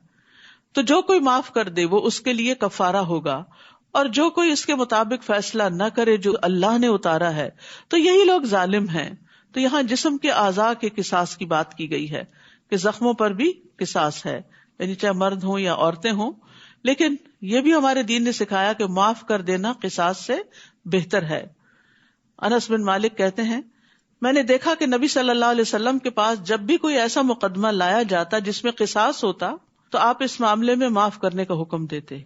[SPEAKER 1] تو جو کوئی معاف کر دے وہ اس کے لیے کفارہ ہوگا، اور جو کوئی اس کے مطابق فیصلہ نہ کرے جو اللہ نے اتارا ہے تو یہی لوگ ظالم ہیں. تو یہاں جسم کے اعضاء کے قصاص کی بات کی گئی ہے کہ زخموں پر بھی قصاص ہے، یعنی چاہے مرد ہوں یا عورتیں ہوں. لیکن یہ بھی ہمارے دین نے سکھایا کہ معاف کر دینا قصاص سے بہتر ہے. انس بن مالک کہتے ہیں میں نے دیکھا کہ نبی صلی اللہ علیہ وسلم کے پاس جب بھی کوئی ایسا مقدمہ لایا جاتا جس میں قصاص ہوتا تو آپ اس معاملے میں معاف کرنے کا حکم دیتے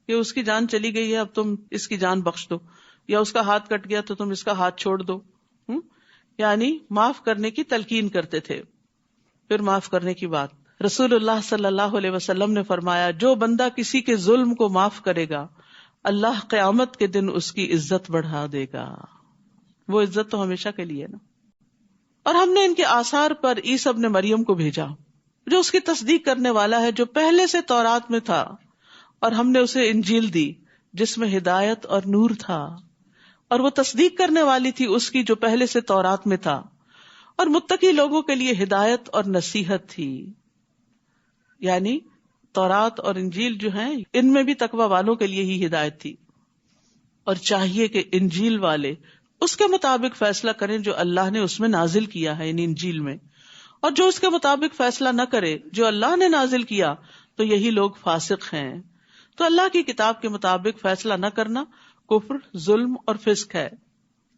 [SPEAKER 1] کہ اس کی جان چلی گئی ہے اب تم اس کی جان بخش دو، یا اس کا ہاتھ کٹ گیا تو تم اس کا ہاتھ چھوڑ دو. یعنی معاف کرنے کی تلقین کرتے تھے. پھر معاف کرنے کی بات، رسول اللہ صلی اللہ علیہ وسلم نے فرمایا جو بندہ کسی کے ظلم کو معاف کرے گا اللہ قیامت کے دن اس کی عزت بڑھا دے گا. وہ عزت تو ہمیشہ کے لیے نا. اور ہم نے ان کے آثار پر عیسی ابن مریم کو بھیجا جو اس کی تصدیق کرنے والا ہے، جو پہلے سے تورات میں تھا، اور ہم نے اسے انجیل دی جس میں ہدایت اور نور تھا، اور وہ تصدیق کرنے والی تھی اس کی جو پہلے سے تورات میں تھا، اور متقی لوگوں کے لیے ہدایت اور نصیحت تھی. یعنی تورات اور انجیل جو ہیں ان میں بھی تقوی والوں کے لیے ہی ہدایت تھی، اور چاہیے کہ انجیل والے اس کے مطابق فیصلہ کریں جو اللہ نے اس میں نازل کیا ہے، یعنی انجیل میں، اور جو اس کے مطابق فیصلہ نہ کرے جو اللہ نے نازل کیا تو یہی لوگ فاسق ہیں. تو اللہ کی کتاب کے مطابق فیصلہ نہ کرنا کفر، ظلم اور فسق ہے.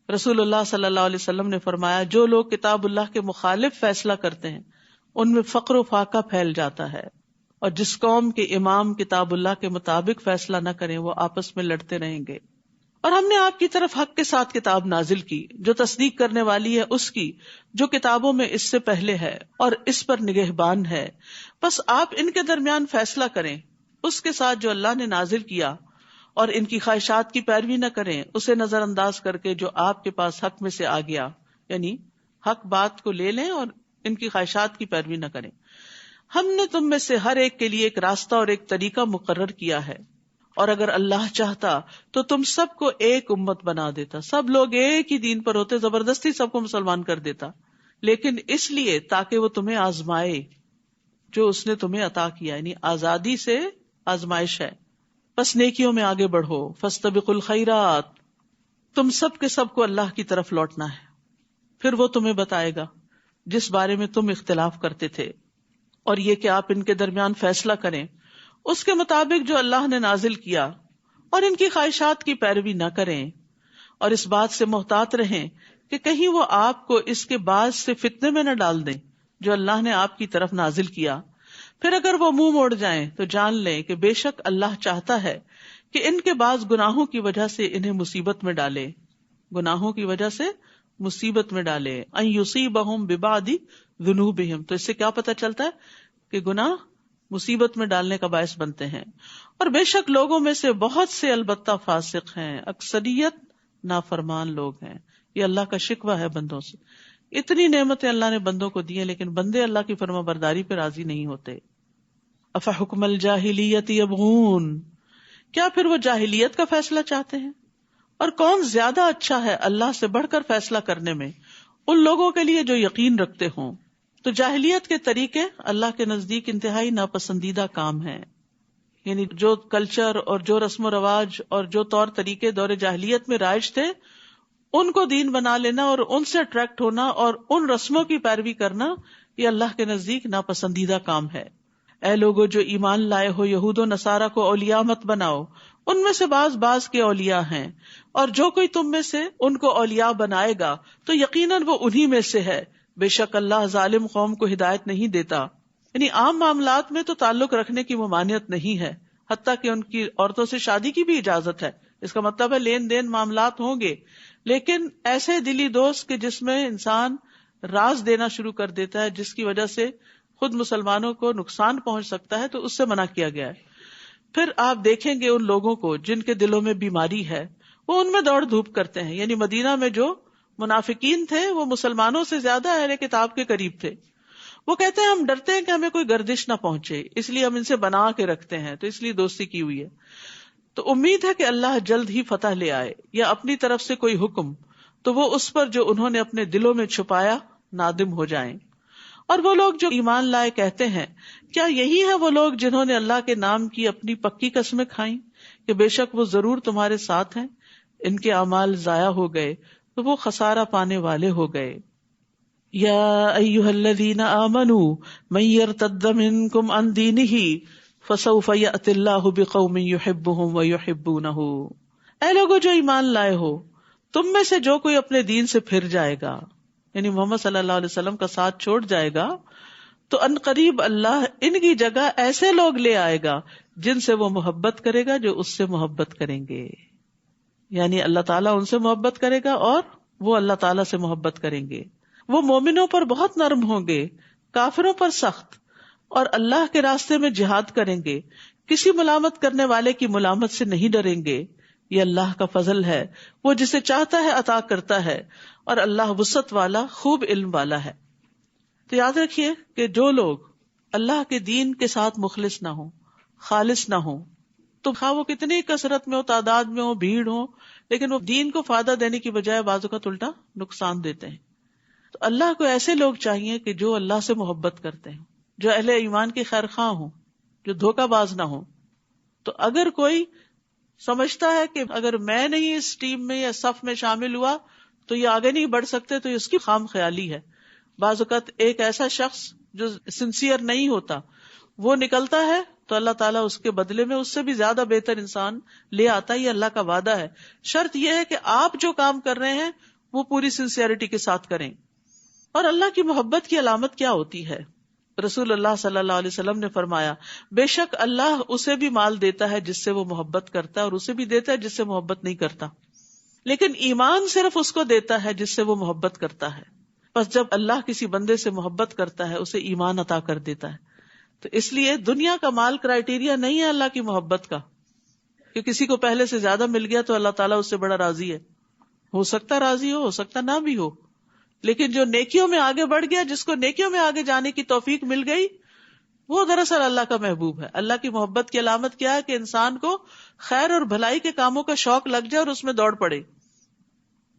[SPEAKER 1] رسول اللہ صلی اللہ علیہ وسلم نے فرمایا جو لوگ کتاب اللہ کے مخالف فیصلہ کرتے ہیں ان میں فقر و فاقہ پھیل جاتا ہے، اور جس قوم کے امام کتاب اللہ کے مطابق فیصلہ نہ کریں وہ آپس میں لڑتے رہیں گے. اور ہم نے آپ کی طرف حق کے ساتھ کتاب نازل کی جو تصدیق کرنے والی ہے اس کی جو کتابوں میں اس سے پہلے ہے اور اس پر نگہبان ہے. بس آپ ان کے درمیان فیصلہ کریں اس کے ساتھ جو اللہ نے نازل کیا، اور ان کی خواہشات کی پیروی نہ کریں اسے نظر انداز کر کے جو آپ کے پاس حق میں سے آ گیا، یعنی حق بات کو لے لیں اور ان کی خواہشات کی پیروی نہ کریں. ہم نے تم میں سے ہر ایک کے لیے ایک راستہ اور ایک طریقہ مقرر کیا ہے، اور اگر اللہ چاہتا تو تم سب کو ایک امت بنا دیتا، سب لوگ ایک ہی دین پر ہوتے، زبردستی سب کو مسلمان کر دیتا، لیکن اس لیے تاکہ وہ تمہیں آزمائے جو اس نے تمہیں عطا کیا، یعنی آزادی سے آزمائش ہے. بس نیکیوں میں آگے بڑھو، فاستبقوا الخیرات، تم سب کے سب کو اللہ کی طرف لوٹنا ہے، پھر وہ تمہیں بتائے گا جس بارے میں تم اختلاف کرتے تھے، اور یہ کہ آپ ان کے درمیان فیصلہ کریں اس کے مطابق جو اللہ نے نازل کیا، اور ان کی خواہشات کی پیروی نہ کریں، اور اس بات سے محتاط رہیں کہ کہیں وہ آپ کو اس کے بعد سے فتنے میں نہ ڈال دیں جو اللہ نے آپ کی طرف نازل کیا. پھر اگر وہ منہ موڑ جائیں تو جان لیں کہ بے شک اللہ چاہتا ہے کہ ان کے بعض گناہوں کی وجہ سے انہیں مصیبت میں ڈالے، گناہوں کی وجہ سے مصیبت میں ڈالے. ان یصیبہم ببعض ذنوبہم، تو اس سے کیا پتہ چلتا ہے کہ گناہ مصیبت میں ڈالنے کا باعث بنتے ہیں. اور بے شک لوگوں میں سے بہت سے البتہ فاسق ہیں، اکثریت نافرمان لوگ ہیں. یہ اللہ کا شکوہ ہے بندوں سے. اتنی نعمتیں اللہ نے بندوں کو دی ہیں لیکن بندے اللہ کی فرما برداری پہ راضی نہیں ہوتے. افحکم الجاہلیت یبغون، کیا پھر وہ جاہلیت کا فیصلہ چاہتے ہیں؟ اور کون زیادہ اچھا ہے اللہ سے بڑھ کر فیصلہ کرنے میں ان لوگوں کے لیے جو یقین رکھتے ہوں. تو جاہلیت کے طریقے اللہ کے نزدیک انتہائی ناپسندیدہ کام ہیں. یعنی جو کلچر اور جو رسم و رواج اور جو طور طریقے دور جاہلیت میں رائج تھے ان کو دین بنا لینا اور ان سے اٹریکٹ ہونا اور ان رسموں کی پیروی کرنا، یہ اللہ کے نزدیک ناپسندیدہ کام ہے. اے لوگو جو ایمان لائے ہو یہود و نصارہ کو اولیاء مت بناؤ، ان میں سے بعض کے اولیاء ہیں، اور جو کوئی تم میں سے ان کو اولیاء بنائے گا تو یقیناً وہ انہی میں سے ہے. بے شک اللہ ظالم قوم کو ہدایت نہیں دیتا. یعنی عام معاملات میں تو تعلق رکھنے کی ممانعت نہیں ہے، حتیٰ کہ ان کی عورتوں سے شادی کی بھی اجازت ہے. اس کا مطلب ہے لین دین معاملات ہوں گے، لیکن ایسے دلی دوست کہ جس میں انسان راز دینا شروع کر دیتا ہے جس کی وجہ سے خود مسلمانوں کو نقصان پہنچ سکتا ہے، تو اس سے منع کیا گیا ہے. پھر آپ دیکھیں گے ان لوگوں کو جن کے دلوں میں بیماری ہے وہ ان میں دوڑ دھوپ کرتے ہیں. یعنی مدینہ میں جو منافقین تھے وہ مسلمانوں سے زیادہ اہل کتاب کے قریب تھے. وہ کہتے ہیں ہم ڈرتے ہیں کہ ہمیں کوئی گردش نہ پہنچے، اس لیے ہم ان سے بنا کے رکھتے ہیں، تو اس لیے دوستی کی ہوئی ہے. تو امید ہے کہ اللہ جلد ہی فتح لے آئے یا اپنی طرف سے کوئی حکم، تو وہ اس پر جو انہوں نے اپنے دلوں میں چھپایا نادم ہو جائیں۔ اور وہ لوگ جو ایمان لائے کہتے ہیں، کیا یہی ہے وہ لوگ جنہوں نے اللہ کے نام کی اپنی پکی قسمیں کھائیں کہ بے شک وہ ضرور تمہارے ساتھ ہیں؟ ان کے اعمال ضائع ہو گئے تو وہ خسارہ پانے والے ہو گئے۔ یا ایھا الذین آمنوا من یرتد منکم عن دینہ فسوف یأتی اللہ بقوم یحبهم ویحبونہ۔ اے لوگوں جو ایمان لائے ہو، تم میں سے جو کوئی اپنے دین سے پھر جائے گا، یعنی محمد صلی اللہ علیہ وسلم کا ساتھ چھوڑ جائے گا، تو ان قریب اللہ ان کی جگہ ایسے لوگ لے آئے گا جن سے وہ محبت کرے گا جو اس سے محبت کریں گے، یعنی اللہ تعالیٰ ان سے محبت کرے گا اور وہ اللہ تعالیٰ سے محبت کریں گے۔ وہ مومنوں پر بہت نرم ہوں گے، کافروں پر سخت، اور اللہ کے راستے میں جہاد کریں گے، کسی ملامت کرنے والے کی ملامت سے نہیں ڈریں گے۔ یہ اللہ کا فضل ہے، وہ جسے چاہتا ہے عطا کرتا ہے، اور اللہ وسعت والا خوب علم والا ہے۔ تو یاد رکھیے کہ جو لوگ اللہ کے دین کے ساتھ مخلص نہ ہوں، خالص نہ ہوں، تو خواہ وہ کتنی کثرت میں ہو، تعداد میں ہو، بھیڑ ہو، لیکن وہ دین کو فائدہ دینے کی بجائے بعض اوقات الٹا نقصان دیتے ہیں۔ تو اللہ کو ایسے لوگ چاہیے کہ جو اللہ سے محبت کرتے ہیں، جو اہل ایمان کے خیر خواہ ہوں، جو دھوکہ باز نہ ہوں۔ تو اگر کوئی سمجھتا ہے کہ اگر میں نہیں اس ٹیم میں یا صف میں شامل ہوا تو یہ آگے نہیں بڑھ سکتے، تو اس کی خام خیالی ہے۔ بعض اوقات ایک ایسا شخص جو سنسیئر نہیں ہوتا وہ نکلتا ہے تو اللہ تعالیٰ اس کے بدلے میں اس سے بھی زیادہ بہتر انسان لے آتا ہے، یہ اللہ کا وعدہ ہے۔ شرط یہ ہے کہ آپ جو کام کر رہے ہیں وہ پوری سنسیئرٹی کے ساتھ کریں۔ اور اللہ کی محبت کی علامت کیا ہوتی ہے؟ رسول اللہ صلی اللہ علیہ وسلم نے فرمایا، بے شک اللہ اسے بھی مال دیتا ہے جس سے وہ محبت کرتا ہے، اور اسے بھی دیتا ہے جس سے محبت نہیں کرتا، لیکن ایمان صرف اس کو دیتا ہے جس سے وہ محبت کرتا ہے۔ بس جب اللہ کسی بندے سے محبت کرتا ہے اسے ایمان عطا کر دیتا ہے۔ تو اس لیے دنیا کا مال کرائیٹیریا نہیں ہے اللہ کی محبت کا، کہ کسی کو پہلے سے زیادہ مل گیا تو اللہ تعالیٰ اس سے بڑا راضی ہے۔ ہو سکتا راضی ہو سکتا نہ بھی ہو، لیکن جو نیکیوں میں آگے بڑھ گیا، جس کو نیکیوں میں آگے جانے کی توفیق مل گئی، وہ دراصل اللہ کا محبوب ہے۔ اللہ کی محبت کی علامت کیا ہے؟ کہ انسان کو خیر اور بھلائی کے کاموں کا شوق لگ جائے اور اس میں دوڑ پڑے۔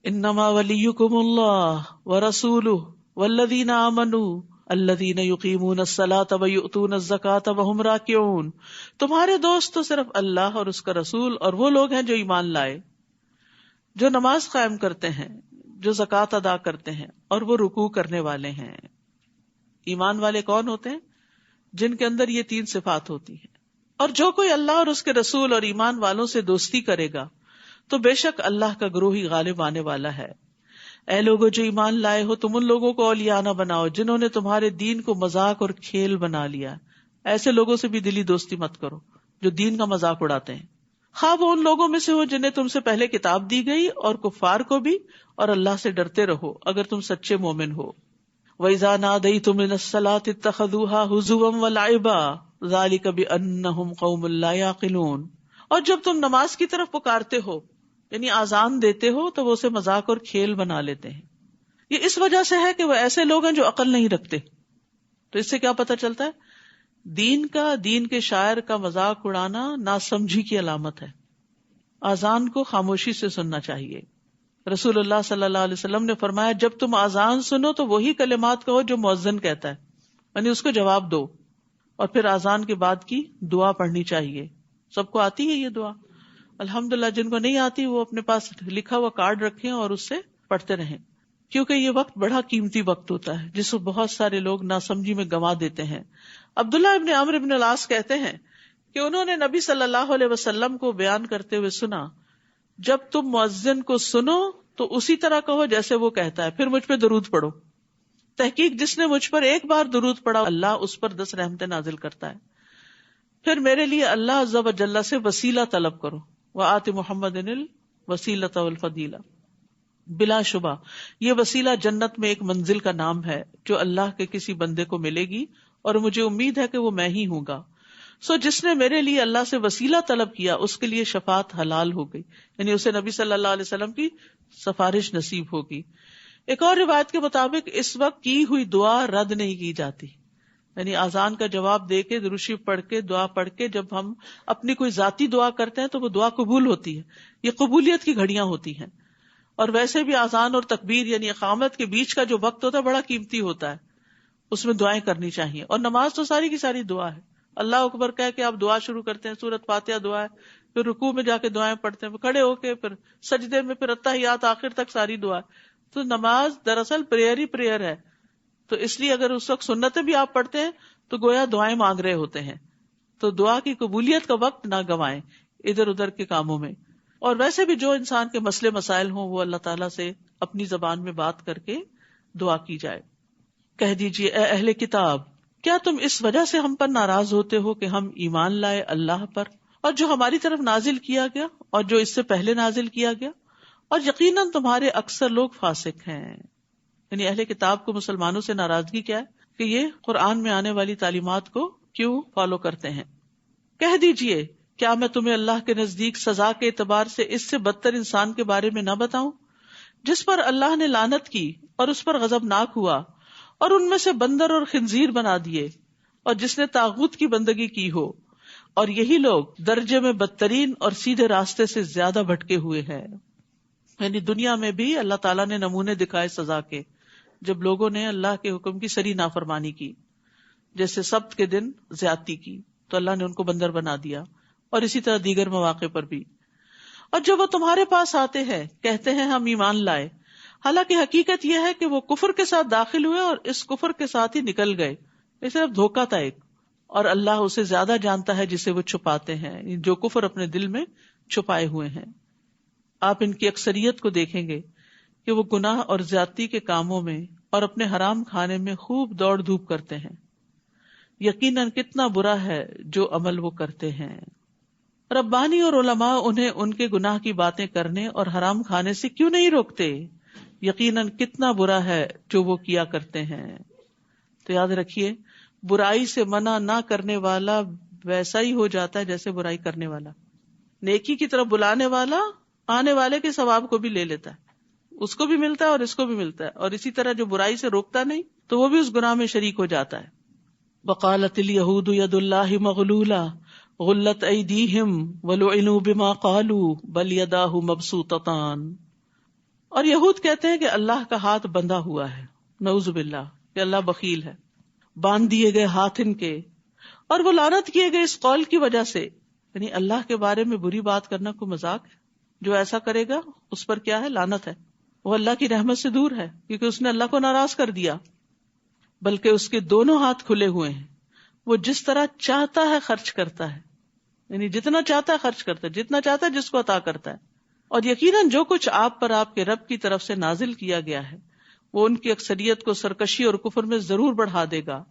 [SPEAKER 1] انما ولیکم اللہ ورسولہ والذین آمنوا الذین یقیمون الصلاۃ ویؤتون الزکاۃ وہم راکعون۔ تمہارے دوست تو صرف اللہ اور اس کا رسول اور وہ لوگ ہیں جو ایمان لائے، جو نماز قائم کرتے ہیں، جو زکوٰۃ ادا کرتے ہیں، اور وہ رکوع کرنے والے ہیں۔ ایمان والے کون ہوتے ہیں؟ جن کے اندر یہ تین صفات ہوتی ہیں۔ اور جو کوئی اللہ اور اس کے رسول اور ایمان والوں سے دوستی کرے گا تو بے شک اللہ کا گروہ ہی غالب آنے والا ہے۔ اے لوگوں جو ایمان لائے ہو، تم ان لوگوں کو اولیاء نہ بناؤ جنہوں نے تمہارے دین کو مذاق اور کھیل بنا لیا۔ ایسے لوگوں سے بھی دلی دوستی مت کرو جو دین کا مذاق اڑاتے ہیں، خواہ وہ ان لوگوں میں سے ہو جنہیں تم سے پہلے کتاب دی گئی، اور کفار کو بھی، اور اللہ سے ڈرتے رہو اگر تم سچے مومن ہو۔ وَإِذَا نَادَيْتُمْ إِلَى الصَّلَاةِ اتَّخَذُوهَا هُزُوًا وَلَعِبًا ذَلِكَ بِأَنَّهُمْ قَوْمٌ لَا يَعْقِلُونَ۔ اور جب تم نماز کی طرف پکارتے ہو، یعنی آذان دیتے ہو، تو وہ اسے مذاق اور کھیل بنا لیتے ہیں۔ یہ اس وجہ سے ہے کہ وہ ایسے لوگ ہیں جو عقل نہیں رکھتے۔ تو اس سے کیا پتہ چلتا ہے؟ دین کے شاعر کا مذاق اڑانا ناسمجھی کی علامت ہے۔ آذان کو خاموشی سے سننا چاہیے۔ رسول اللہ صلی اللہ علیہ وسلم نے فرمایا، جب تم آذان سنو تو وہی کلمات کہو جو مؤذن کہتا ہے، یعنی اس کو جواب دو، اور پھر آذان کے بعد کی دعا پڑھنی چاہیے۔ سب کو آتی ہے یہ دعا؟ الحمدللہ۔ جن کو نہیں آتی وہ اپنے پاس لکھا ہوا کارڈ رکھیں اور اس سے پڑھتے رہیں، کیونکہ یہ وقت بڑا قیمتی وقت ہوتا ہے جس کو بہت سارے لوگ ناسمجھی میں گنوا دیتے ہیں۔ عبداللہ ابن عمرو ابن العاص کہتے ہیں کہ انہوں نے نبی صلی اللہ علیہ وسلم کو بیان کرتے ہوئے سنا، جب تم مؤذن کو سنو تو اسی طرح کہو جیسے وہ کہتا ہے، پھر مجھ پہ درود پڑھو۔ تحقیق جس نے مجھ پر ایک بار درود پڑھا اللہ اس پر 10 رحمتیں نازل کرتا ہے۔ پھر میرے لیے اللہ عز و جل سے وسیلہ طلب کرو، وآت محمد الوسیلۃ والفضیلہ۔ بلا شبہ یہ وسیلہ جنت میں ایک منزل کا نام ہے جو اللہ کے کسی بندے کو ملے گی، اور مجھے امید ہے کہ وہ میں ہی ہوں گا۔ سو جس نے میرے لیے اللہ سے وسیلہ طلب کیا اس کے لیے شفاعت حلال ہو گئی، یعنی اسے نبی صلی اللہ علیہ وسلم کی سفارش نصیب ہوگی۔ ایک اور روایت کے مطابق اس وقت کی ہوئی دعا رد نہیں کی جاتی، یعنی آذان کا جواب دے کے درود شریف پڑھ کے دعا پڑھ کے جب ہم اپنی کوئی ذاتی دعا کرتے ہیں تو وہ دعا قبول ہوتی ہے. یہ قبولیت کی گھڑیاں ہوتی ہیں. اور ویسے بھی آذان اور تکبیر یعنی اقامت کے بیچ کا جو وقت ہوتا ہے بڑا قیمتی ہوتا ہے, اس میں دعائیں کرنی چاہیے. اور نماز تو ساری کی ساری دعا ہے. اللہ اکبر کہہ کے آپ دعا شروع کرتے ہیں, سورۃ فاتحہ دعا ہے, پھر رکوع میں جا کے دعائیں پڑھتے ہیں, کھڑے ہو کے پھر سجدے میں, پھر اتحیات آخر تک ساری دعا. تو نماز دراصل پریئر ہی پریئر ہے. تو اس لیے اگر اس وقت سنتیں بھی آپ پڑھتے ہیں تو گویا دعائیں مانگ رہے ہوتے ہیں. تو دعا کی قبولیت کا وقت نہ گوائیں ادھر ادھر کے کاموں میں. اور ویسے بھی جو انسان کے مسئلے مسائل ہوں وہ اللہ تعالیٰ سے اپنی زبان میں بات کر کے دعا کی جائے. کہہ دیجئے اے اہل کتاب, کیا تم اس وجہ سے ہم پر ناراض ہوتے ہو کہ ہم ایمان لائے اللہ پر اور جو ہماری طرف نازل کیا گیا اور جو اس سے پہلے نازل کیا گیا, اور یقیناً تمہارے اکثر لوگ فاسق ہیں. یعنی اہل کتاب کو مسلمانوں سے ناراضگی کیا ہے کہ یہ قرآن میں آنے والی تعلیمات کو کیوں فالو کرتے ہیں. کہہ دیجئے کیا میں تمہیں اللہ کے نزدیک سزا کے اعتبار سے اس سے بدتر انسان کے بارے میں نہ بتاؤں جس پر اللہ نے لعنت کی اور اس پر غضبناک ہوا اور ان میں سے بندر اور خنزیر بنا دیے, اور جس نے طاغوت کی بندگی کی ہو, اور یہی لوگ درجے میں بدترین اور سیدھے راستے سے زیادہ بھٹکے ہوئے ہیں. یعنی دنیا میں بھی اللہ تعالیٰ نے نمونے دکھائے سزا کے, جب لوگوں نے اللہ کے حکم کی سری نافرمانی کی, جیسے سبت کے دن زیادتی کی تو اللہ نے ان کو بندر بنا دیا, اور اسی طرح دیگر مواقع پر بھی. اور جب وہ تمہارے پاس آتے ہیں کہتے ہیں ہم ایمان لائے, حالانکہ حقیقت یہ ہے کہ وہ کفر کے ساتھ داخل ہوئے اور اس کفر کے ساتھ ہی نکل گئے. یہ صرف دھوکہ تھا ایک, اور اللہ اسے زیادہ جانتا ہے جسے وہ چھپاتے ہیں, جو کفر اپنے دل میں چھپائے ہوئے ہیں. آپ ان کی اکثریت کو دیکھیں گے کہ وہ گناہ اور زیادتی کے کاموں میں اور اپنے حرام کھانے میں خوب دوڑ دھوپ کرتے ہیں. یقیناً کتنا برا ہے جو عمل وہ کرتے ہیں. ربانی اور علماء انہیں ان کے گناہ کی باتیں کرنے اور حرام کھانے سے کیوں نہیں روکتے؟ یقیناً کتنا برا ہے جو وہ کیا کرتے ہیں. تو یاد رکھیے, برائی سے منع نہ کرنے والا ویسا ہی ہو جاتا ہے جیسے برائی کرنے والا. نیکی کی طرف بلانے والا آنے والے کے ثواب کو بھی لے لیتا ہے, اس کو بھی ملتا ہے اور اس کو بھی ملتا ہے. اور اسی طرح جو برائی سے روکتا نہیں تو وہ بھی اس گناہ میں شریک ہو جاتا ہے. وقالت الیہود ید اللہ مغلولہ غلت ایدیہم ولعنوا بما قالوا بل یداہ مبسوطتان. اور یہود کہتے ہیں کہ اللہ کا ہاتھ بندھا ہوا ہے, نعوذ باللہ, کہ اللہ بخیل ہے, باندھ دیے گئے ہاتھ ان کے, اور وہ لعنت کیے گئے اس قول کی وجہ سے. یعنی اللہ کے بارے میں بری بات کرنا کوئی مذاق ہے؟ جو ایسا کرے گا اس پر کیا ہے؟ لعنت ہے. وہ اللہ کی رحمت سے دور ہے کیونکہ اس نے اللہ کو ناراض کر دیا. بلکہ اس کے دونوں ہاتھ کھلے ہوئے ہیں, وہ جس طرح چاہتا ہے خرچ کرتا ہے. یعنی جتنا چاہتا ہے خرچ کرتا ہے, جتنا چاہتا ہے جس کو عطا کرتا ہے. اور یقیناً جو کچھ آپ پر آپ کے رب کی طرف سے نازل کیا گیا ہے وہ ان کی اکثریت کو سرکشی اور کفر میں ضرور بڑھا دے گا.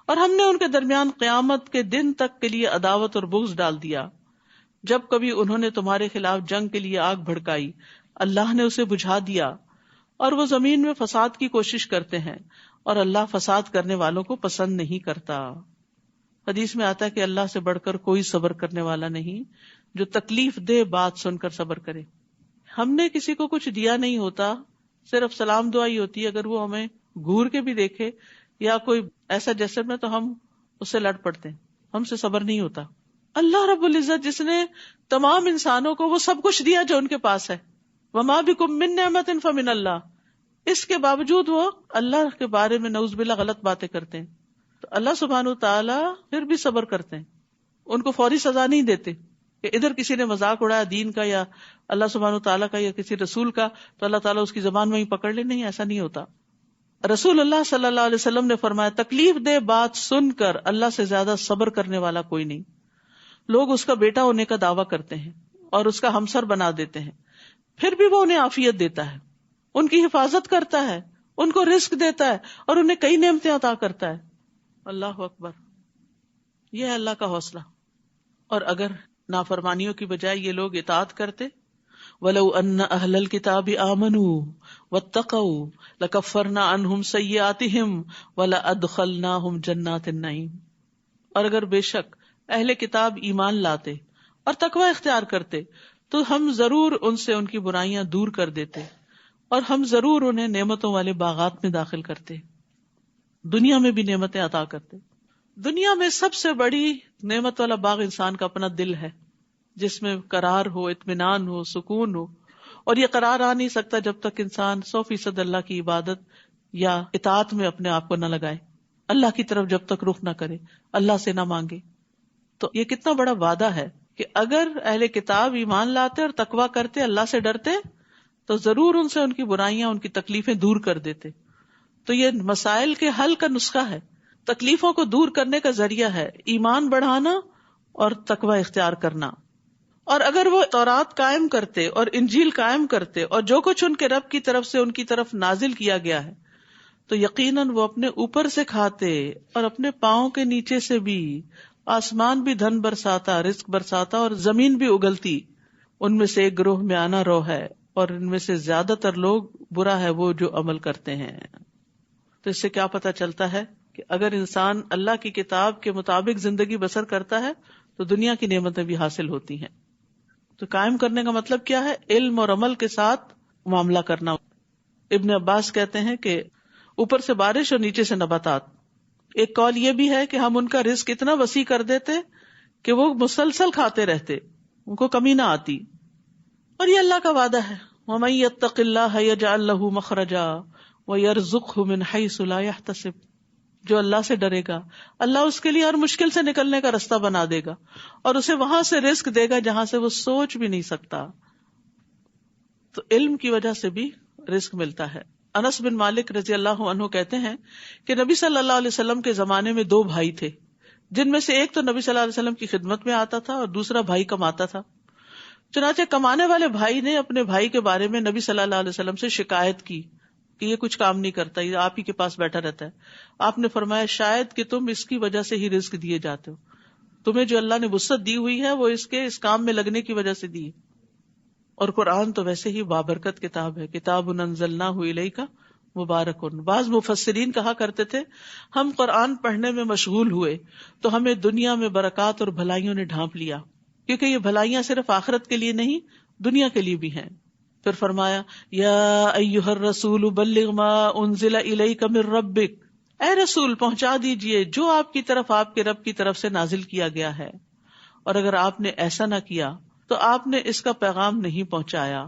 [SPEAKER 1] اور ہم نے ان کے درمیان قیامت کے دن تک کے لیے عداوت اور بغض ڈال دیا. جب کبھی انہوں نے تمہارے خلاف جنگ کے لیے آگ بھڑکائی اللہ نے اسے بجھا دیا, اور وہ زمین میں فساد کی کوشش کرتے ہیں, اور اللہ فساد کرنے والوں کو پسند نہیں کرتا. حدیث میں آتا ہے کہ اللہ سے بڑھ کر کوئی صبر کرنے والا نہیں جو تکلیف دہ بات سن کر صبر کرے. ہم نے کسی کو کچھ دیا نہیں ہوتا, صرف سلام دعا ہی ہوتی ہے. اگر وہ ہمیں گھور کے بھی دیکھے یا کوئی ایسا جسم میں تو ہم اس سے لڑ پڑتے ہیں, ہم سے صبر نہیں ہوتا. اللہ رب العزت جس نے تمام انسانوں کو وہ سب کچھ دیا جو ان کے پاس ہے, وما بکم من نعمت فمن اللہ, اس کے باوجود وہ اللہ کے بارے میں نعوذ باللہ غلط باتیں کرتے ہیں. تو اللہ سبحانہ وتعالی پھر بھی صبر کرتے ہیں, ان کو فوری سزا نہیں دیتے کہ ادھر کسی نے مذاق اڑایا دین کا یا اللہ سبحانہ وتعالی کا یا کسی رسول کا تو اللہ تعالیٰ اس کی زبان میں ہی پکڑ لے. نہیں, ایسا نہیں ہوتا. رسول اللہ صلی اللہ علیہ وسلم نے فرمایا تکلیف دہ بات سن کر اللہ سے زیادہ صبر کرنے والا کوئی نہیں. لوگ اس کا بیٹا ہونے کا دعویٰ کرتے ہیں اور اس کا ہمسر بنا دیتے ہیں, پھر بھی وہ انہیں عافیت دیتا ہے, ان کی حفاظت کرتا ہے, ان کو رزق دیتا ہے اور انہیں کئی نعمتیں عطا کرتا ہے. اللہ اکبر, یہ ہے اللہ کا حوصلہ. اور اگر نافرمانیوں کی بجائے یہ لوگ اطاعت کرتے, وَلَوْ أَنَّ أَهْلَ الْكِتَابِ آمَنُوا وَاتَّقَوْا لَكَفَّرْنَا عَنْهُمْ سَيِّئَاتِهِمْ وَلَأَدْخَلْنَاهُمْ جَنَّاتِ النَّعِيمِ. اور اگر بے شک اہل کتاب ایمان لاتے اور تقوی اختیار کرتے تو ہم ضرور ان سے ان کی برائیاں دور کر دیتے اور ہم ضرور انہیں نعمتوں والے باغات میں داخل کرتے, دنیا میں بھی نعمتیں عطا کرتے. دنیا میں سب سے بڑی نعمت والا باغ انسان کا اپنا دل ہے، جس میں قرار ہو، اطمینان ہو، سکون ہو. اور یہ قرار آ نہیں سکتا جب تک انسان 100% اللہ کی عبادت یا اطاعت میں اپنے آپ کو نہ لگائے، اللہ کی طرف جب تک رخ نہ کرے، اللہ سے نہ مانگے. تو یہ کتنا بڑا وعدہ ہے کہ اگر اہل کتاب ایمان لاتے اور تقویٰ کرتے، اللہ سے ڈرتے، تو ضرور ان سے ان کی برائیاں، ان کی تکلیفیں دور کر دیتے. تو یہ مسائل کے حل کا نسخہ ہے، تکلیفوں کو دور کرنے کا ذریعہ ہے، ایمان بڑھانا اور تقوی اختیار کرنا. اور اگر وہ تورات قائم کرتے اور انجیل قائم کرتے اور جو کچھ ان کے رب کی طرف سے ان کی طرف نازل کیا گیا ہے، تو یقیناً وہ اپنے اوپر سے کھاتے اور اپنے پاؤں کے نیچے سے بھی. آسمان بھی دھن برساتا، رزق برساتا، اور زمین بھی اگلتی. ان میں سے ایک گروہ میں آنا رو ہے، اور ان میں سے زیادہ تر لوگ برا ہے وہ جو عمل کرتے ہیں. تو اس سے کیا پتہ چلتا ہے کہ اگر انسان اللہ کی کتاب کے مطابق زندگی بسر کرتا ہے تو دنیا کی نعمتیں بھی حاصل ہوتی ہیں. تو قائم کرنے کا مطلب کیا ہے؟ علم اور عمل کے ساتھ معاملہ کرنا. ابن عباس کہتے ہیں کہ اوپر سے بارش اور نیچے سے نباتات. ایک قول یہ بھی ہے کہ ہم ان کا رزق اتنا وسیع کر دیتے کہ وہ مسلسل کھاتے رہتے، ان کو کمی نہ آتی. اور یہ اللہ کا وعدہ ہے، وَمَن يَتَّقِ اللَّهَ يَجْعَل لَّهُ مَخْرَجًا وَيَرْزُقْهُ مِنْ حَيْثُ لَا يَحْتَسِبُ. جو اللہ سے ڈرے گا، اللہ اس کے لیے ہر مشکل سے نکلنے کا رستہ بنا دے گا، اور اسے وہاں سے رزق دے گا جہاں سے وہ سوچ بھی نہیں سکتا. تو علم کی وجہ سے بھی رزق ملتا ہے. انس بن مالک رضی اللہ عنہ کہتے ہیں کہ نبی صلی اللہ علیہ وسلم کے زمانے میں 2 بھائی تھے، جن میں سے ایک تو نبی صلی اللہ علیہ وسلم کی خدمت میں آتا تھا اور دوسرا بھائی کماتا تھا. چنانچہ کمانے والے بھائی نے اپنے بھائی کے بارے میں نبی صلی اللہ علیہ وسلم سے شکایت کی کہ یہ کچھ کام نہیں کرتا، یہ آپ ہی کے پاس بیٹھا رہتا ہے. آپ نے فرمایا شاید کہ تم اس کی وجہ سے ہی رزق دیے جاتے ہو، تمہیں جو اللہ نے وسعت دی ہوئی ہے وہ اس کام میں لگنے کی وجہ سے دی. اور قرآن تو ویسے ہی بابرکت کتاب ہے، کتاب انزلناہ الیک مبارک. بعض مفسرین کہا کرتے تھے ہم قرآن پڑھنے میں مشغول ہوئے تو ہمیں دنیا میں برکات اور بھلائیوں نے ڈھانپ لیا، کیونکہ یہ بھلائیاں صرف آخرت کے لیے نہیں، دنیا کے لیے بھی ہیں. پھر فرمایا یا ایھا الرسول بلغ ما انزل الیک من ربک، اے رسول پہنچا دیجئے جو آپ کی طرف آپ کے رب کی طرف سے نازل کیا گیا ہے. اور اگر آپ نے ایسا نہ کیا تو آپ نے اس کا پیغام نہیں پہنچایا،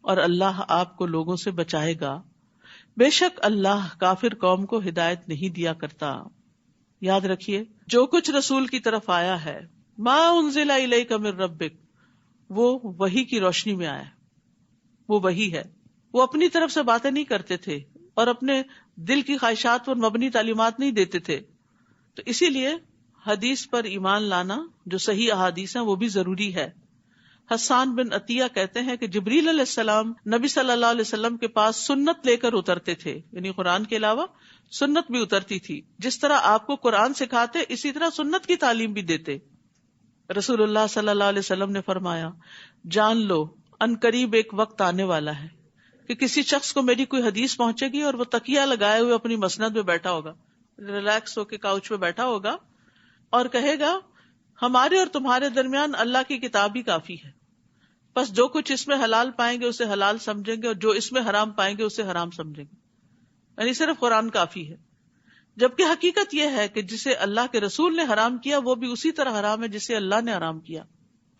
[SPEAKER 1] اور اللہ آپ کو لوگوں سے بچائے گا. بے شک اللہ کافر قوم کو ہدایت نہیں دیا کرتا. یاد رکھیے جو کچھ رسول کی طرف آیا ہے، ما انزل الیک من ربک، وہ وحی کی روشنی میں آیا، وہ وحی ہے. وہ اپنی طرف سے باتیں نہیں کرتے تھے اور اپنے دل کی خواہشات پر مبنی تعلیمات نہیں دیتے تھے. تو اسی لیے حدیث پر ایمان لانا، جو صحیح احادیث ہیں، وہ بھی ضروری ہے. حسان بن عطیہ کہتے ہیں کہ جبریل علیہ السلام نبی صلی اللہ علیہ وسلم کے پاس سنت لے کر اترتے تھے، یعنی قرآن کے علاوہ سنت بھی اترتی تھی. جس طرح آپ کو قرآن سکھاتے اسی طرح سنت کی تعلیم بھی دیتے. رسول اللہ صلی اللہ علیہ وسلم نے فرمایا جان لو ان قریب ایک وقت آنے والا ہے کہ کسی شخص کو میری کوئی حدیث پہنچے گی اور وہ تکیہ لگائے ہوئے اپنی مسند میں بیٹھا ہوگا، ریلیکس ہو کے کاؤچ پہ بیٹھا ہوگا، اور کہے گا ہمارے اور تمہارے درمیان اللہ کی کتاب ہی کافی ہے، بس جو کچھ اس میں حلال پائیں گے اسے حلال سمجھیں گے اور جو اس میں حرام پائیں گے اسے حرام سمجھیں گے، یعنی صرف قرآن کافی ہے. جبکہ حقیقت یہ ہے کہ جسے اللہ کے رسول نے حرام کیا وہ بھی اسی طرح حرام ہے جسے اللہ نے حرام کیا.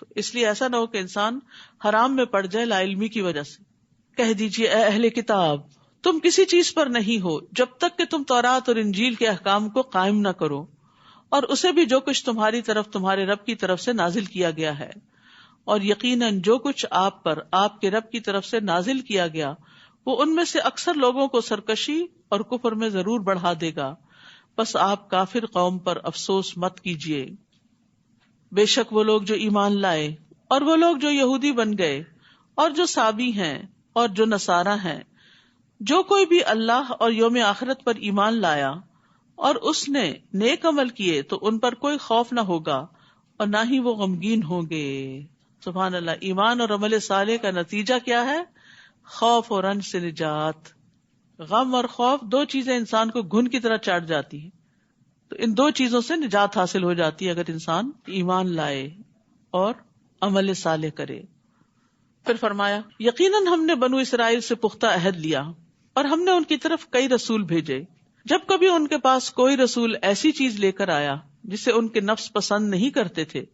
[SPEAKER 1] تو اس لیے ایسا نہ ہو کہ انسان حرام میں پڑ جائے لا علمی کی وجہ سے. کہہ دیجیے اے اہل کتاب تم کسی چیز پر نہیں ہو جب تک کہ تم تورات اور انجیل کے احکام کو قائم نہ کرو، اور اسے بھی جو کچھ تمہاری طرف تمہارے رب کی طرف سے نازل کیا گیا ہے. اور یقیناً جو کچھ آپ پر آپ کے رب کی طرف سے نازل کیا گیا وہ ان میں سے اکثر لوگوں کو سرکشی اور کفر میں ضرور بڑھا دے گا، بس آپ کافر قوم پر افسوس مت کیجیے. بے شک وہ لوگ جو ایمان لائے اور وہ لوگ جو یہودی بن گئے اور جو صابی ہیں اور جو نصارہ ہیں، جو کوئی بھی اللہ اور یوم آخرت پر ایمان لایا اور اس نے نیک عمل کیے تو ان پر کوئی خوف نہ ہوگا اور نہ ہی وہ غمگین ہوں گے. سبحان اللہ. ایمان اور عمل صالح کا نتیجہ کیا ہے؟ خوف اور رنج سے نجات. غم اور خوف دو چیزیں انسان کو گھن کی طرح چاٹ جاتی ہیں، تو ان دو چیزوں سے نجات حاصل ہو جاتی ہے اگر انسان ایمان لائے اور عمل صالح کرے. پھر فرمایا یقیناً ہم نے بنو اسرائیل سے پختہ عہد لیا اور ہم نے ان کی طرف کئی رسول بھیجے جب کبھی ان کے پاس کوئی رسول ایسی چیز لے کر آیا جسے ان کے نفس پسند نہیں کرتے تھے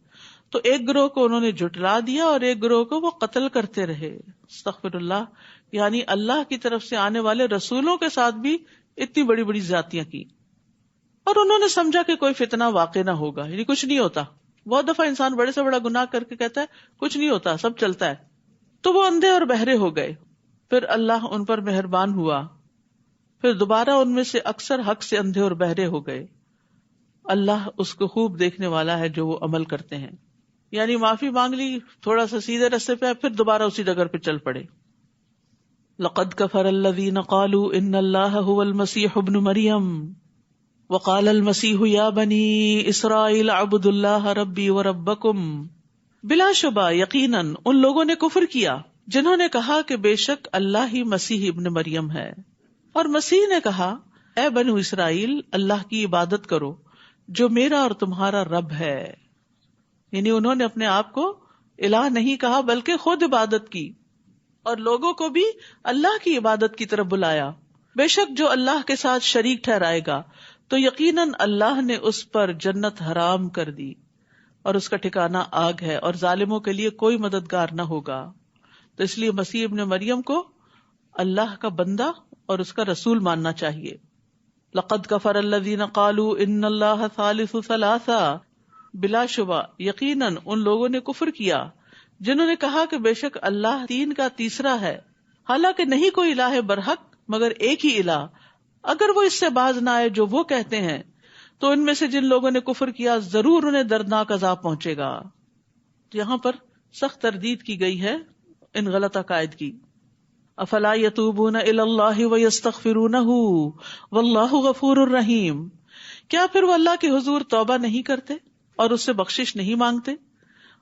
[SPEAKER 1] تو ایک گروہ کو انہوں نے جھٹلا دیا اور ایک گروہ کو وہ قتل کرتے رہے. استغفر اللہ. یعنی اللہ کی طرف سے آنے والے رسولوں کے ساتھ بھی اتنی بڑی بڑی زیادتیاں کی، اور انہوں نے سمجھا کہ کوئی فتنہ واقع نہ ہوگا، یعنی کچھ نہیں ہوتا. بہت دفعہ انسان بڑے سے بڑا گناہ کر کے کہتا ہے کچھ نہیں ہوتا، سب چلتا ہے. تو وہ اندھے اور بہرے ہو گئے. پھر اللہ ان پر مہربان ہوا، پھر دوبارہ ان میں سے اکثر حق سے اندھے اور بہرے ہو گئے. اللہ اس کو خوب دیکھنے والا ہے جو وہ عمل کرتے ہیں. یعنی معافی مانگ لی، تھوڑا سا سیدھے راستے پہ، پھر دوبارہ اسی ڈگر پہ چل پڑے. لقد كفر الذين قالوا ان الله هو المسيح ابن مريم وقال المسيح يا بني اسرائيل اعبدوا الله ربي وربكم. بلا شبہ یقیناً ان لوگوں نے کفر کیا جنہوں نے کہا کہ بے شک اللہ ہی مسیح ابن مریم ہے، اور مسیح نے کہا اے بنو اسرائیل اللہ کی عبادت کرو جو میرا اور تمہارا رب ہے. یعنی انہوں نے اپنے آپ کو الہ نہیں کہا بلکہ خود عبادت کی، اور لوگوں کو بھی اللہ کی عبادت کی طرف بلایا. بے شک جو اللہ کے ساتھ شریک ٹھہرائے گا تو یقیناً اللہ نے اس پر جنت حرام کر دی اور اس کا ٹھکانہ آگ ہے، اور ظالموں کے لیے کوئی مددگار نہ ہوگا. تو اس لیے مسیح ابن مریم کو اللہ کا بندہ اور اس کا رسول ماننا چاہیے. لقد کفر الذین قالوا ان اللہ ثالث ثلاثہ. بلا شبہ یقیناً ان لوگوں نے کفر کیا جنہوں نے کہا کہ بے شک اللہ تین کا تیسرا ہے، حالانکہ نہیں کوئی الہ برحق مگر ایک ہی الہ. اگر وہ اس سے باز نہ آئے جو وہ کہتے ہیں تو ان میں سے جن لوگوں نے کفر کیا ضرور انہیں دردناک عذاب پہنچے گا. یہاں پر سخت تردید کی گئی ہے ان غلط عقائد کی. افلا یتوبون الی اللہ ویستغفرونہ واللہ غفور الرحیم. کیا پھر وہ اللہ کے حضور توبہ نہیں کرتے اور اس سے بخشش نہیں مانگتے؟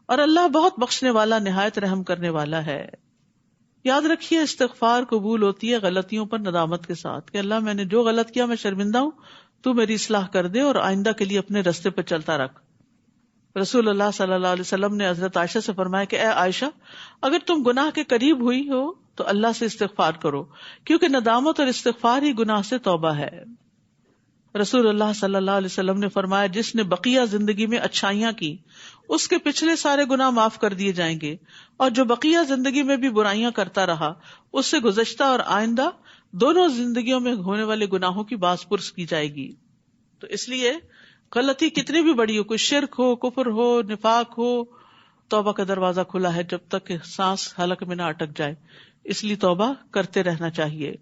[SPEAKER 1] اور اللہ بہت بخشنے والا نہایت رحم کرنے والا ہے. یاد رکھیے استغفار قبول ہوتی ہے غلطیوں پر ندامت کے ساتھ، کہ اللہ میں نے جو غلط کیا میں شرمندہ ہوں، تو میری اصلاح کر دے اور آئندہ کے لیے اپنے رستے پہ چلتا رکھ. رسول اللہ صلی اللہ علیہ وسلم نے حضرت عائشہ سے فرمایا کہ اے عائشہ اگر تم گناہ کے قریب ہوئی ہو تو اللہ سے استغفار کرو، کیونکہ ندامت اور استغفار ہی گناہ سے توبہ ہے. رسول اللہ صلی اللہ علیہ وسلم نے فرمایا جس نے بقیہ زندگی میں اچھائیاں کی اس کے پچھلے سارے گناہ معاف کر دیے جائیں گے، اور جو بقیہ زندگی میں بھی برائیاں کرتا رہا اس سے گزشتہ اور آئندہ دونوں زندگیوں میں ہونے والے گناہوں کی باز پرس کی جائے گی. تو اس لیے غلطی کتنی بھی بڑی ہو، کوئی شرک ہو، کفر ہو، نفاق ہو، توبہ کا دروازہ کھلا ہے جب تک کہ سانس حلق میں نہ اٹک جائے. اس لیے توبہ کرتے رہنا چاہیے.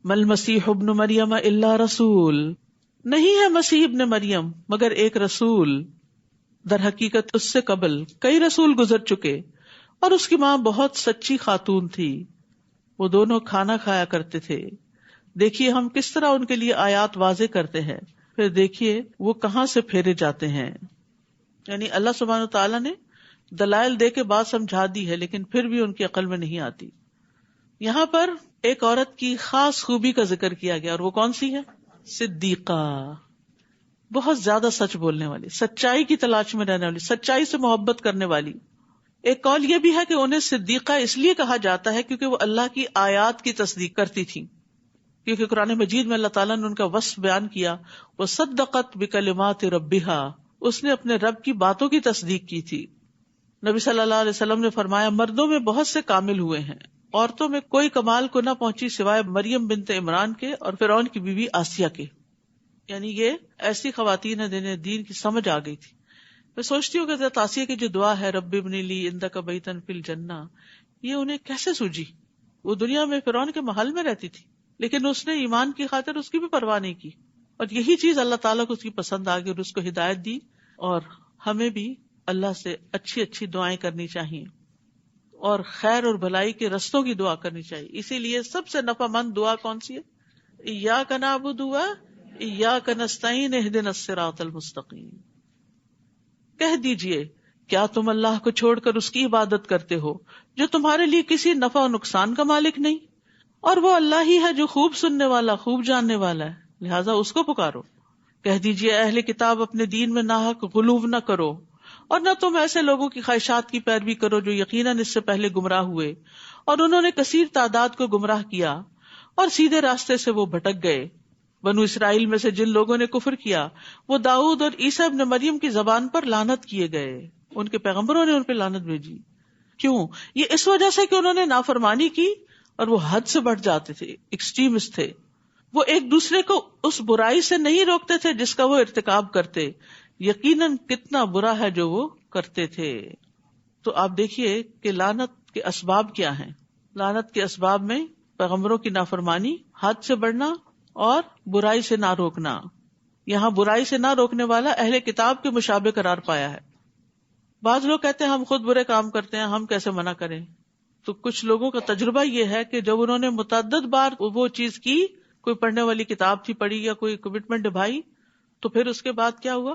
[SPEAKER 1] مل مسیح ابن مریم الا رسول. نہیں ہے مسیح ابن مریم مگر ایک رسول. در حقیقت اس سے قبل کئی رسول گزر چکے اور اس کی ماں بہت سچی خاتون تھی. وہ دونوں کھانا کھایا کرتے تھے. دیکھیے ہم کس طرح ان کے لیے آیات واضح کرتے ہیں، پھر دیکھیے وہ کہاں سے پھیرے جاتے ہیں. یعنی اللہ سبحانہ وتعالیٰ نے دلائل دے کے بات سمجھا دی ہے لیکن پھر بھی ان کی عقل میں نہیں آتی. یہاں پر ایک عورت کی خاص خوبی کا ذکر کیا گیا، اور وہ کون سی ہے؟ صدیقہ. بہت زیادہ سچ بولنے والی، سچائی کی تلاش میں رہنے والی، سچائی سے محبت کرنے والی. ایک قول یہ بھی ہے کہ انہیں صدیقہ اس لیے کہا جاتا ہے کیونکہ وہ اللہ کی آیات کی تصدیق کرتی تھی. کیونکہ قرآن مجید میں اللہ تعالیٰ نے ان کا وصف بیان کیا، وہ صدقت بکلمات ربہا، اس نے اپنے رب کی باتوں کی تصدیق کی تھی. نبی صلی اللہ علیہ وسلم نے فرمایا مردوں میں بہت سے کامل ہوئے ہیں، عورتوں میں کوئی کمال کو نہ پہنچی سوائے مریم بنت عمران کے اور فرعون کی بیوی آسیہ کے. یعنی یہ ایسی خواتین ہیں جنہیں دین کی سمجھ آ گئی تھی. میں سوچتی ہوں کہ حضرت آسیہ کی جو دعا ہے رب ابن لی عندک بیتا فی الجنہ، یہ انہیں کیسے سوجی؟ وہ دنیا میں فرعون کے محل میں رہتی تھی لیکن اس نے ایمان کی خاطر اس کی بھی پرواہ نہیں کی، اور یہی چیز اللہ تعالیٰ کو اس کی پسند آ گئی اور اس کو ہدایت دی. اور ہمیں بھی اللہ سے اچھی اچھی دعائیں کرنی چاہیے اور خیر اور بھلائی کے رستوں کی دعا کرنی چاہیے. اسی لیے سب سے نفع مند دعا کون سی ہے؟ ایاک نعبد و ایاک نستعین اہدنا الصراط المستقیم. کہہ دیجئے کیا تم اللہ کو چھوڑ کر اس کی عبادت کرتے ہو جو تمہارے لیے کسی نفع و نقصان کا مالک نہیں، اور وہ اللہ ہی ہے جو خوب سننے والا خوب جاننے والا ہے، لہٰذا اس کو پکارو. کہہ دیجئے اہل کتاب اپنے دین میں ناحق غلو نہ کرو، اور نہ تم ایسے لوگوں کی خواہشات کی پیروی کرو جو یقیناً اس سے پہلے گمراہ ہوئے اور انہوں نے کثیر تعداد کو گمراہ کیا اور سیدھے راستے سے وہ بھٹک گئے. بنو اسرائیل میں سے جن لوگوں نے کفر کیا وہ داؤد اور عیسیٰ ابن مریم کی زبان پر لعنت کیے گئے، ان کے پیغمبروں نے ان پہ لعنت بھیجی. کیوں؟ یہ اس وجہ سے کہ انہوں نے نافرمانی کی اور وہ حد سے بڑھ جاتے تھے، ایکسٹریمسٹ تھے. وہ ایک دوسرے کو اس برائی سے نہیں روکتے تھے جس کا وہ ارتکاب کرتے، یقیناً کتنا برا ہے جو وہ کرتے تھے. تو آپ دیکھیے کہ لعنت کے اسباب کیا ہیں. لعنت کے اسباب میں پیغمبروں کی نافرمانی، حد سے بڑھنا اور برائی سے نہ روکنا. یہاں برائی سے نہ روکنے والا اہل کتاب کے مشابہ قرار پایا ہے. بعض لوگ کہتے ہیں ہم خود برے کام کرتے ہیں، ہم کیسے منع کریں. تو کچھ لوگوں کا تجربہ یہ ہے کہ جب انہوں نے متعدد بار وہ چیز کی، کوئی پڑھنے والی کتاب تھی پڑھی یا کوئی کمٹمنٹ نبھائی، تو پھر اس کے بعد کیا ہوا؟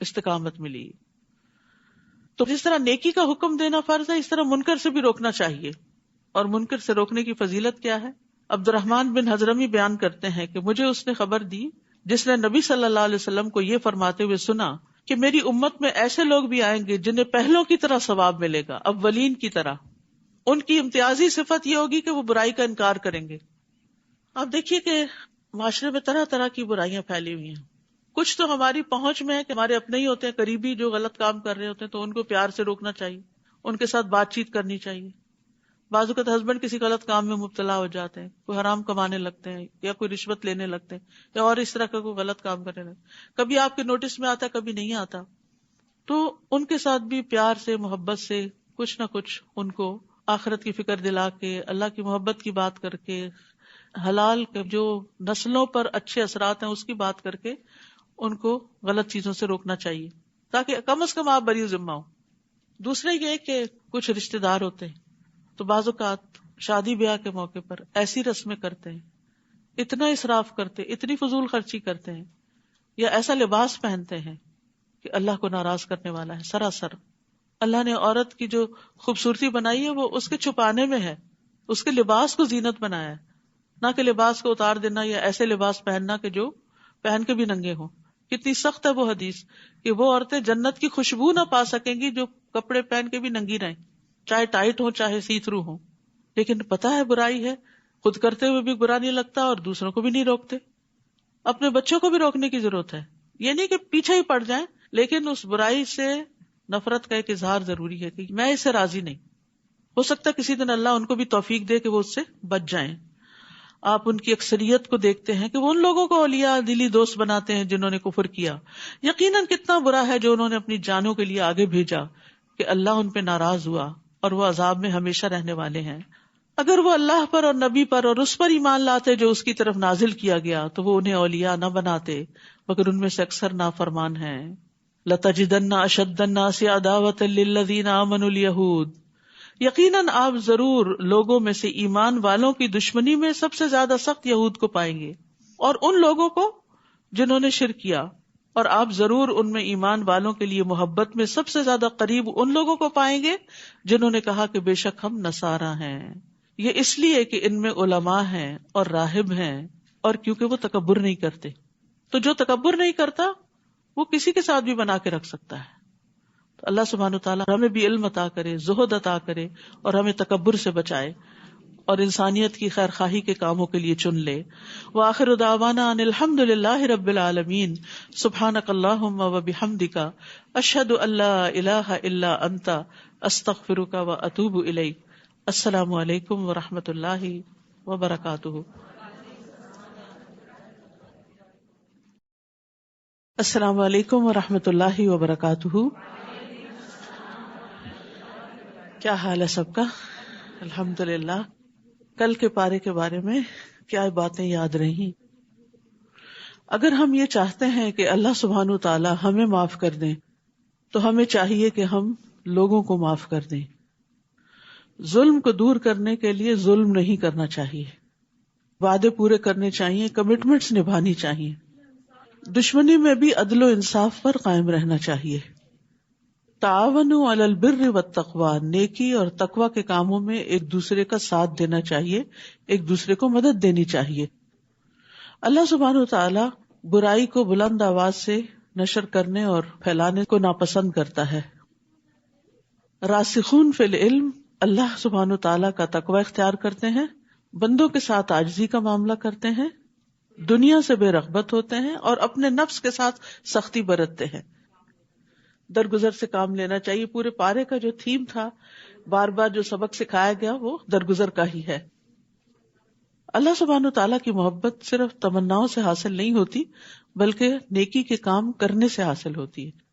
[SPEAKER 1] استقامت ملی. تو جس طرح نیکی کا حکم دینا فرض ہے، اس طرح منکر سے بھی روکنا چاہیے. اور منکر سے روکنے کی فضیلت کیا ہے؟ عبد الرحمن بن حضرمی بیان کرتے ہیں کہ مجھے اس نے خبر دی جس نے نبی صلی اللہ علیہ وسلم کو یہ فرماتے ہوئے سنا کہ میری امت میں ایسے لوگ بھی آئیں گے جنہیں پہلوں کی طرح ثواب ملے گا، اولین کی طرح. ان کی امتیازی صفت یہ ہوگی کہ وہ برائی کا انکار کریں گے. آپ دیکھیے کہ معاشرے میں طرح طرح کی برائیاں پھیلی ہوئی ہیں. کچھ تو ہماری پہنچ میں ہے کہ ہمارے اپنے ہی ہوتے ہیں، قریبی جو غلط کام کر رہے ہوتے ہیں، تو ان کو پیار سے روکنا چاہیے، ان کے ساتھ بات چیت کرنی چاہیے. بعض اوقات ہسبینڈ کسی غلط کام میں مبتلا ہو جاتے ہیں، کوئی حرام کمانے لگتے ہیں یا کوئی رشوت لینے لگتے ہیں یا اور اس طرح کا کوئی غلط کام کرنے لگتے ہیں. کبھی آپ کے نوٹس میں آتا ہے، کبھی نہیں آتا. تو ان کے ساتھ بھی پیار سے، محبت سے کچھ نہ کچھ ان کو آخرت کی فکر دلا کے، اللہ کی محبت کی بات کر کے، حلال کے جو نسلوں پر اچھے اثرات ہیں اس کی بات کر کے ان کو غلط چیزوں سے روکنا چاہیے تاکہ کم از کم آپ بری ذمہ ہو. دوسرے یہ کہ کچھ رشتے دار ہوتے ہیں تو بعض اوقات شادی بیاہ کے موقع پر ایسی رسمیں کرتے ہیں، اتنا اسراف کرتے، اتنی فضول خرچی کرتے ہیں یا ایسا لباس پہنتے ہیں کہ اللہ کو ناراض کرنے والا ہے. سراسر اللہ نے عورت کی جو خوبصورتی بنائی ہے وہ اس کے چھپانے میں ہے، اس کے لباس کو زینت بنایا ہے، نہ کہ لباس کو اتار دینا یا ایسے لباس پہننا کہ جو پہن کے بھی ننگے ہوں. کتنی سخت ہے وہ حدیث کہ وہ عورتیں جنت کی خوشبو نہ پا سکیں گی جو کپڑے پہن کے بھی ننگی رہیں، چاہے ٹائٹ ہو چاہے سی تھرو ہو. لیکن پتہ ہے برائی ہے، خود کرتے ہوئے بھی برا نہیں لگتا اور دوسروں کو بھی نہیں روکتے. اپنے بچوں کو بھی روکنے کی ضرورت ہے. یہ نہیں کہ پیچھے ہی پڑ جائیں، لیکن اس برائی سے نفرت کا ایک اظہار ضروری ہے کہ میں اس سے راضی نہیں. ہو سکتا ہے کسی دن اللہ ان کو بھی توفیق دے کہ وہ اس سے بچ جائیں. آپ ان کی اکثریت کو دیکھتے ہیں کہ وہ ان لوگوں کو اولیاء دلی دوست بناتے ہیں جنہوں نے کفر کیا. یقیناً کتنا برا ہے جو انہوں نے اپنی جانوں کے لیے آگے بھیجا کہ اللہ ان پہ ناراض ہوا اور وہ عذاب میں ہمیشہ رہنے والے ہیں. اگر وہ اللہ پر اور نبی پر اور اس پر ایمان لاتے جو اس کی طرف نازل کیا گیا تو وہ انہیں اولیاء نہ بناتے، مگر ان میں سے اکثر نافرمان ہیں. لَتَجِدَنَّ أَشَدَّ النَّاسِ عَدَاوَةً لِلَّذِينَ آمَنُوا الْيَهُودَ، یقیناً آپ ضرور لوگوں میں سے ایمان والوں کی دشمنی میں سب سے زیادہ سخت یہود کو پائیں گے اور ان لوگوں کو جنہوں نے شرک کیا، اور آپ ضرور ان میں ایمان والوں کے لیے محبت میں سب سے زیادہ قریب ان لوگوں کو پائیں گے جنہوں نے کہا کہ بے شک ہم نصارہ ہیں. یہ اس لیے کہ ان میں علماء ہیں اور راہب ہیں اور کیونکہ وہ تکبر نہیں کرتے. تو جو تکبر نہیں کرتا وہ کسی کے ساتھ بھی بنا کے رکھ سکتا ہے. تو اللہ سبحانہ وتعالی ہمیں بھی علم عطا کرے، زہد عطا کرے اور ہمیں تکبر سے بچائے اور انسانیت کی خیر خواہی کے کاموں کے لیے چن لے. وآخر دعوانا ان الحمد للہ رب العالمین. سبحانک اللہم وبحمدک، اشہد ان لا الہ الا انت، استغفرک واتوب الیک. السلام علیکم ورحمۃ اللہ وبرکاتہ. السلام علیکم ورحمۃ اللہ وبرکاتہ. کیا حال ہے سب کا؟ الحمدللہ. کل کے پارے کے بارے میں کیا باتیں یاد رہی؟ اگر ہم یہ چاہتے ہیں کہ اللہ سبحانہ تعالی ہمیں معاف کر دیں تو ہمیں چاہیے کہ ہم لوگوں کو معاف کر دیں. ظلم کو دور کرنے کے لیے ظلم نہیں کرنا چاہیے، وعدے پورے کرنے چاہیے، کمٹمنٹس نبھانی چاہیے. دشمنی میں بھی عدل و انصاف پر قائم رہنا چاہیے. تعاونوا علی البر والتقوی، نیکی اور تقوی کے کاموں میں ایک دوسرے کا ساتھ دینا چاہیے، ایک دوسرے کو مدد دینی چاہیے. اللہ سبحانہ وتعالی برائی کو بلند آواز سے نشر کرنے اور پھیلانے کو ناپسند کرتا ہے. راسخون فی العلم اللہ سبحانہ وتعالی کا تقوی اختیار کرتے ہیں، بندوں کے ساتھ عاجزی کا معاملہ کرتے ہیں دنیا سے بے رغبت ہوتے ہیں اور اپنے نفس کے ساتھ سختی برتتے ہیں. درگزر سے کام لینا چاہیے. پورے پارے کا جو تھیم تھا، بار بار جو سبق سکھایا گیا، وہ درگزر کا ہی ہے. اللہ سبحانہ وتعالیٰ کی محبت صرف تمناؤں سے حاصل نہیں ہوتی، بلکہ نیکی کے کام کرنے سے حاصل ہوتی ہے.